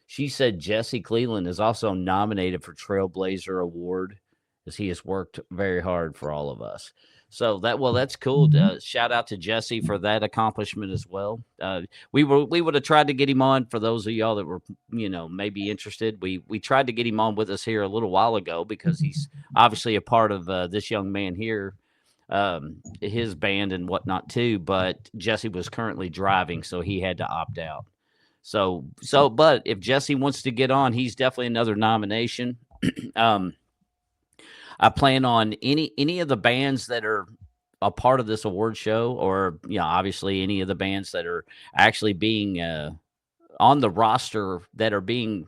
She said Jesse Cleveland is also nominated for Trailblazer Award as he has worked very hard for all of us. So that's cool. Shout out to Jesse for that accomplishment as well. We would have tried to get him on for those of y'all that were maybe interested. We tried to get him on with us here a little while ago because he's obviously a part of this young man here, his band and whatnot too. But Jesse was currently driving, so he had to opt out. But if Jesse wants to get on, he's definitely another nomination. um, I plan on any of the bands that are a part of this award show, or obviously any of the bands that are actually being on the roster that are being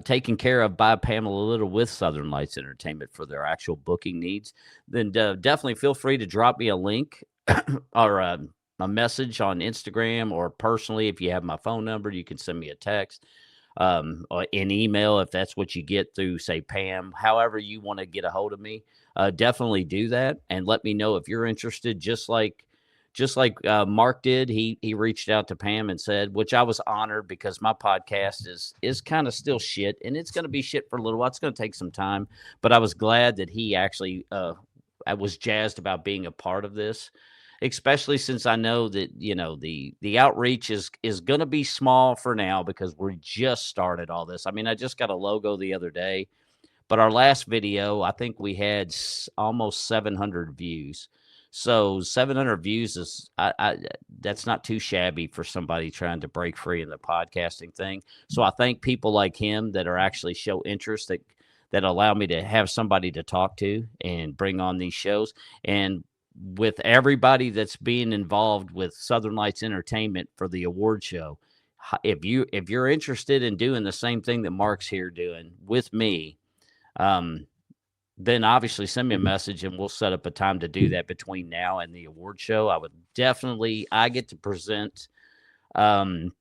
taken care of by Pamela Little with Southern Lights Entertainment for their actual booking needs. Then definitely feel free to drop me a link or a message on Instagram, or personally, if you have my phone number, you can send me a text, or an email if that's what you get through, say, Pam. However you want to get a hold of me, definitely do that and let me know if you're interested. Just like Marc did, he reached out to Pam and said, which I was honored because my podcast is kind of still shit, and it's going to be shit for a little while. It's going to take some time, but I was glad that he actually I was jazzed about being a part of this, especially since I know that the outreach is going to be small for now because we just started all this. I mean, I just got a logo the other day, but our last video, I think we had almost 700 views. So 700 views that's not too shabby for somebody trying to break free in the podcasting thing. So I thank people like him that are actually show interest, that allow me to have somebody to talk to and bring on these shows. And with everybody that's being involved with Southern Lights Entertainment for the award show, if you're interested in doing the same thing that Marc's here doing with me, um, then obviously send me a message and we'll set up a time to do that between now and the award show. I get to present um,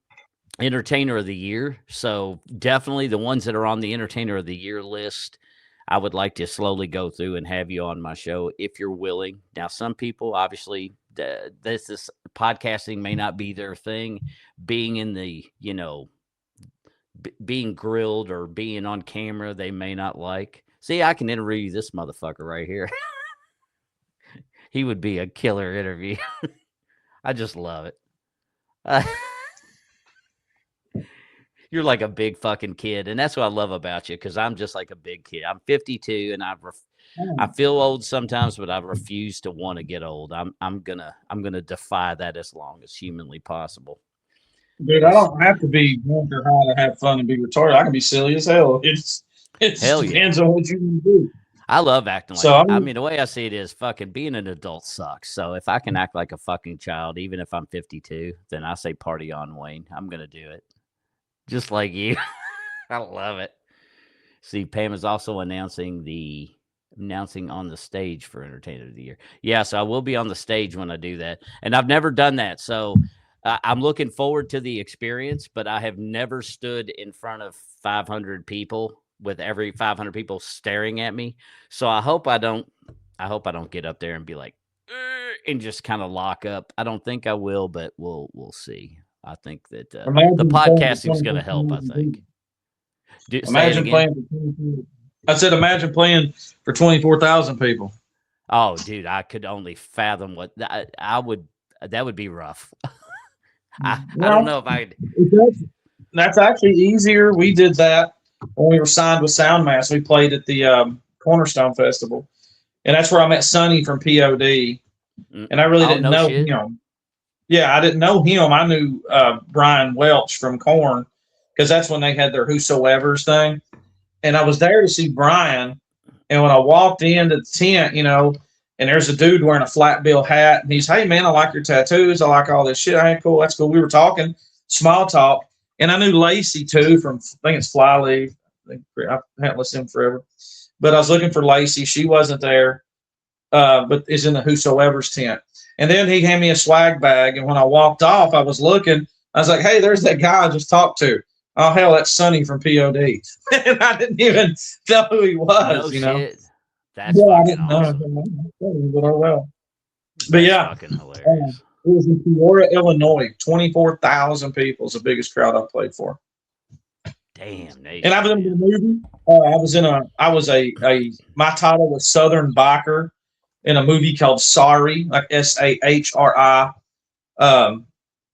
Entertainer of the Year. So definitely the ones that are on the Entertainer of the Year list, I would like to slowly go through and have you on my show if you're willing. Now, some people obviously this podcasting may not be their thing. Being in the being grilled or being on camera, they may not like. See, I can interview this motherfucker right here. He would be a killer interview. I just love it. Uh, you're like a big fucking kid, and that's what I love about you because I'm just like a big kid. I'm 52, and I feel old sometimes, but I refuse to want to get old. I'm gonna defy that as long as humanly possible. Dude, I Because don't have to be drunk or high to have fun and be retarded. I can be silly as hell. It just hell yeah, depends on what you want to do. I love acting So like I I mean, mean, the way I see it is fucking being an adult sucks. So if I can act like a fucking child, even if I'm 52, then I say party on, Wayne. I'm gonna do it. Just like you. I love it. See, Pam is also announcing on the stage for Entertainer of the Year. Yeah, so I will be on the stage when I do that, and I've never done that, so I'm looking forward to the experience. But I have never stood in front of 500 people with every 500 people staring at me. So I hope I don't. I hope I don't get up there and be like, and just kind of lock up. I don't think I will, but we'll see. I think that the Imagine playing for podcasting is going to help. I 24,000 think. people. Say it Imagine again. playing for 24. I said, imagine playing for 24,000 people. Oh, dude, I could only fathom what I would. That would be rough. I don't Well, know if I. that's actually easier. We did that when we were signed with Soundmass. We played at the Cornerstone Festival, and that's where I met Sonny from POD. And I really Oh didn't no know shit. him. Yeah, I didn't know him. I knew Brian Welch from Korn because that's when they had their Whosoever's thing. And I was there to see Brian. And when I walked into the tent, and there's a dude wearing a flat bill hat, and he's, "Hey man, I like your tattoos. I like all this shit." Hey, cool, that's cool. We were talking, small talk, and I knew Lacey too from, I think it's Flyleaf. I haven't listened to him forever, but I was looking for Lacey. She wasn't there, but is in the Whosoever's tent. And then he handed me a swag bag, and when I walked off, I was looking. I was like, "Hey, there's that guy I just talked to. Oh hell, that's Sonny from POD." And I didn't even know who he No was. shit. That's Yeah, I fucking didn't know awesome. him, but oh well. But That's yeah, fucking hilarious. it was in Peoria, Illinois. 24,000 people is the biggest crowd I've played for. Damn And I nation, was in the man. movie. I was my title was Southern Biker in a movie called Sorry, like Sahri. Um,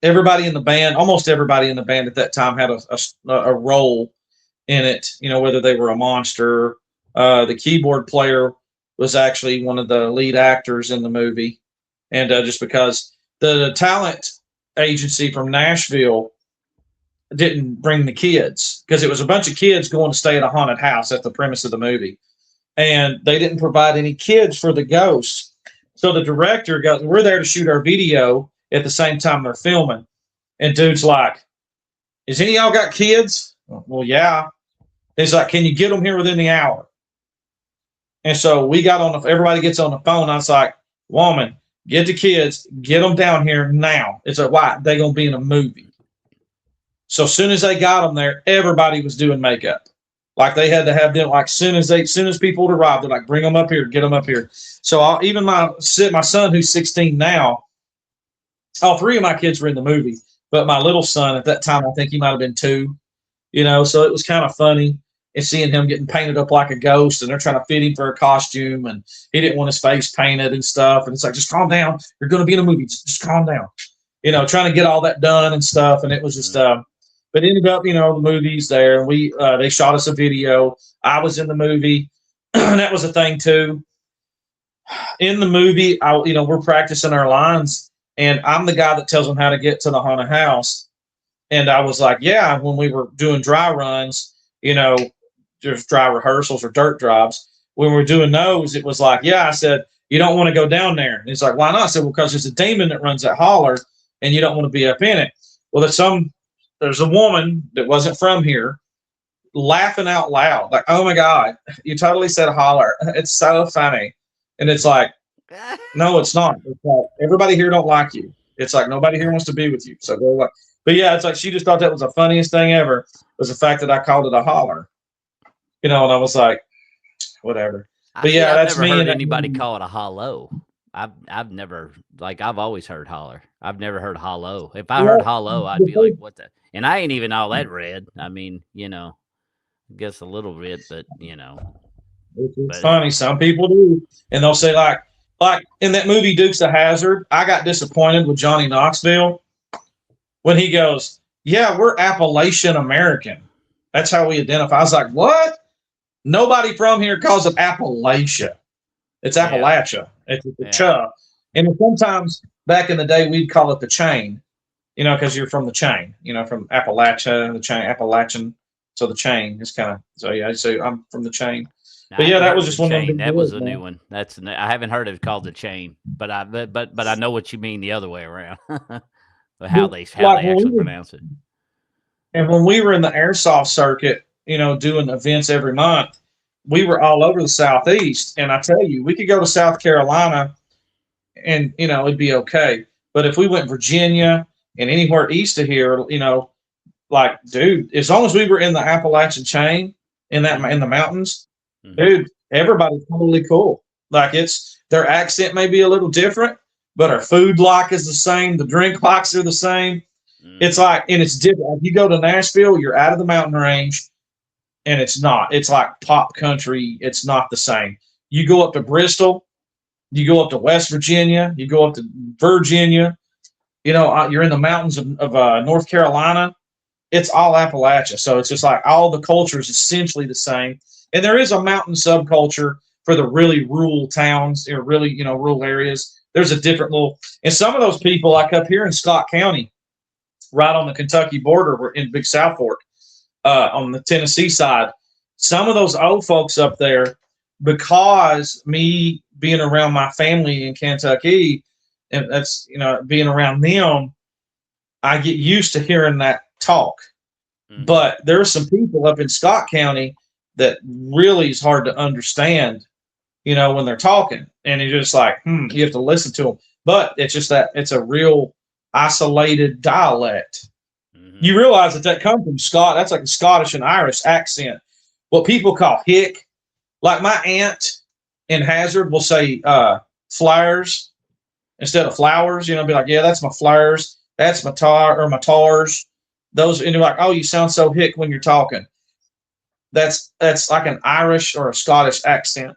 everybody in the band, almost everybody in the band at that time had a role in it, whether they were a monster. The keyboard player was actually one of the lead actors in the movie. And just because the talent agency from Nashville didn't bring the kids, because it was a bunch of kids going to stay at a haunted house. That's the premise of the movie. And they didn't provide any kids for the ghosts. So the director goes, "We're there to shoot our video at the same time they're filming." And dude's like, "Is any of y'all got kids?" "Well, yeah." He's like, "Can you get them here within the hour?" And so we got on everybody gets on the phone. I was like, "Woman, get the kids, get them down here now." It's like, "Why? They're going to be in a movie." So as soon as they got them there, everybody was doing makeup. Like they had to have them, like soon as people would arrive, they're like, "Bring them up here, get them up here." So even my son, who's 16 now, all three of my kids were in the movie, but my little son at that time, I think he might have been 2. So it was kind of funny and seeing him getting painted up like a ghost, and they're trying to fit him for a costume, and he didn't want his face painted and stuff. And it's like, "Just calm down. You're going to be in a movie. Just calm down." Trying to get all that done and stuff. And it was just, but ended up, the movie's there, and they shot us a video. I was in the movie, and that was a thing too. In the movie, we're practicing our lines, and I'm the guy that tells them how to get to the haunted house. And I was like, yeah, when we were doing dry runs, there's dry rehearsals or dirt drops. When we were doing those, it was like, yeah, I said, "You don't want to go down there." And he's like, "Why not?" I said, "Well, because there's a demon that runs that holler, and you don't want to be up in it." Well, there's a woman that wasn't from here laughing out loud, like, "Oh my God, you totally said holler. It's so funny." And it's like, no, it's not. It's like, everybody here don't like you. It's like nobody here wants to be with you. So go away. But yeah, it's like she just thought that was the funniest thing ever, was the fact that I called it a holler. And I was like, whatever. I But see. yeah, I've that's never me heard in that anybody movie. call it a hollow. I've never I've always heard holler. I've never heard hollow. If I heard Well, hollow, I'd the be like, first, what the? And I ain't even all that red. I mean, I guess a little bit, but it's but funny. Some people do. And they'll say, like in that movie Dukes of Hazzard, I got disappointed with Johnny Knoxville when he goes, "Yeah, we're Appalachian American. That's how we identify." I was like, "What? Nobody from here calls it Appalachia. It's yeah, Appalachia. It's the yeah, cha." And sometimes back in the day, we'd call it the chain, because you're from the chain, from Appalachia, the chain, Appalachian. So the chain is kind of, so yeah, so I'm from the chain. I But yeah, hadn't that heard was of the just one of them chain. big That deals, was a new man. one. I haven't heard it called the chain, but I know what you mean the other way around. How But they like when we actually were, pronounce it. and when we were in the airsoft circuit, doing events every month, we were all over the Southeast. And I tell you, we could go to South Carolina and, it'd be okay. But if we went Virginia and anywhere east of here, like, dude, as long as we were in the Appalachian chain, in the mountains, Mm-hmm. dude, everybody's totally cool. Like, it's their accent may be a little different, but our food like is the same. The drink likes are the same. It's Mm-hmm. like, and it's different. If you go to Nashville, you're out of the mountain range, and it's not. It's like pop country. It's not the same. You go up to Bristol, you go up to West Virginia, you go up to Virginia. You're in the mountains of North Carolina. It's all Appalachia, so it's just like all the culture is essentially the same. And there is a mountain subculture for the really rural towns or really rural areas. There's a different little, and some of those people, like up here in Scott County, right on the Kentucky border, we're in Big South Fork, on the Tennessee side. Some of those old folks up there, because me being around my family in Kentucky, and that's being around them, I get used to hearing that talk. Mm-hmm. But there are some people up in Scott County that really is hard to understand, when they're talking, and you're just like, you have to listen to them. But it's just that it's a real isolated dialect. Mm-hmm. You realize that comes from Scott. That's like a Scottish and Irish accent. What people call hick, like my aunt in Hazard will say flowers instead of flowers. Be like, yeah, that's my flowers. That's my tar or my tars. Those, and you're like, oh, you sound so hick when you're talking. That's like an Irish or a Scottish accent.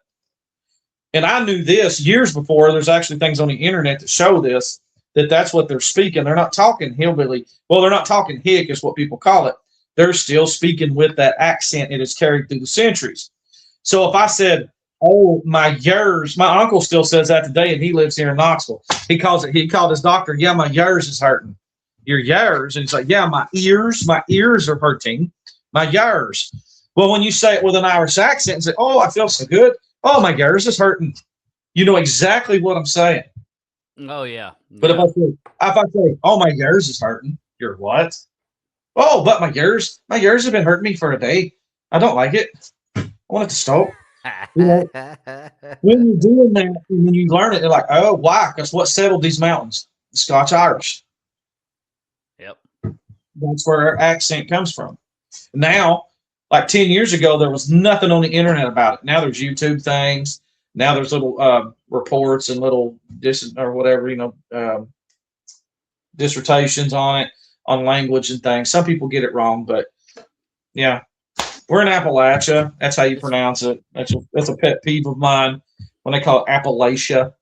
And I knew this years before. There's actually things on the internet that show this, that's what they're speaking. They're not talking hillbilly. Well, they're not talking hick, is what people call it. They're still speaking with that accent. It is carried through the centuries. So if I said, oh, my yours, my uncle still says that today, and he lives here in Knoxville. He called his doctor, yeah, my yours is hurting. Your yours. And he's like, yeah, my ears are hurting. My yours. Well, when you say it with an Irish accent and say, oh, I feel so good. Oh, my yours is hurting. You know exactly what I'm saying. Oh yeah. But Yeah. if I say, oh, my yours is hurting, you're what? Oh, but my yours have been hurting me for a day. I don't like it. I want it to stop. When you're doing that, and when you learn it, you're like, oh, why? Because what settled these mountains? The Scotch Irish. Yep. That's where our accent comes from. Now, like 10 years ago, there was nothing on the internet about it. Now there's YouTube things. Now there's little reports and little or whatever, dissertations on it, on language and things. Some people get it wrong, but yeah, we're in Appalachia. That's how you It's pronounce it. That's a pet peeve of mine when they call it Appalachia.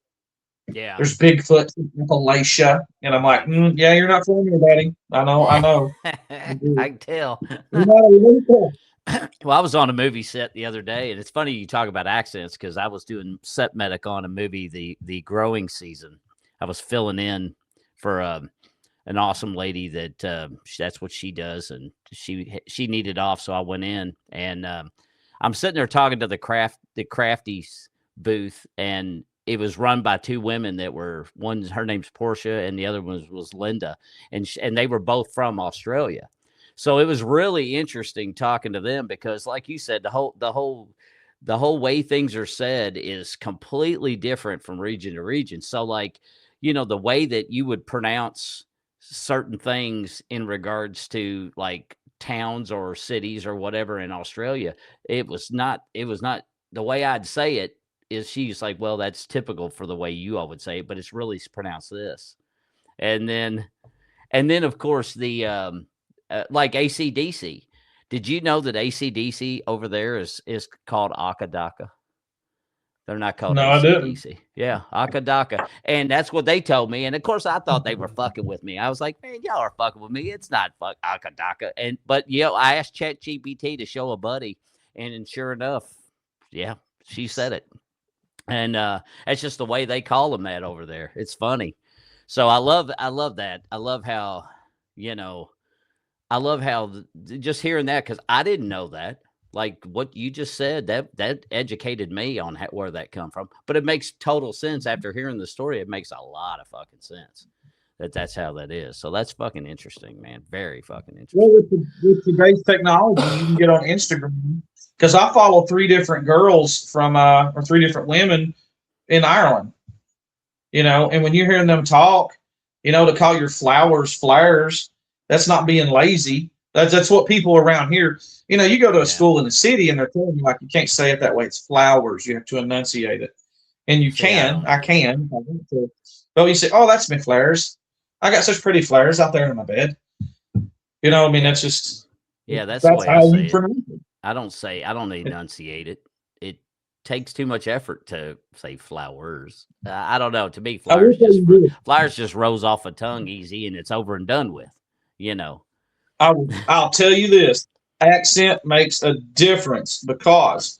yeah. There's Bigfoot in Appalachia, and I'm like, yeah, you're not from here, buddy. I know. I can tell. No, Well, I was on a movie set the other day, and it's funny you talk about accents because I was doing set medic on a movie, the growing season. I was filling in for an awesome lady that that's what she does, and she needed off, so I went in, and I'm sitting there talking to the crafties booth, and it was run by two women that were her name's Portia, and the other one was Linda, and they were both from Australia. So it was really interesting talking to them because, like you said, the whole way things are said is completely different from region to region. So, like, the way that you would pronounce certain things in regards to like towns or cities or whatever in Australia, it was not the way I'd say it. Is she's like, well, that's typical for the way you all would say it, but it's really pronounced this. And then of course, the like ACDC. Did you know that ACDC over there is called Akadaka? They're not called I didn't. ACDC. Yeah, Akadaka. And that's what they told me. And of course, I thought they were fucking with me. I was like, man, y'all are fucking with me. It's not Akadaka. But I asked ChatGPT to show a buddy, and sure enough, yeah, she said it. And that's just the way they call them that over there. It's funny. So I love that. You know, I love how just hearing that because I didn't know that. Like what you just said, that educated me on where that come from. But it makes total sense after hearing the story. It makes a lot of fucking sense. that's how that is. So that's fucking interesting, man. Very fucking Well, interesting. with today's technology, you can get on Instagram because I follow three different girls from or three different women in Ireland. And when you're hearing them talk, to call your flowers flares, that's not being lazy. That's what people around here. You go to a Yeah. school in the city and they're telling you like you can't say it that way. It's flowers. You have to enunciate it, and you See, I can. don't I know. can. If I want to. But you say, "Oh, that's my flares. I got such pretty flares out there in my bed." I mean, Yeah. that's just Yeah, that's the that's way I how you say it. pronounce it. I don't enunciate it. It takes too much effort to say flowers. I don't know. To me, I will tell you this. flowers just rolls off a tongue easy and it's over and done with. You know. I'll tell you this. Accent makes a difference because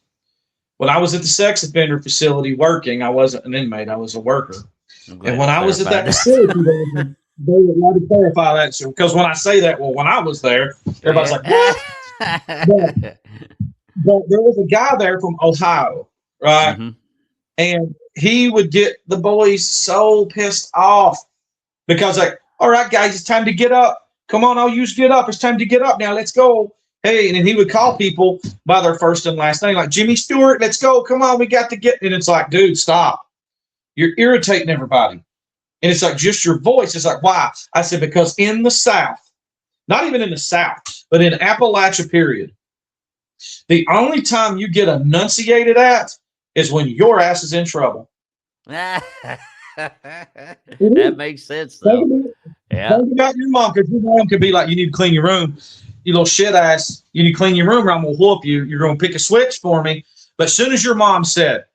when I was at the sex offender facility working, I wasn't an inmate, I was a worker. I'm And glad when we I was at clarified that that. facility, they would like to clarify that. So, because when I say that, well, when I was there, everybody's like, Yeah. what? But, but there was a guy there from Ohio, right? hmm And he would get the boys so pissed off because, like, all right, guys, it's time to get up. Come on, all you get up. It's time to get up now. Let's go. Hey, and then he would call people by their first and last name, like Jimmy Stewart. Let's go. Come on, we got to get. And it's like, dude, stop. You're irritating everybody. And it's like just your voice. It's like, why? I said, because in the South, not even in the South, but in Appalachia, period, the only time you get enunciated at is when your ass is in trouble. that It is. makes sense Think though. about, Yeah. think about your mom, because your mom could be like, you need to clean your room. You little shit ass. You need to clean your room or I'm going to whoop you. You're going to pick a switch for me. But as soon as your mom said,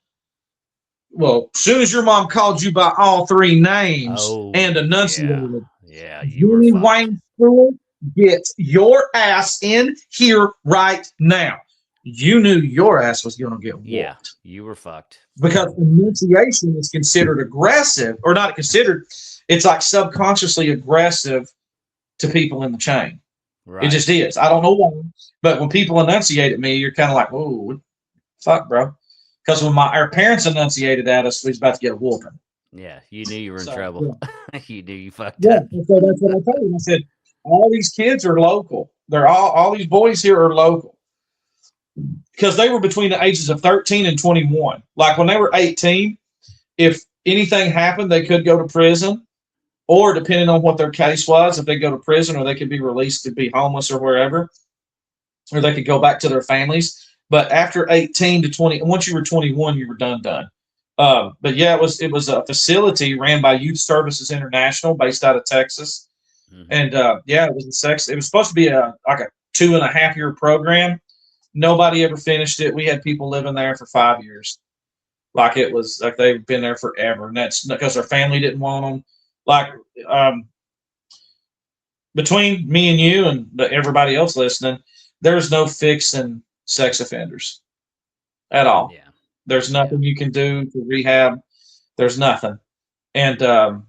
well, as soon as your mom called you by all three names and Oh yeah. enunciated, Yeah, you were Jimmy fucked. Wayne Stewart, get your ass in here right now. You knew your ass was going to get Yeah, whooped you were fucked. because enunciation is considered aggressive, or not considered. It's like subconsciously aggressive to people in the chain. It Right. just is. I don't know why, but when people enunciate at me, you're kind of like, "Oh, fuck, bro." Because when our parents enunciated at us, we was about to get a whooping. Yeah, you knew you were in So trouble. yeah, You knew you fucked yeah. up. And so that's what I told him. I said, all these kids are local. They're all these boys here are local because they were between the ages of 13 and 21. Like when they were 18, if anything happened, they could go to prison, or depending on what their case was, if they go to prison, or they could be released to be homeless or wherever, or they could go back to their families. But after 18 to 20, once you were 21, you were done. But yeah, it was a facility ran by Youth Services International, based out of Texas, hmm and yeah, it was a sex. It was supposed to be like a 2.5 year program. Nobody ever finished it. We had people living there for 5 years. Like it was like they've been there forever, and that's because their family didn't want them. Like um, between me and you and everybody else listening, there's no fixing sex offenders at all. Yeah. There's Yeah. nothing you can do to rehab. There's nothing, and a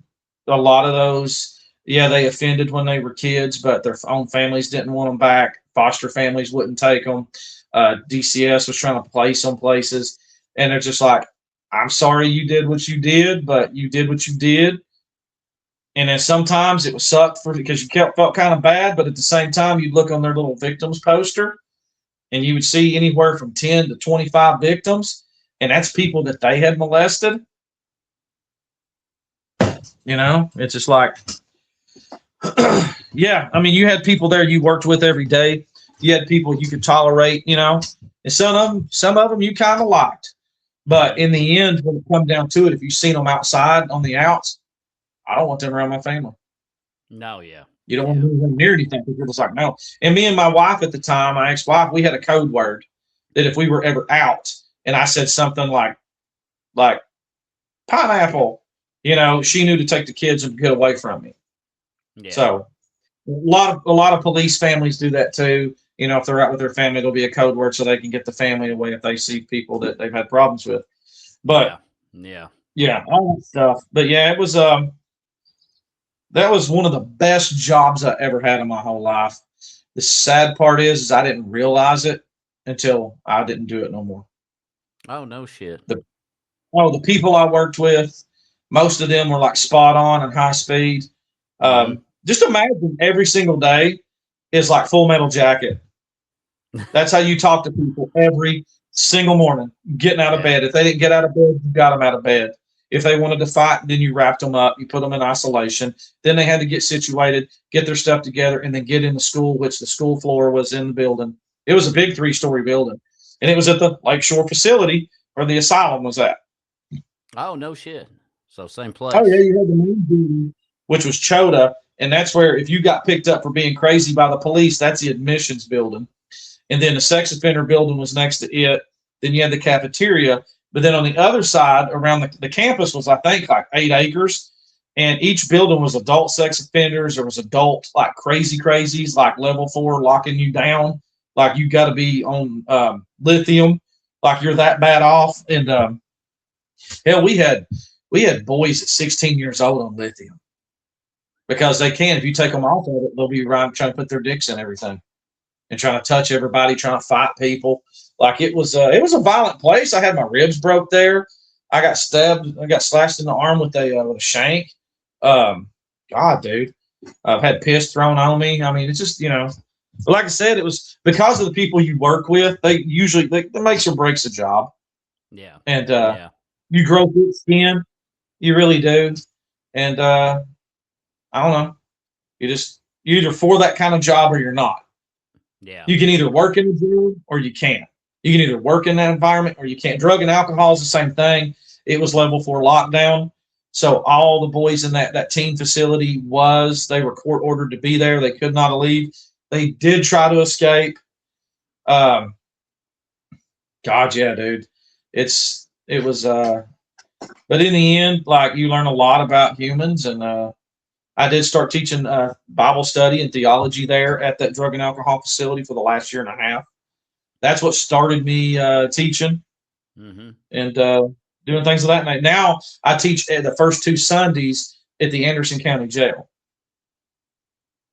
lot of those, yeah, they offended when they were kids, but their own families didn't want them back. Foster families wouldn't take them. DCS was trying to place them places, and they're just like, "I'm sorry you did what you did, but you did what you did." And then sometimes it was sucked for because you felt kind of bad, but at the same time, you'd look on their little victims poster, and you would see anywhere from 10 to 25 victims, and that's people that they had molested. It's just like, yeah, I mean, you had people there you worked with every day. You had people you could tolerate, and some of them you kind of liked. But hmm in the end, when it comes down to it, if you've seen them outside on the outs, I don't want them around my family. No, yeah. You don't want Yeah. them near anything because you're just like, no. And me and my wife at the time, my ex-wife, we had a code word that if we were ever out and I said something like pineapple, she knew to take the kids and get away from me. Yeah. So a lot of police families do that too. If they're out with their family, there'll be a code word so they can get the family away if they see people that they've had problems with. But Yeah. Yeah. yeah, all that stuff. But yeah, it was that was one of the best jobs I ever had in my whole life. The sad part is I didn't realize it until I didn't do it no more. Oh no shit. The the people I worked with, most of them were like spot on and high speed. Mm-hmm. Just imagine every single day is like Full Metal Jacket. That's how you talk to people every single morning, getting out of Yeah. bed. If they didn't get out of bed, you got them out of bed. If they wanted to fight, then you wrapped them up, you put them in isolation. Then they had to get situated, get their stuff together, and then get into school, which the school floor was in the building. It was a big 3-story building, and it was at the Lakeshore facility where the asylum was at. Oh, no shit. So same Oh yeah, place. you had the main building, which was Chota, and that's where if you got picked up for being crazy by the police, that's the admissions building. And then the sex offender building was next to it. Then you had the cafeteria, but then on the other side, around the campus was I think like 8 acres, and each building was adult sex offenders. There was adult like crazy crazies, like level 4 locking you down, like you got to be on lithium, like you're that bad off. And hell, we had boys at 16 years old on lithium because they can. If you take them off of it, they'll be right trying to put their dicks in everything and trying to touch everybody, trying to fight people. Like it was a violent place. I had my ribs broke there. I got stabbed. I got slashed in the arm with a shank. Um, God, dude, I've had piss thrown on me. I mean, it's just like I said, it was because of the people you work with. They usually that makes or breaks a job, Yeah. and Yeah. you grow thick skin. You really do, and I don't know. You're either for that kind of job or you're not. Yeah. You can either work in the gym or you can't. You can either work in that environment or you can't. Drug and alcohol is the same thing. It was level 4 lockdown. So all the boys in that teen facility they were court ordered to be there. They could not leave. They did try to escape. Um, God, yeah, dude. It was but in the end, like you learn a lot about humans and I did start teaching Bible study and theology there at that drug and alcohol facility for the last year and a half. That's what started me teaching Mm-hmm. and doing things of that night. Now I teach the first 2 Sundays at the Anderson County Jail.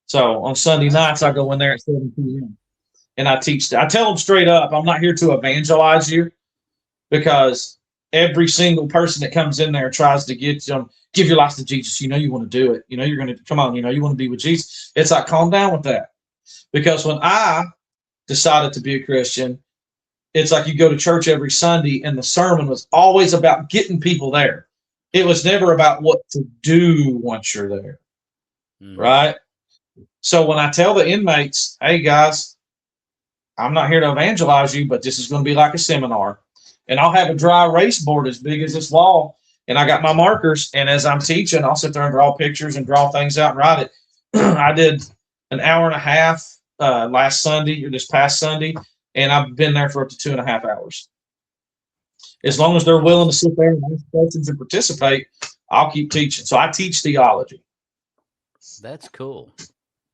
So on Sunday That's nights, I cool. go in there at 7 p.m. and I teach. I tell them straight up, I'm not here to evangelize you because every single person that comes in there tries to get them give your life to Jesus. You know you want to do it. You know you're going to come on. You know you want to be with Jesus. It's like calm down with that because when I decided to be a Christian, it's like you go to church every Sunday, and the sermon was always about getting people there. It was never about what to do once you're there, Mm-hmm. right? So when I tell the inmates, hey guys, I'm not here to evangelize you, but this is going to be like a seminar. And I'll have a dry erase board as big as this wall. And I got my markers. And as I'm teaching, I'll sit there and draw pictures and draw things out and write it. I did an hour and a half last Sunday or this past Sunday. And I've been there for up to 2.5 hours. As That's long as fucking they're willing to awesome. sit there and ask questions and participate, I'll keep teaching. So I teach theology. That's cool.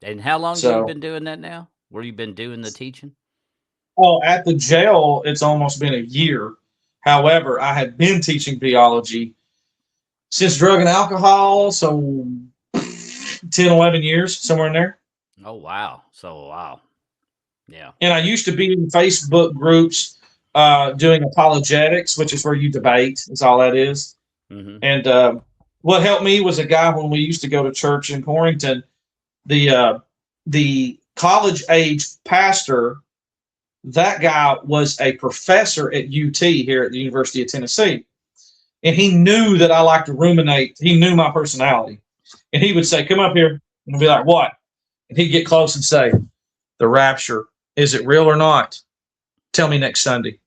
And how long you So, been doing that now? Where you been doing the teaching? oh, at the jail, it's almost been a year. However, I had been teaching theology since drug and alcohol, so 10, 11 years, somewhere in there. Oh wow. So wow. Yeah. And I used to be in Facebook groups doing apologetics, which is where you debate, is all that is. Mm-hmm. And what helped me was a guy when we used to go to church in Corrington, the the college age pastor. That guy was a professor at UT here at the University of Tennessee. And he knew that I like to ruminate. He knew my personality. And he would say, come up here. And I'd be like, what? And he'd get close and say, the rapture, is it real or not? Tell me next Sunday.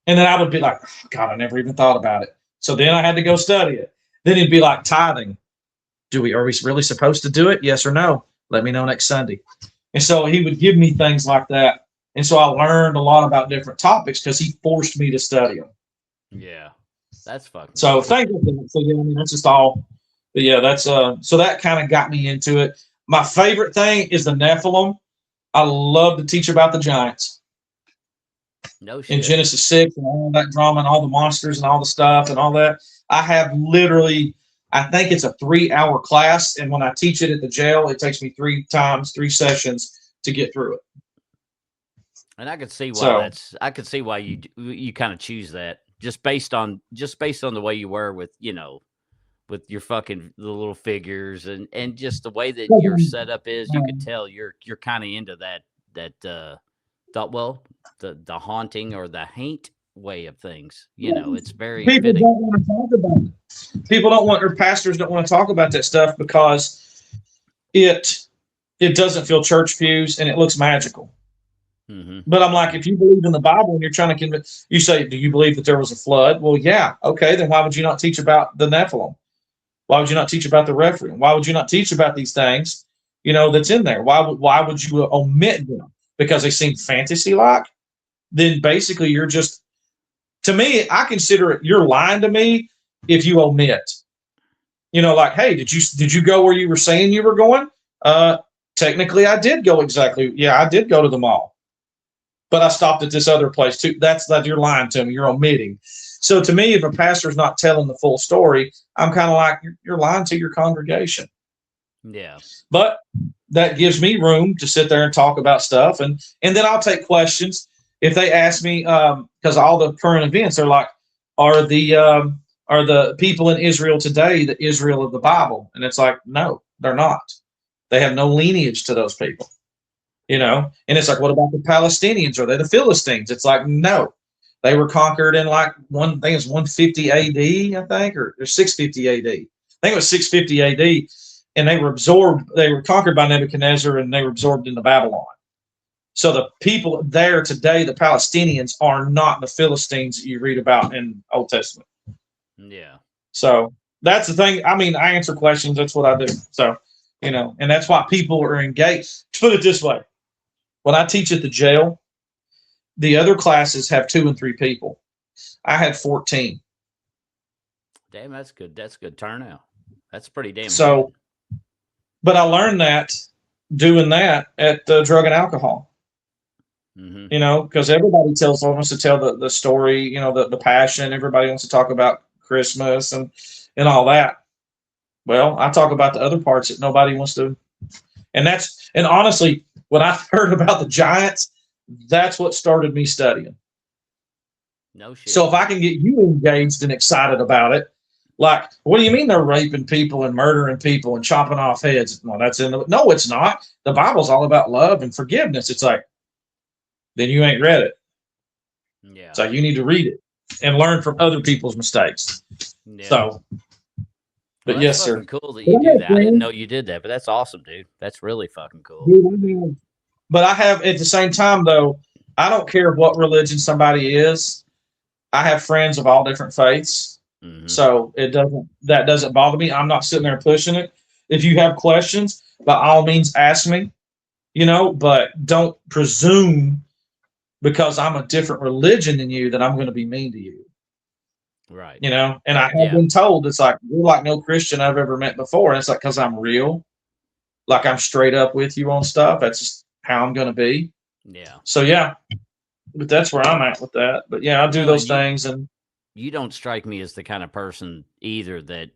And then I would be like, oh, God, I never even thought about it. So then I had to go study it. Then he'd be like, tithing. Are we really supposed to do it? Yes or no? Let me know next Sunday. And so he would give me things like that. And so I learned a lot about different topics because he forced me to study them. Yeah. That's fucking So cool. thank you. So yeah, I mean that's just all. But yeah, that's so that kind of got me into it. My favorite thing is the Nephilim. I love to teach about the giants No in shit. Genesis 6 and all that drama and all the monsters and all the stuff and all that. I have literally I think it's a 3-hour class, and when I teach it at the jail, it takes me 3 sessions to get through it. And I could see why So I could see why you kind of choose that just based on the way you were with, with your fucking the little figures and just the way that your setup is, you could tell you're kind of into that thought well the haunting or the haint way of things. It's very People fitting. don't want to talk about it. People don't want, or pastors don't want to talk about that stuff because it it doesn't fill church pews and it looks magical. Hmm. But I'm like, if you believe in the Bible and you're trying to convince, you say, do you believe that there was a flood? Well, yeah. Okay, then why would you not teach about the Nephilim? Why would you not teach about the Rephaim? Why would you not teach about these things? That's in there. Why would you omit them? Because they seem fantasy like? Then basically you're just, to me, I consider it you're lying to me if you omit. Like, hey, did you go where you were saying you were going? Technically I did go exactly. Yeah, I did go to the mall. But I stopped at this other place too. That's that you're lying to me. You're omitting. So to me, if a pastor's not telling the full story, I'm kind of like, you're lying to your congregation. Yeah. But that gives me room to sit there and talk about stuff, and then I'll take questions if they ask me, because all the current events are like, are the people in Israel today the Israel of the Bible? And it's like, no, they're not. They have no lineage to those people. And it's like, what about the Palestinians? Are they the Philistines? It's like, no, they were conquered in like I think it's 150 AD, I think, or 650 AD. I think it was 650 AD, and they were conquered by Nebuchadnezzar, and they were absorbed into Babylon. So the people there today, the Palestinians, are not the Philistines that you read about in Old Testament. Yeah. So that's the thing. I mean, I answer questions. That's what I do. So, and that's why people are engaged. Put it this way. When I teach at the jail, the other classes have 2 and 3 people. I had 14. Damn, that's good. That's good turnout. That's pretty damn So, but I learned that doing that at drug and alcohol. good. Because everybody wants to tell the story, the passion. Everybody wants to talk about Christmas and all that. Well, I talk about the other parts that nobody wants to. And honestly, when I heard about the Giants, that's what started me studying. No shit. So if I can get you engaged and excited about it, like, what do you mean they're raping people and murdering people and chopping off heads? No, no, it's not. The Bible's all about love and forgiveness. It's like, then you ain't read it. Yeah. So you need to read it and learn from other people's mistakes. Yeah. So, but yes, sir. Cool that you do that. I didn't know you did that, but that's awesome, dude. That's really fucking cool. But I have, at the same time, though, I don't care what religion somebody is. I have friends of all different faiths. Mm-hmm. So that doesn't bother me. I'm not sitting there pushing it. If you have questions, by all means, ask me, but don't presume because I'm a different religion than you that I'm going to be mean to you. Right. And I have been told, it's like, you're like no Christian I've ever met before. And it's like, because I'm real, like I'm straight up with you on stuff. That's just how I'm going to be. Yeah. So, yeah, but that's where I'm at with that. But yeah, I do those things. And you don't strike me as the kind of person either that,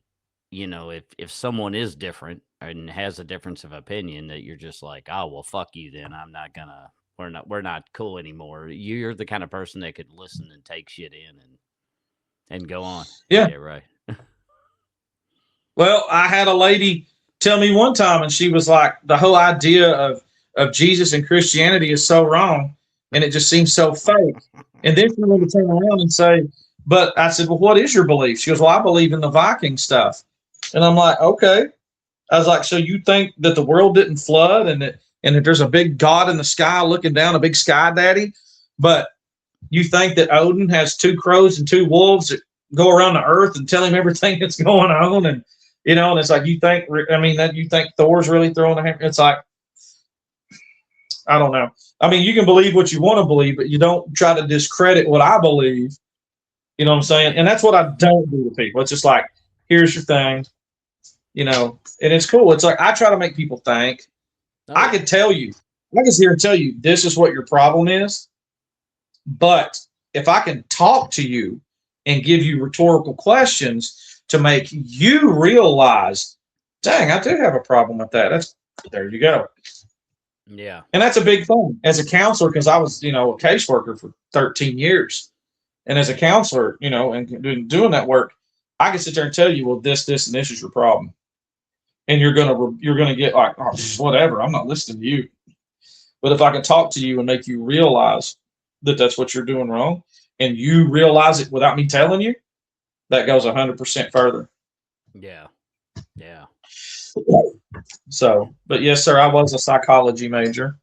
if someone is different and has a difference of opinion, that you're just like, oh, well, fuck you then. I'm not gonna, we're not cool anymore. You're the kind of person that could listen and take shit in and go on. Yeah. Right. Well, I had a lady tell me one time, and she was like, the whole idea of Jesus and Christianity is so wrong, and it just seems so fake. And then she wanted to turn around and say, but I said, well, what is your belief? She goes, well, I believe in the Viking stuff. And I'm like, okay. I was like, so you think that the world didn't flood and that there's a big God in the sky looking down, a big sky daddy, but you think that Odin has 2 crows and 2 wolves that go around the earth and tell him everything that's going on, and and it's like, you think Thor's really throwing a hammer? It's like, I don't know. I mean, you can believe what you want to believe, but you don't try to discredit what I believe. You know what I'm saying? And that's what I don't do to people. It's just like, here's your thing, and it's cool. It's like, I try to make people think. I could tell you, I can sit here and tell you, this is what your problem is. But if I can talk to you and give you rhetorical questions to make you realize, dang, I do have a problem with that. There you go. Yeah. And that's a big thing as a counselor, because I was, a caseworker for 13 years. And as a counselor, and doing that work, I can sit there and tell you, well, this, and this is your problem, and you're gonna get like, oh, whatever. I'm not listening to you. But if I can talk to you and make you realize that that's what you're doing wrong, and you realize it without me telling you, that goes 100% further. Yeah. Yeah. So, but yes, sir, I was a psychology major.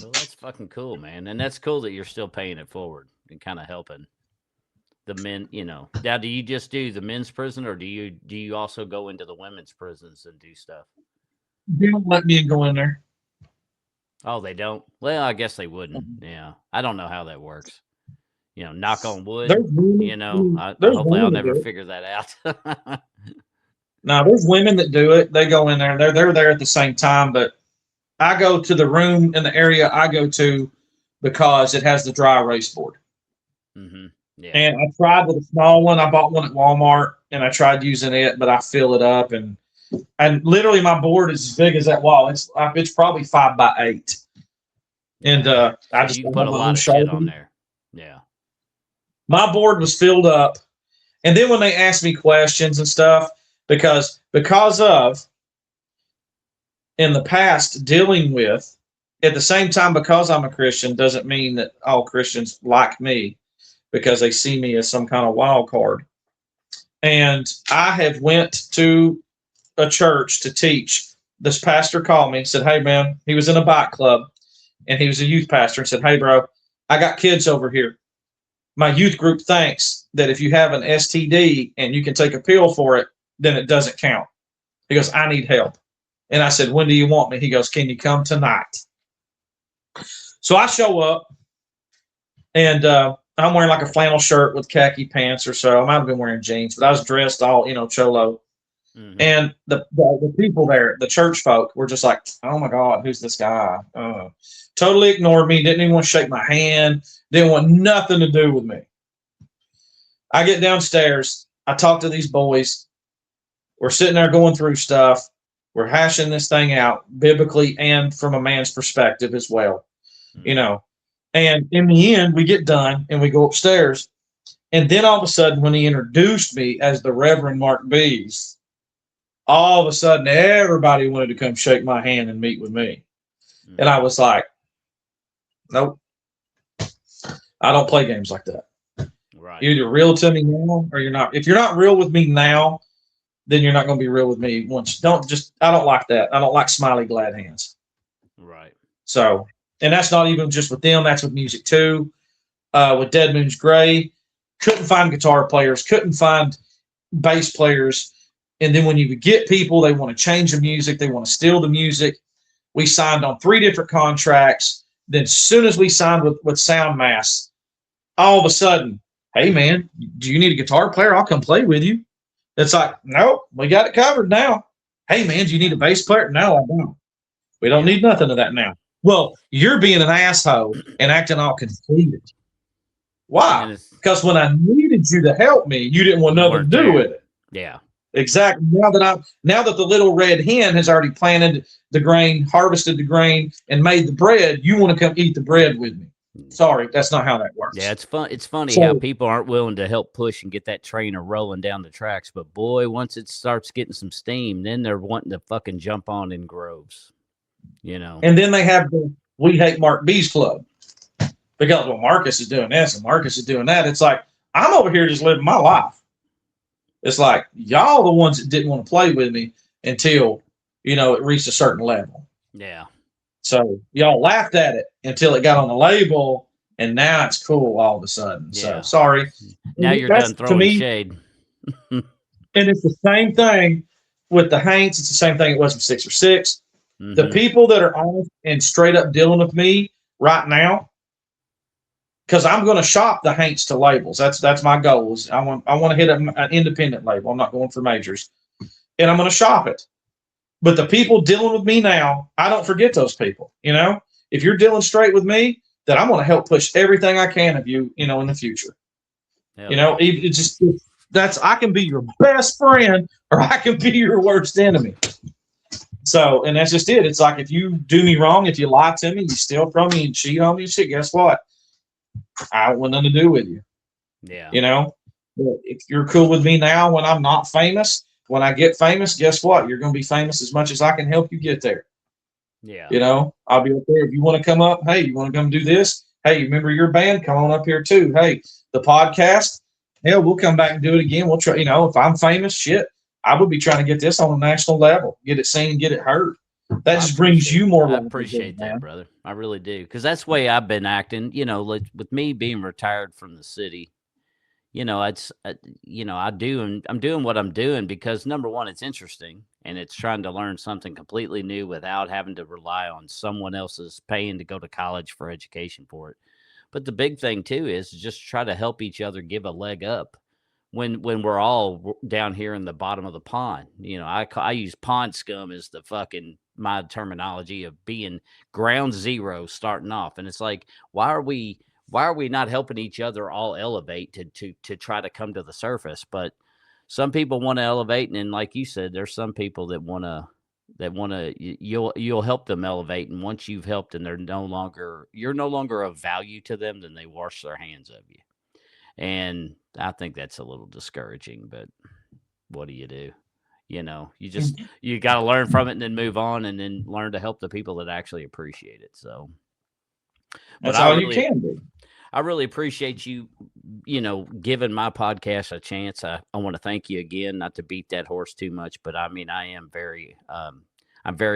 Well, that's fucking cool, man. And that's cool that you're still paying it forward and kind of helping the men, Now, do you just do the men's prison, or do you also go into the women's prisons and do stuff? They don't let me go in there. Oh, they don't? Well, I guess they wouldn't. Yeah. I don't know how that works. Knock on wood. There's women, there's Hopefully I'll women that never do it. figure that out. Now, there's women that do it. They go in there. They're there at the same time, but I go to the room in the area I go to because it has the dry erase board. Mm-hmm. Yeah. And I tried with a small one. I bought one at Walmart, and I tried using it, but I fill it up, and literally my board is as big as that wall. It's probably 5 by 8, and So I just you have can put a my lot own of shit on Sharpie. there. Yeah. My board was filled up, and then when they asked me questions and stuff, because of in the past dealing with, at the same time, because I'm a Christian doesn't mean that all Christians like me, because they see me as some kind of wild card. And I have went to a church to teach. This pastor called me and said, "Hey, man," he was in a bike club, and he was a youth pastor, and said, "Hey, bro, I got kids over here. My youth group thinks that if you have an STD and you can take a pill for it, then it doesn't count." He goes, "I need help." And I said, "When do you want me?" He goes, "Can you come tonight?" So I show up, and I'm wearing like a flannel shirt with khaki pants or so. I might have been wearing jeans, but I was dressed all, cholo. Mm-hmm. And the people there, the church folk, were just like, "Oh my God, who's this guy?" Totally ignored me, didn't even want to shake my hand, didn't want nothing to do with me. I get downstairs, I talk to these boys. We're sitting there going through stuff. We're hashing this thing out biblically and from a man's perspective as well, Mm-hmm. And in the end, we get done and we go upstairs. And then all of a sudden, when he introduced me as the Reverend Marc Bees, all of a sudden everybody wanted to come shake my hand and meet with me. And I Mm-hmm. was like, "Nope, I don't play games like that. Right. You're either real to me now or you're not. If you're not real with me now, then you're not going to be real with me once. I don't like that. I don't like smiley glad hands." Right. So, and that's not even just with them. That's with music too. With Dead Moon's Gray, couldn't find guitar players, couldn't find bass players. And then when you get people, they want to change the music, they want to steal the music. We signed on 3 different contracts. Then as soon as we signed with Soundmass, all of a sudden, "Hey man, do you need a guitar player? I'll come play with you." It's like, "Nope, we got it covered now." "Hey man, do you need a bass player?" "No, I don't. We don't Yeah. need nothing of that now." "Well, you're being an asshole and acting all conceited." "Why?" And it's "Because when I needed you to help me, you didn't want you nothing to weren't do there. with it." Yeah. Exactly. Now that the little red hen has already planted the grain, harvested the grain, and made the bread, you want to come eat the bread with me. Sorry, that's not how that Yeah, works. it's fun. It's funny how So, people aren't willing to help push and get that trainer rolling down the tracks. But boy, once it starts getting some steam, then they're wanting to fucking jump on in groves. and then they have the "We Hate Marc Bees Club" because, well, Marcus is doing this and Marcus is doing that. It's like, I'm over here just living my life. It's like, y'all the ones that didn't want to play with me until, it reached a certain level. Yeah. So y'all laughed at it until it got on the label, and now it's cool all of a sudden. So Yeah. sorry. Now you're That's done to throwing me, shade. and it's the same thing with the Haints. It's the same thing it was with 6 or 6. The Mm-hmm. people that are honest and straight up dealing with me right now, because I'm going to shop the Haints to labels. That's my goal. I want to hit an independent label. I'm not going for majors, and I'm going to shop it. But the people dealing with me now, I don't forget those people. If you're dealing straight with me, then I'm going to help push everything I can of you, in the future. Hell yeah. It just I can be your best friend or I can be your worst enemy. So, and that's just it. It's like, if you do me wrong, if you lie to me, you steal from me and cheat on me and shit, guess what? I want nothing to do with you. Yeah. You know, But if you're cool with me now when I'm not famous, when I get famous, guess what? You're going to be famous as much as I can help you get there. Yeah. You know, I'll be up there. If you want to come up, hey, you want to come do this? Hey, remember your band? Come on up here too. Hey, the podcast. Hell, we'll come back and do it again. We'll try. You know, if I'm famous, shit, I would be trying to get this on a national level, get it seen, get it heard. That just brings you more I livelihood, appreciate that, man. brother. I really do, because that's the way I've been acting. Like with me being retired from the city, it's I do, and I'm doing what I'm doing because number one, it's interesting, and it's trying to learn something completely new without having to rely on someone else's paying to go to college for education for it. But the big thing too is just try to help each other give a leg up when we're all down here in the bottom of the pond. I use pond scum as the fucking my terminology of being ground zero starting off, and it's like why are we not helping each other all elevate to try to come to the surface? But some people want to elevate, and then like you said, there's some people that want to you'll help them elevate, and once you've helped and you're no longer of value to them, then they wash their hands of you. And I think that's a little discouraging, but what do you do? You got to learn from it and then move on and then learn to help the people that actually appreciate it. So, but That's all you can do. I really appreciate you, giving my podcast a chance. I want to thank you again, not to beat that horse too much, but I mean, I'm very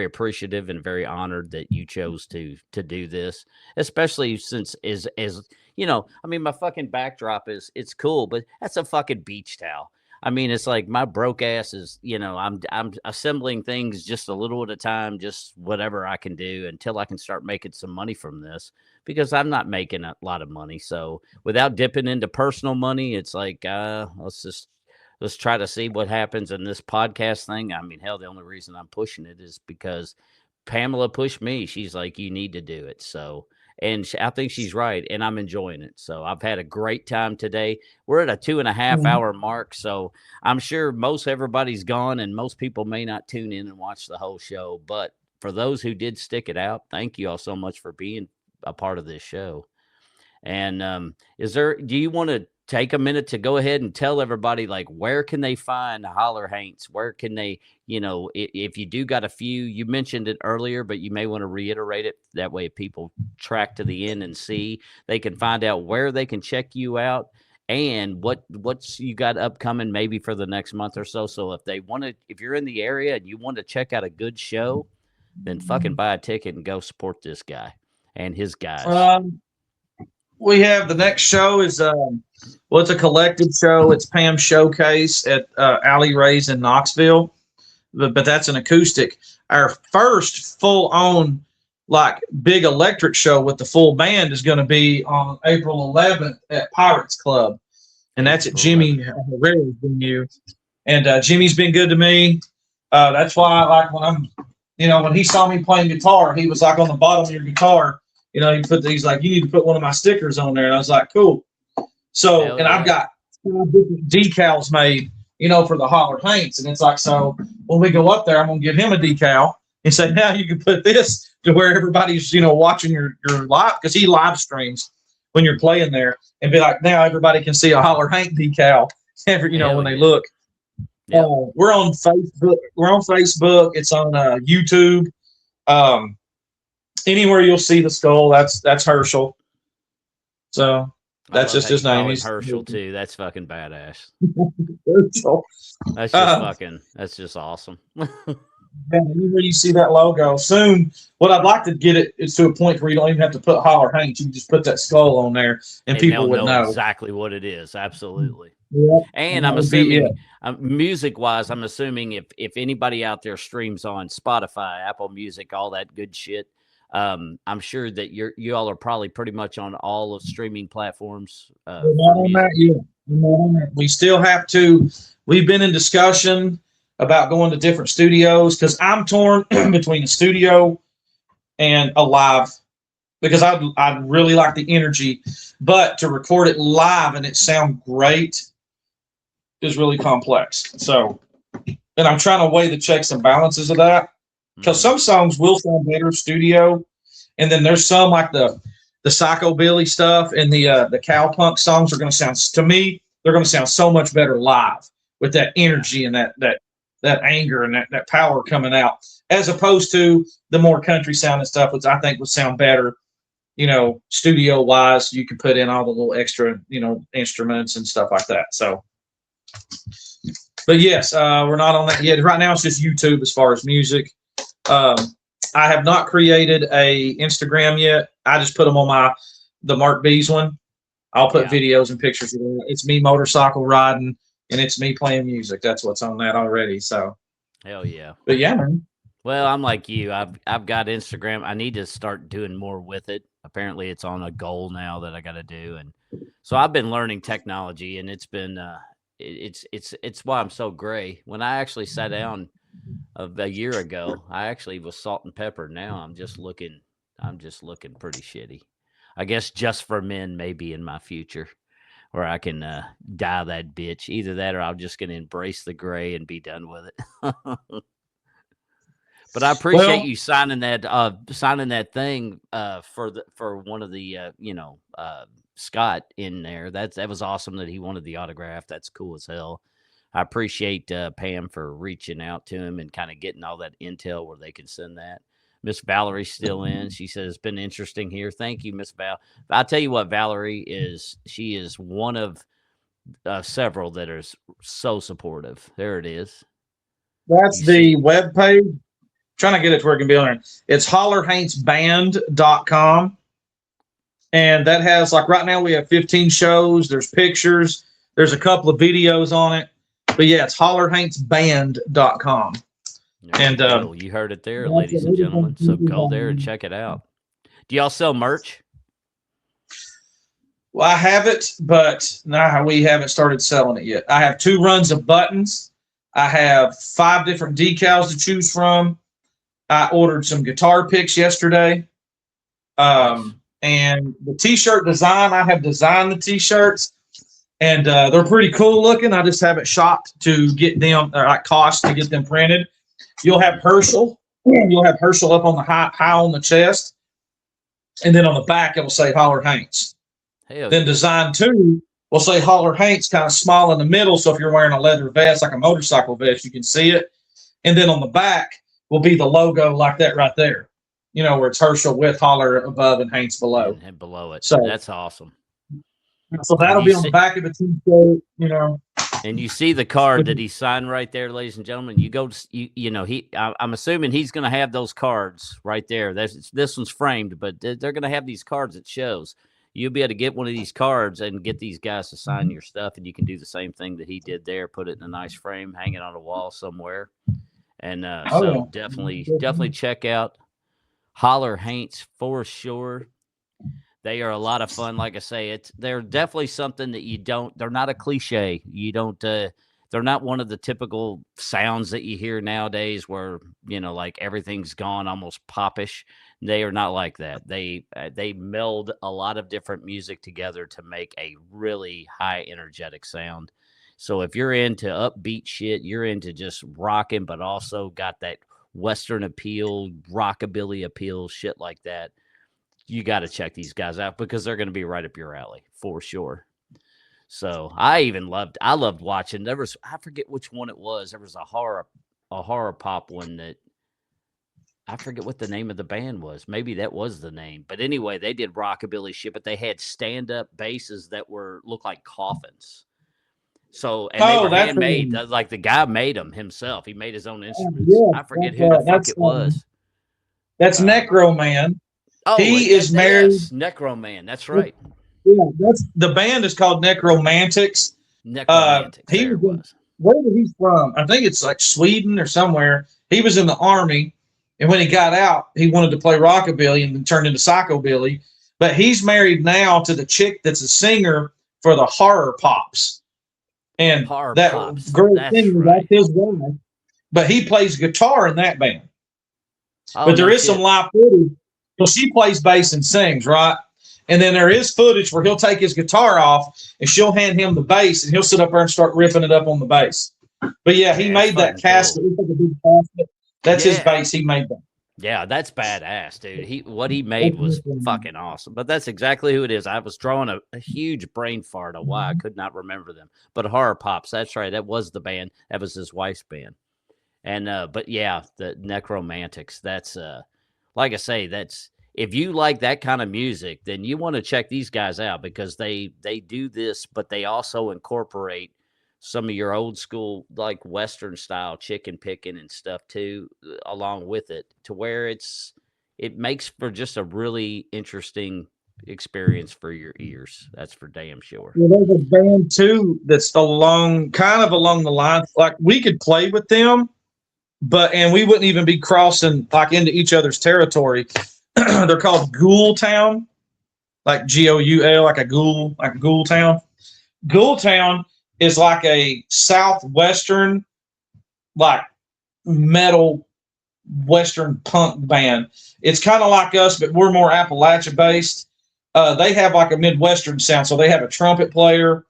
appreciative and very honored that you chose to do this, especially since I mean, my fucking backdrop it's cool, but that's a fucking beach towel. I mean, it's like my broke ass is, I'm assembling things just a little at a time, just whatever I can do until I can start making some money from this because I'm not making a lot of money. So without dipping into personal money, it's like, let's try to see what happens in this podcast thing. I mean, hell, the only reason I'm pushing it is because Pamela pushed me. She's like, you need to do it. So, and I think she's right, and I'm enjoying it. So I've had a great time today. We're at a 2.5 hour mark, so I'm sure most everybody's gone, and most people may not tune in and watch the whole show. But for those who did stick it out, thank you all so much for being a part of this show. And do you want to take a minute to go ahead and tell everybody, like, where can they find Holler Haints? Where can they, if you do got a few, you mentioned it earlier, but you may want to reiterate it. That way, if people track to the end and see, they can find out where they can check you out and what's you got upcoming maybe for the next month or so. So if you're in the area and you want to check out a good show, then fucking buy a ticket and go support this guy and his guys. We have the next show is it's a collective show. It's Pam's Showcase at Alley Ray's in Knoxville, but that's an acoustic. Our first full on like big electric show with the full band is going to be on April 11th at Pirates Club, and that's at Jimmy Herrera's venue. And Jimmy's been good to me. That's why I like when he saw me playing guitar, he was like on the bottom of your guitar. He's like, you need to put one of my stickers on there. And I was like, cool. So, I've got 2 different decals made, for the Holler Haints. And it's like, so when we go up there, I'm going to give him a decal and say, now you can put this to where everybody's, watching your live, because he live streams when you're playing there, and be like, now everybody can see a Holler Haint decal when they look. Yeah. We're on Facebook. It's on YouTube. Anywhere you'll see the skull, that's Herschel. So that's just his name. He's Herschel too. That's fucking badass. That's just awesome. Anywhere you see that logo soon, what I'd like to get it is to a point where you don't even have to put Holler Haints. You can just put that skull on there, and people would know exactly what it is. Absolutely. Yeah. And I'm assuming, music-wise, I'm assuming if anybody out there streams on Spotify, Apple Music, all that good shit, I'm sure that you all are probably pretty much on all of streaming platforms. We're not on that yet. We still have to. We've been in discussion about going to different studios because I'm torn between a studio and a live, because I really like the energy, but to record it live and it sound great is really complex. So, and I'm trying to weigh the checks and balances of that, because some songs will sound better studio, and then there's some like the psychobilly stuff and the cowpunk songs are going to sound, to me, they're going to sound so much better live with that energy and that anger and that power coming out, as opposed to the more country sounding stuff, which I think would sound better, studio wise. You can put in all the little extra, instruments and stuff like that. So, but yes, we're not on that yet. Right now, it's just YouTube as far as music. I have not created a Instagram yet. I just put them on the Marc B's one. I'll put videos and pictures of it. It's me motorcycle riding, and it's me playing music. That's what's on that already. So, hell yeah. But yeah, man. Well, I'm like you. I've got Instagram. I need to start doing more with it. Apparently, it's on a goal now that I got to do, and so I've been learning technology, and it's been it's why I'm so gray. When I actually sat down a year ago, I actually was salt and pepper. Now I'm just looking pretty shitty. I guess just for men, maybe in my future, where I can dye that bitch. Either that, or I'm just gonna embrace the gray and be done with it. But I appreciate you signing that thing for one of the Scott in there. That was awesome that he wanted the autograph. That's cool as hell. I appreciate Pam for reaching out to him and kind of getting all that intel where they can send that. Miss Valerie's still in. She says it's been interesting here. Thank you, Miss Val. I'll tell you what, Valerie is. She is one of several that are so supportive. There it is. That's the web page. Trying to get it to where it can be on there. It's hollarhaintsband.com. And that has, like, right now we have 15 shows. There's pictures. There's a couple of videos on it. But yeah, it's hollarhaintsband.com. And you heard it there, ladies and gentlemen. So go there and check it out. Do y'all sell merch? Well, I have it, but we haven't started selling it yet. I have 2 runs of buttons. I have 5 different decals to choose from. I ordered some guitar picks yesterday. And the t-shirt design, I have designed the t-shirts, and they're pretty cool looking. I just haven't shopped to get them, cost to get them printed. You'll have Herschel. You'll have Herschel up on the high on the chest, and then on the back it will say Hollar Haints. Then design 2 will say Hollar Haints, kind of small in the middle. So if you're wearing a leather vest, like a motorcycle vest, you can see it. And then on the back will be the logo like that right there. Where it's Herschel with Hollar above and Haints below. And below it. So that's awesome. So that'll be on the back of the t-shirt, And you see the card that he signed right there, ladies and gentlemen. You go to, I'm assuming he's going to have those cards right there. This one's framed, but they're going to have these cards that shows. You'll be able to get one of these cards and get these guys to sign your stuff, and you can do the same thing that he did there. Put it in a nice frame, hang it on a wall somewhere. And definitely check out Hollar Haints for sure. They are a lot of fun. Like I say, they're definitely something that they're not a cliche. They're not one of the typical sounds that you hear nowadays where, like everything's gone almost popish. They are not like that. They meld a lot of different music together to make a really high energetic sound. So if you're into upbeat shit, you're into just rocking, but also got that Western appeal, rockabilly appeal, shit like that, you got to check these guys out because they're going to be right up your alley for sure. So I loved watching. I forget which one it was. There was a horror pop one that I forget what the name of the band was. Maybe that was the name. But anyway, they did rockabilly shit, but they had stand-up basses that looked like coffins. So, and they were handmade. Like the guy made them himself. He made his own instruments. I forget who the fuck it was. That's Necro Man. Oh, he is married. Yes, Necro Man. That's right. Yeah, the band is called Necromantics. Necromantics. Where was he from? I think it's like Sweden or somewhere. He was in the army, and when he got out, he wanted to play rockabilly and then turned into psychobilly. But he's married now to the chick that's a singer for the Horror Pops. And that girl singer, that's his wife. But he plays guitar in that band. Oh, but there is some live footage. So she plays bass and sings, right? And then there is footage where he'll take his guitar off and she'll hand him the bass and he'll sit up there and start riffing it up on the bass. But yeah, he made that casket. Cool. That's his bass. He made that. Yeah, that's badass, dude. What he made was fucking awesome. But that's exactly who it is. I was drawing a huge brain fart of why I could not remember them. But Horror Pops, that's right. That was the band. That was his wife's band. And but yeah, the Necromantics. That's like I say, that's if you like that kind of music, then you want to check these guys out because they do this, but they also incorporate some of your old school like Western style chicken picking and stuff too, along with it, to where it makes for just a really interesting experience for your ears. That's for damn sure. Well, there's a band too that's kind of along the line. Like we could play with them, and we wouldn't even be crossing like into each other's territory. They're called Ghoul Town, like Goul, like a Ghoul Town. Ghoul Town is like a southwestern, like metal western punk band. It's kind of like us, but we're more Appalachia based. They have like a midwestern sound, so they have a trumpet player,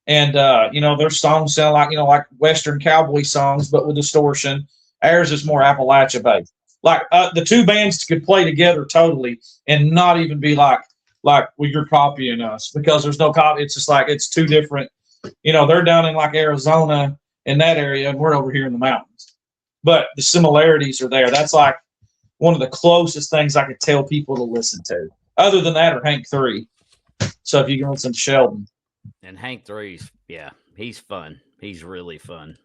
and their songs sound like like western cowboy songs, but with distortion. Ours is more Appalachia based. Like the two bands could play together totally, and not even be like well, you're copying us because there's no copy. It's just like it's two different. They're down in like Arizona in that area, and we're over here in the mountains. But the similarities are there. That's like one of the closest things I could tell people to listen to. Other than that, or Hank 3. So if you can listen to Sheldon. And Hank Three's, yeah, he's fun. He's really fun.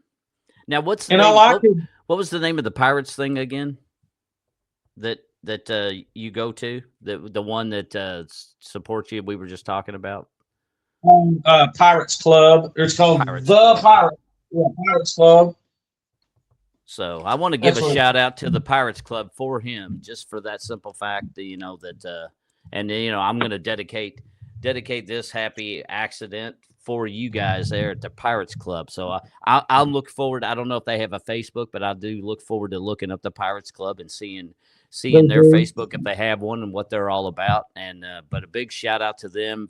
Now, what's the And I name? like it. What was the name of the Pirates thing again? That you go to the one that supports you. We were just talking about Pirates Club. It's called Pirates the Club. Pirates. Yeah, Pirates Club. So I want to give That's a what. shout out to the Pirates Club for him, just for that simple fact that and I'm going to dedicate this happy accident for you guys there at the Pirates Club. So I'll look forward. I don't know if they have a Facebook, but I do look forward to looking up the Pirates Club and seeing their Facebook if they have one and what they're all about. And but a big shout out to them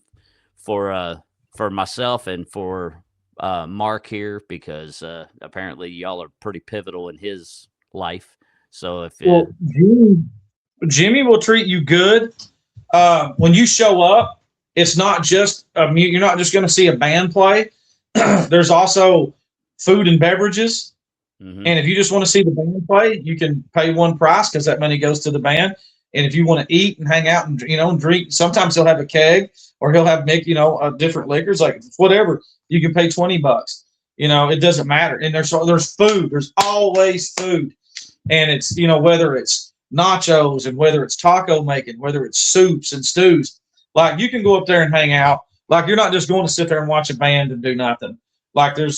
for myself and for Marc here because apparently y'all are pretty pivotal in his life. So if Well, Jimmy will treat you good. When you show up, it's not just you're not just going to see a band play. There's also food and beverages. mhm. And if you just want to see the band play, you can pay one price because that money goes to the band. And if you want to eat and hang out and drink, sometimes he'll have a keg or he'll have different liquors, like whatever. You can pay $20. It doesn't matter. And there's food. There's always food, and it's whether it's nachos and whether it's taco making, whether it's soups and stews. Like you can go up there and hang out. Like you're not just going to sit there and watch a band and do nothing. Like and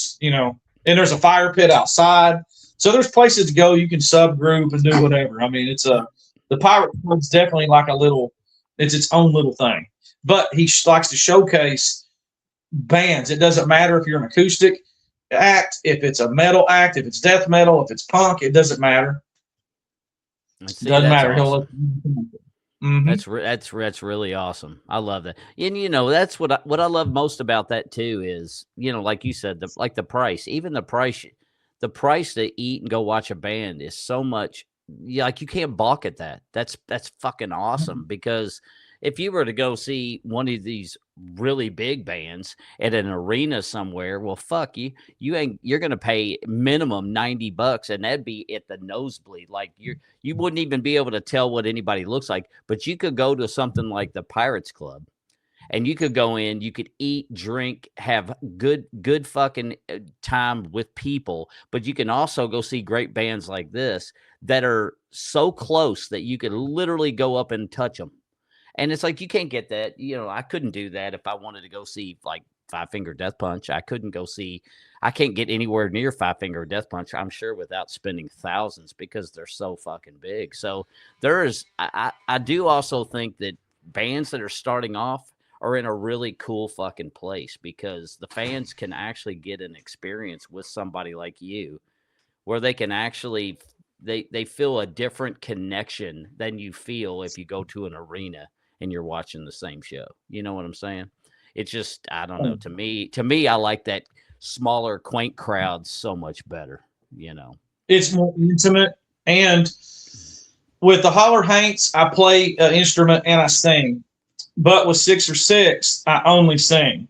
there's a fire pit outside. So there's places to go. You can subgroup and do whatever. I mean, the Pirate Club's definitely like it's its own little thing. But he likes to showcase bands. It doesn't matter if you're an acoustic act, if it's a metal act, if it's death metal, if it's punk, it doesn't matter. And see, Doesn't that's matter. awesome. Mm-hmm. That's really awesome. I love that. And that's what I love most about that too is, like you said, the price. Even the price to eat and go watch a band is so much like you can't balk at that. That's fucking awesome because if you were to go see one of these really big bands at an arena somewhere, well fuck you're going to pay minimum $90 and that'd be at the nosebleed. Like you wouldn't even be able to tell what anybody looks like, but you could go to something like the Pirates Club and you could go in, you could eat, drink, have good fucking time with people, but you can also go see great bands like this that are so close that you could literally go up and touch them. And it's like you can't get that. I couldn't do that if I wanted to go see like Five Finger Death Punch. I can't get anywhere near Five Finger Death Punch, I'm sure, without spending thousands because they're so fucking big. So I do also think that bands that are starting off are in a really cool fucking place because the fans can actually get an experience with somebody like you where they can actually they feel a different connection than you feel if you go to an arena and you're watching the same show. You know what I'm saying? It's just I don't know. To me, I like that smaller, quaint crowd so much better. It's more intimate, and with the Hollar Haints, I play an instrument and I sing. But with Six or Six, I only sing.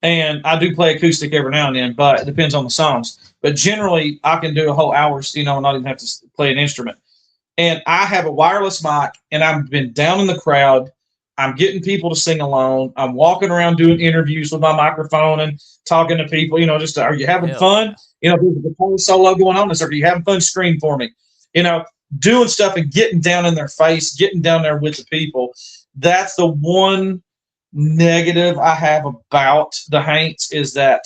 And I do play acoustic every now and then, but it depends on the songs. But generally, I can do a whole hour, not even have to play an instrument. And I have a wireless mic, and I've been down in the crowd. I'm getting people to sing along. I'm walking around doing interviews with my microphone and talking to people. Just are you having Hell fun? yeah. There's a guitar solo going on. Are you having fun? Scream for me. Doing stuff and getting down in their face, getting down there with the people. That's the one negative I have about the Haints is that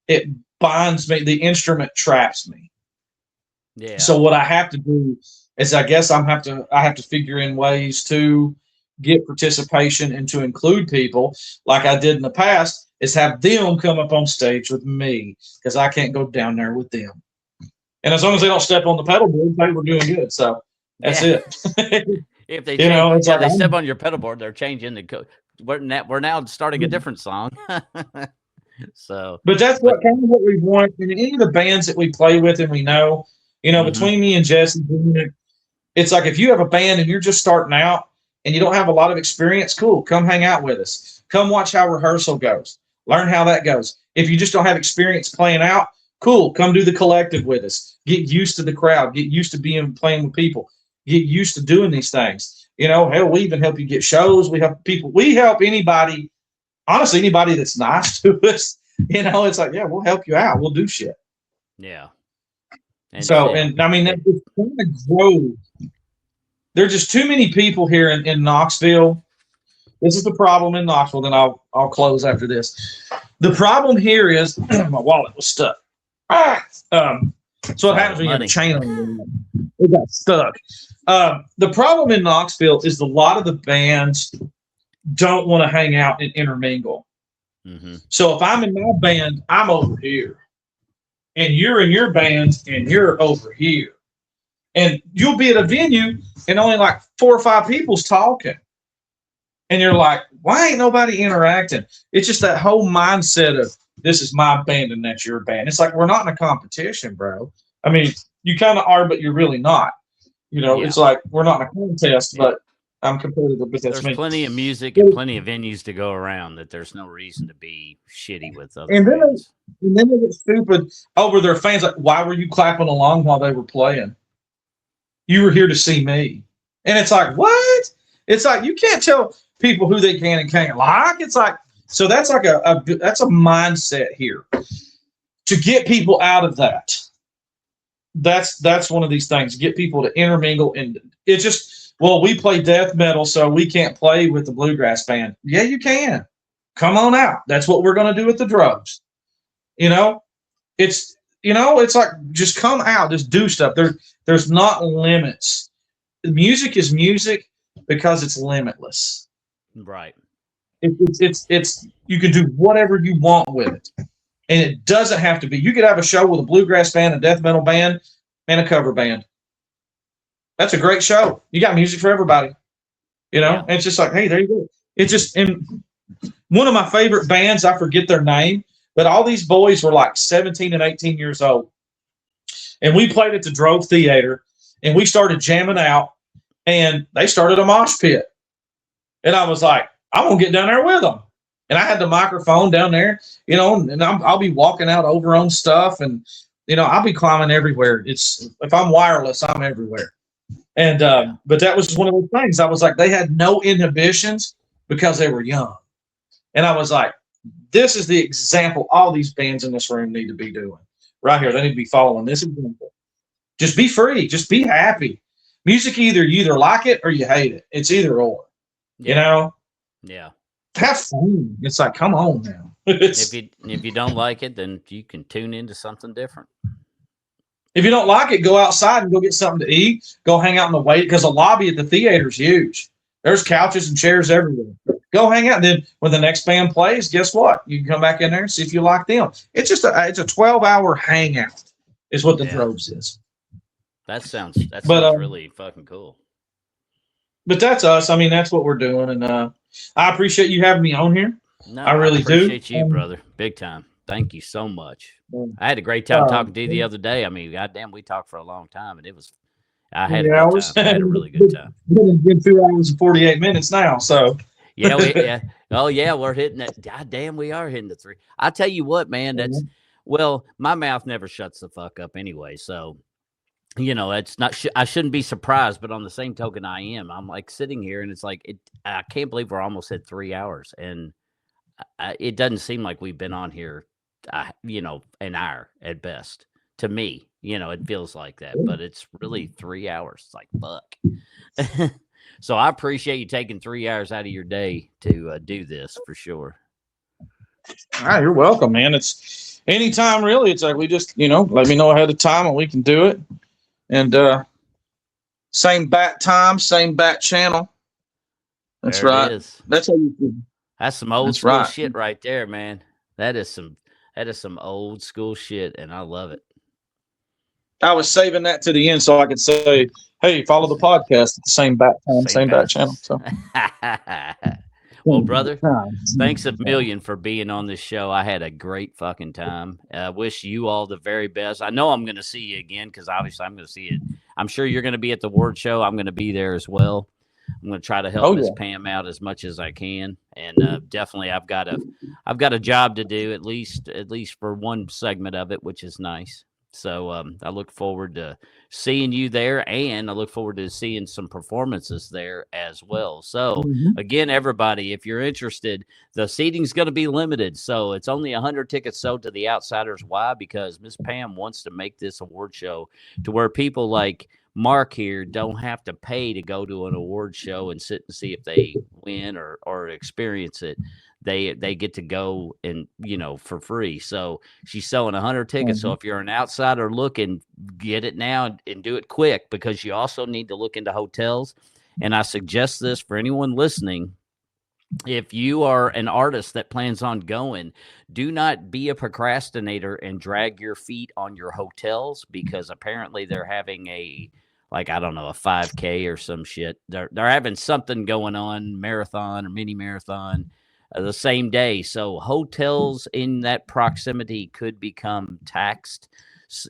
it binds me. The instrument traps me. Yeah. So what I have to do is, I guess I have to figure in ways to get participation and to include people like I did in the past. Is have them come up on stage with me because I can't go down there with them. And as long as they don't step on the pedal board, they were doing good. So that's Yeah. it. If they It's like they step on your pedal board, they're changing we're now starting a different song. So, but that's but what we want in any of the bands that we play with and we know, mhm. between me and Jesse, it's like if you have a band and you're just starting out and you don't have a lot of experience, cool, come hang out with us. Come watch how rehearsal goes. Learn how that goes. If you just don't have experience playing out, cool, come do the collective with us. Get used to the crowd. Get used to playing with people. Get used to doing these things. Hell, we even help you get shows. We help people. We help anybody, honestly, anybody that's nice to us. It's like, yeah, we'll help you out. We'll do shit. Yeah. And So, and I mean, it's kind of grows. There's just too many people here in Knoxville. This is the problem in Knoxville. Then I'll close after this. The problem here is my wallet was stuck. So what happens when you have a chain on it got stuck. The problem in Knoxville is a lot of the bands don't want to hang out and intermingle. mm-hmm. So if I'm in my band, I'm over here. And you're in your band and you're over here. And you'll be at a venue and only like 4 or 5 people's talking. And you're like, why ain't nobody interacting? It's just that whole mindset of this is my band and that's your band. It's like we're not in a competition, bro. I mean, you kind of are, but you're really not. It's like we're not in a contest, but I'm competitive. But there's plenty of music and plenty of venues to go around that there's no reason to be shitty with other bands. And then they get stupid over their fans. Like, why were you clapping along while they were playing? You were here to see me. And it's like, what? It's like you can't tell people who they can and can't like. It's like, so that's like that's a mindset here to get people out of that. That's one of these things. Get people to intermingle, and it's just, well, we play death metal, so we can't play with the bluegrass band. Yeah, you can. Come on out. That's what we're going to do with the drugs. It's like just come out, just do stuff. There's not limits. Music is music because it's limitless. Right. It's you can do whatever you want with it. And it doesn't have to be. You could have a show with a bluegrass band, a death metal band, and a cover band. That's a great show. You got music for everybody. And it's just like, hey, there you go. It's just in one of my favorite bands, I forget their name, but all these boys were like 17 and 18 years old. And we played at the Drove Theater, and we started jamming out, and they started a mosh pit. And I was like, I'm going to get down there with them. And I had the microphone down there, and I'll be walking out over on stuff, and I'll be climbing everywhere. If I'm wireless, I'm everywhere. And but that was one of those things. I was like, they had no inhibitions because they were young, and I was like, this is the example all these bands in this room need to be doing right here. They need to be following this example. Just be free. Just be happy. Music, you either like it or you hate it. It's either or. Yeah. Have fun. It's like, come on now. If you don't like it, then you can tune into something different. If you don't like it, go outside and go get something to eat. Go hang out in the wait, because the lobby at the theater is huge. There's couches and chairs everywhere. Go hang out. And then when the next band plays, guess what? You can come back in there and see if you like them. It's just it's a 12-hour hangout is what the Droves is. That sounds really fucking cool. But that's us. I mean, that's what we're doing, and I appreciate you having me on here. No, I really appreciate you, brother. Big time. Thank you so much. I had a great time talking to you the other day. I mean, goddamn, we talked for a long time, and it I had a 3 good hours. time. I had a really good time. Been 2 hours and 48 minutes now. So Yeah, yeah. Oh yeah, we're hitting it. God damn, we are hitting the three. I tell you what, man, that's well, my mouth never shuts the fuck up anyway. So it's not. I shouldn't be surprised, but on the same token, I am. I'm like sitting here, and it's like I can't believe we're almost at 3 hours, and it doesn't seem like we've been on here, an hour at best. To me, it feels like that, but it's really 3 hours. It's like fuck. So I appreciate you taking 3 hours out of your day to do this for sure. you're welcome, man. It's anytime really. It's like we just, let me know ahead of time and we can do it. And same bat time, same bat channel. That's There it right. is. That's how you feel. That's some old That's school right. shit right there, man. That is some old school shit, and I love it. I was saving that to the end so I could say, hey, follow the podcast at the same bat time, Same same bat channel. bats. So Well, brother, thanks a million for being on this show. I had a great fucking time. I wish you all the very best. I know I'm going to see you again because obviously I'm going to see it. I'm sure you're going to be at the award show. I'm going to be there as well. I'm going to try to help Miss Pam out as much as I can, and definitely I've got a job to do at least for one segment of it, which is nice. So I look forward to seeing you there, and I look forward to seeing some performances there as well. So again, everybody, if you're interested, the seating's going to be limited. So it's only 100 tickets sold to the Outsiders. Why? Because Miss Pam wants to make this award show to where people like Marc here don't have to pay to go to an award show and sit and see if they win or experience it. They get to go and for free. So she's selling 100 tickets. So if you're an outsider looking, get it now and do it quick, because you also need to look into hotels. And I suggest this for anyone listening. If you are an artist that plans on going, do not be a procrastinator and drag your feet on your hotels, because apparently they're having a 5K or some shit. They're having something going on, marathon or mini marathon, the same day. So hotels in that proximity could become taxed,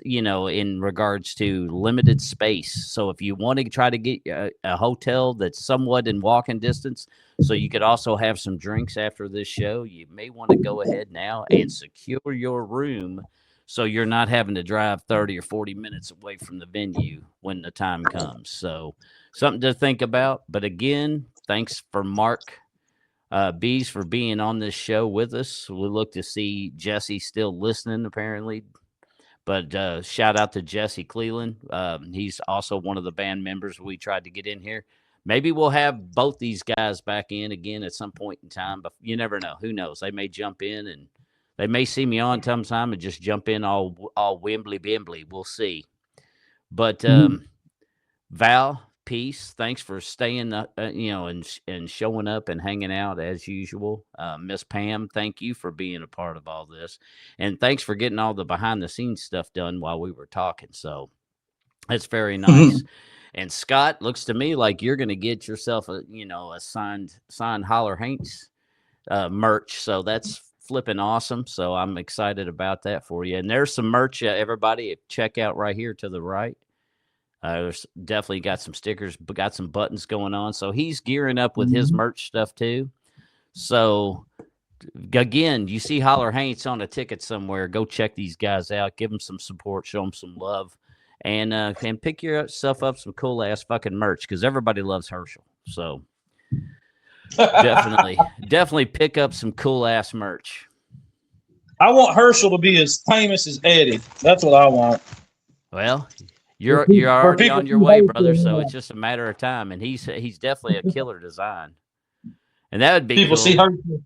in regards to limited space. So if you want to try to get a hotel that's somewhat in walking distance, so you could also have some drinks after this show, you may want to go ahead now and secure your room, so you're not having to drive 30 or 40 minutes away from the venue when the time comes. So something to think about. But again, thanks for Marc Bees for being on this show with us. We look to see Jesse still listening, apparently. But shout out to Jesse Cleveland. He's also one of the band members we tried to get in here. Maybe we'll have both these guys back in again at some point in time, but you never know. Who knows? They may jump in, and they may see me on sometime and just jump in all wimbly bimbly. We'll see. But Val, peace. Thanks for staying, and showing up and hanging out as usual. Miss Pam, thank you for being a part of all this, and thanks for getting all the behind the scenes stuff done while we were talking. So that's very nice. And Scott, looks to me like you're going to get yourself a signed Hollar Haints merch. So that's flipping awesome. So I'm excited about that for you. And there's some merch, everybody. Check out right here to the right. There's definitely got some stickers, but got some buttons going on. So he's gearing up with his merch stuff too. So again, you see Hollar Haints on a ticket somewhere, go check these guys out. Give them some support, show them some love, and pick yourself up some cool ass fucking merch, because everybody loves Herschel. So definitely pick up some cool ass merch. I want Herschel to be as famous as Eddie. That's what I want. Well, you're already on your way, brother. So it's just a matter of time, and he's definitely a killer design, and that would be people cool. See Herschel.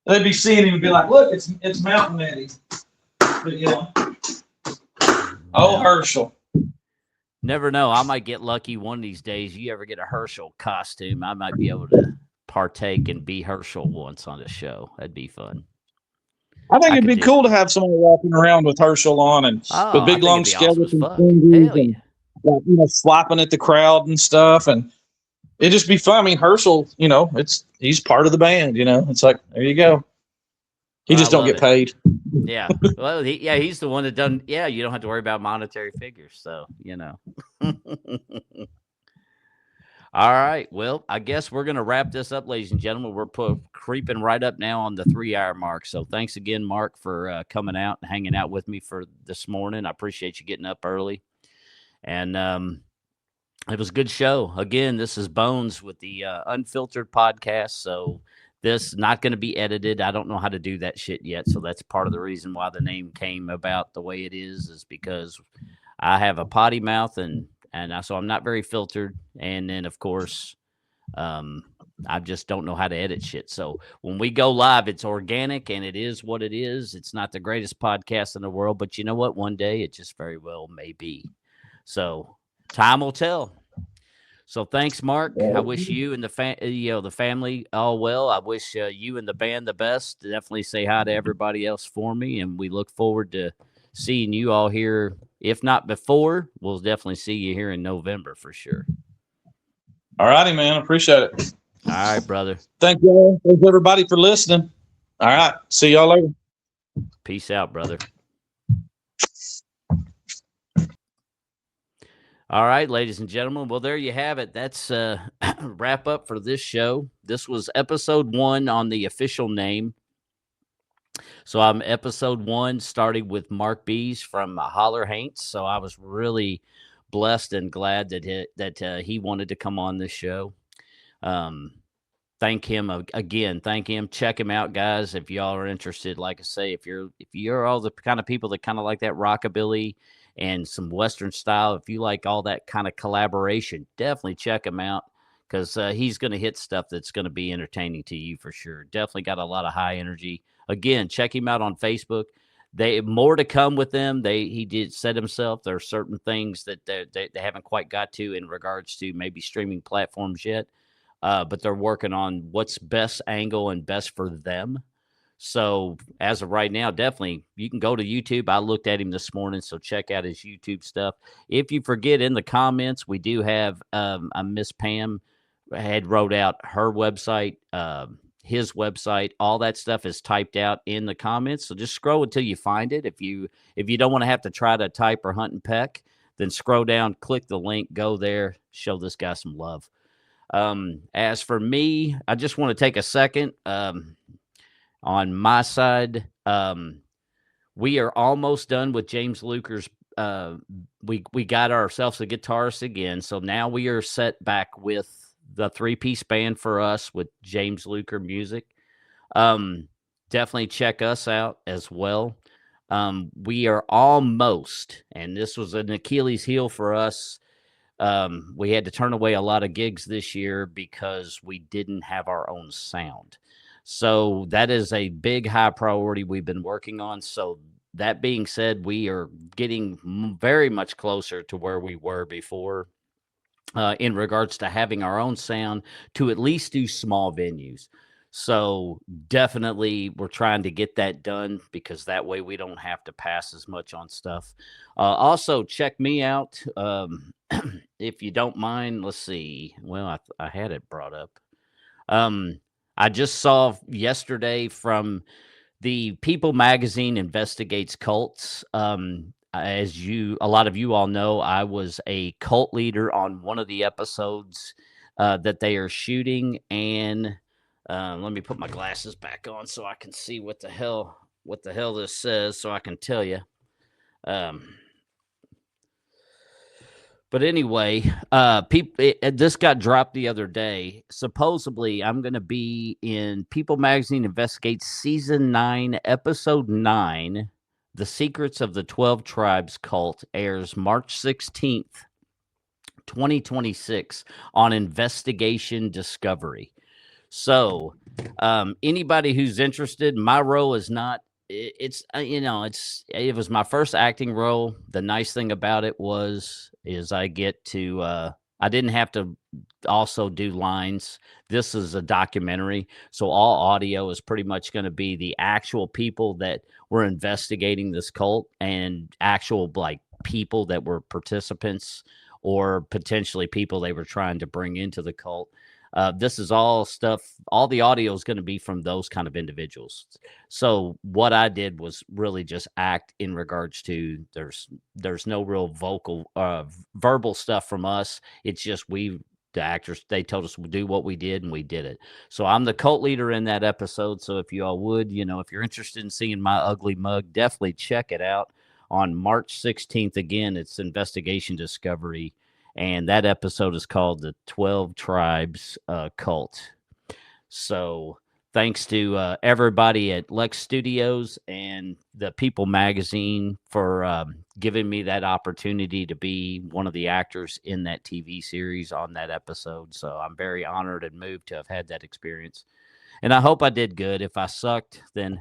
They'd be seeing him and be like, "Look, it's Mountain Eddie." But Herschel. Never know. I might get lucky one of these days. You ever get a Herschel costume, I might be able to partake and be Herschel once on the show. That'd be fun. I think it'd be cool to have somebody walking around with Herschel on and the big long skeleton fingers and slapping at the crowd and stuff, and it'd just be fun. I mean, Herschel, he's part of the band. It's like, there you go. He Well, I just don't love get it. paid. Yeah. Well, he's the one that done. Yeah, you don't have to worry about monetary figures. So All right. Well, I guess we're gonna wrap this up, ladies and gentlemen. We're creeping right up now on the 3 hour mark. So thanks again, Mark, for coming out and hanging out with me for this morning. I appreciate you getting up early, and it was a good show. Again, this is Bones with the Unfiltered podcast. So this not going to be edited. I don't know how to do that shit yet. So that's part of the reason why the name came about the way it is because I have a potty mouth so I'm not very filtered. And then of course, um, I just don't know how to edit shit. So when we go live, it's organic and it is what it is. It's not the greatest podcast in the world, but you know what? One day it just very well may be. So time will tell. So thanks, Mark. I wish you and the family all well. I wish you and the band the best. Definitely say hi to everybody else for me, and we look forward to seeing you all here. If not before, we'll definitely see you here in November for sure. All righty, man. Appreciate it. All right, brother. Thank y'all. Thanks everybody for listening. All right. See y'all later. Peace out, brother. All right, ladies and gentlemen. Well, there you have it. That's wrap up for this show. This was episode 1 on the official name. So I'm episode 1, starting with Marc Bees from Hollar, Haints. So I was really blessed and glad that he wanted to come on this show. Thank him again. Thank him. Check him out, guys. If y'all are interested, like I say, if you're all the kind of people that kind of like that rockabilly and some Western style, if you like all that kind of collaboration, definitely check him out because he's going to hit stuff that's going to be entertaining to you for sure. Definitely got a lot of high energy. Again, check him out on Facebook. They more to come with them. He did said himself there are certain things that they haven't quite got to in regards to maybe streaming platforms yet. But they're working on what's best angle and best for them. So as of right now, definitely you can go to YouTube. I looked at him this morning, so check out his YouTube stuff. If you forget, in the comments, we do have a Miss Pam had wrote out her website, his website. All that stuff is typed out in the comments. So just scroll until you find it. If you don't want to have to try to type or hunt and peck, then scroll down, click the link, go there, show this guy some love. As for me, I just want to take a second. On my side, we are almost done with James Luker's. We got ourselves a guitarist again, so now we are set back with the 3-piece band for us with James Luker Music. Definitely check us out as well. We are almost, and this was an Achilles heel for us. We had to turn away a lot of gigs this year because we didn't have our own sound. So that is a big high priority we've been working on. So that being said, we are getting very much closer to where we were before in regards to having our own sound to at least do small venues. So definitely we're trying to get that done because that way we don't have to pass as much on stuff. Also check me out. If you don't mind, let's see. Well, I had it brought up. Um, I just saw yesterday from the People magazine investigates cults. A lot of you all know, I was a cult leader on one of the episodes that they are shooting, and let me put my glasses back on so I can see what the hell this says, so I can tell you. But anyway, this got dropped the other day. Supposedly, I'm going to be in People Magazine Investigates Season 9, Episode 9, The Secrets of the 12 Tribes Cult, airs March 16th, 2026 on Investigation Discovery. So, anybody who's interested, my role is not. It was my first acting role. The nice thing about it is I get to. I didn't have to also do lines. This is a documentary, so all audio is pretty much going to be the actual people that were investigating this cult and actual like people that were participants or potentially people they were trying to bring into the cult. This is all stuff. All the audio is going to be from those kind of individuals. So what I did was really just act in regards to there's no real verbal stuff from us. It's just the actors, they told us to do what we did and we did it. So I'm the cult leader in that episode. So if you all would, if you're interested in seeing my ugly mug, definitely check it out on March 16th. Again, it's Investigation Discovery, and that episode is called the 12 Tribes Cult. So thanks to everybody at Lex Studios and the People Magazine for giving me that opportunity to be one of the actors in that TV series on that episode. So I'm very honored and moved to have had that experience. And I hope I did good. If I sucked, then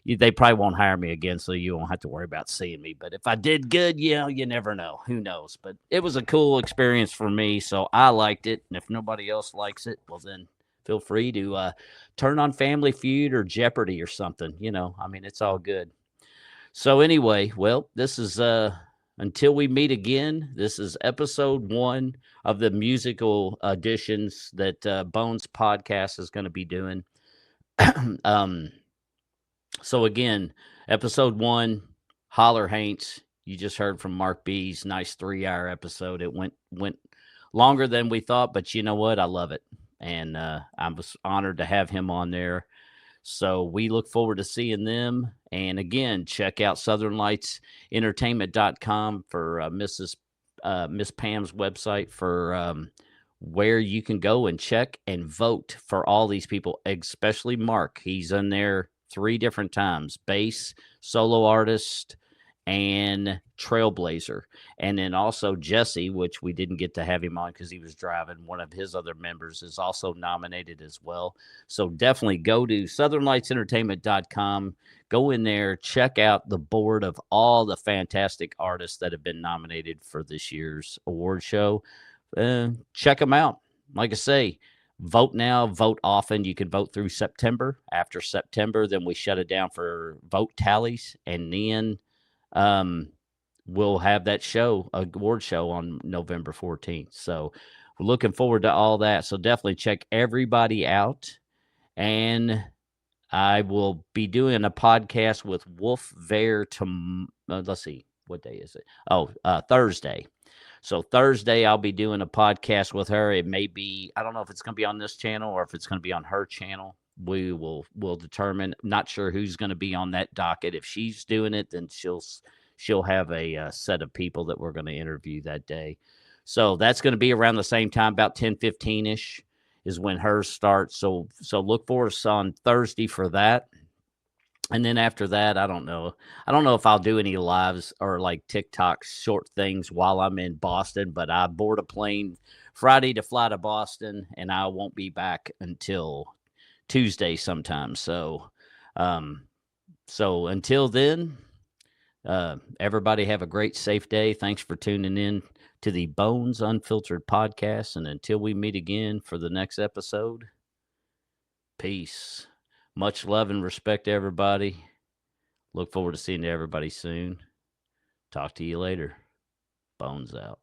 they probably won't hire me again, so you won't have to worry about seeing me. But if I did good, you never know. Who knows? But it was a cool experience for me, so I liked it. And if nobody else likes it, well, then feel free to turn on Family Feud or Jeopardy or something. I mean, it's all good. So anyway, well, this is until we meet again. This is episode 1 of the musical editions that Bones Podcast is going to be doing. um, so again, episode 1, Hollar Haints. You just heard from Marc B's nice 3-hour episode. It went longer than we thought, but you know what? I love it, and I was honored to have him on there. So we look forward to seeing them. And again, check out southernlightsentertainment.com for Miss Pam's website for where you can go and check and vote for all these people, especially Marc. He's in there 3 different times: bass, solo artist, and trailblazer. And then also Jesse, which we didn't get to have him on because he was driving. One of his other members is also nominated as well. So definitely go to southernlightsentertainment.com. Go in there, check out the board of all the fantastic artists that have been nominated for this year's award show. Check them out. Like I say, vote now, vote often. You can vote through September. After September, then we shut it down for vote tallies, and then we'll have that award show on November 14th. So we're looking forward to all that. So definitely check everybody out. And I will be doing a podcast with Wolf Bear let's see, what day is it? Oh, Thursday. So Thursday, I'll be doing a podcast with her. It may be, I don't know if it's going to be on this channel or if it's going to be on her channel. We'll determine. Not sure who's going to be on that docket. If she's doing it, then she'll have a set of people that we're going to interview that day. So that's going to be around the same time, about 10:15 ish is when hers starts. So look for us on Thursday for that. And then after that, I don't know. I don't know if I'll do any lives or like TikTok short things while I'm in Boston, but I board a plane Friday to fly to Boston, and I won't be back until Tuesday sometime. Um, so until then, everybody have a great, safe day. Thanks for tuning in to the Bones Unfiltered podcast. And until we meet again for the next episode, peace. Much love and respect to everybody. Look forward to seeing everybody soon. Talk to you later. Bones out.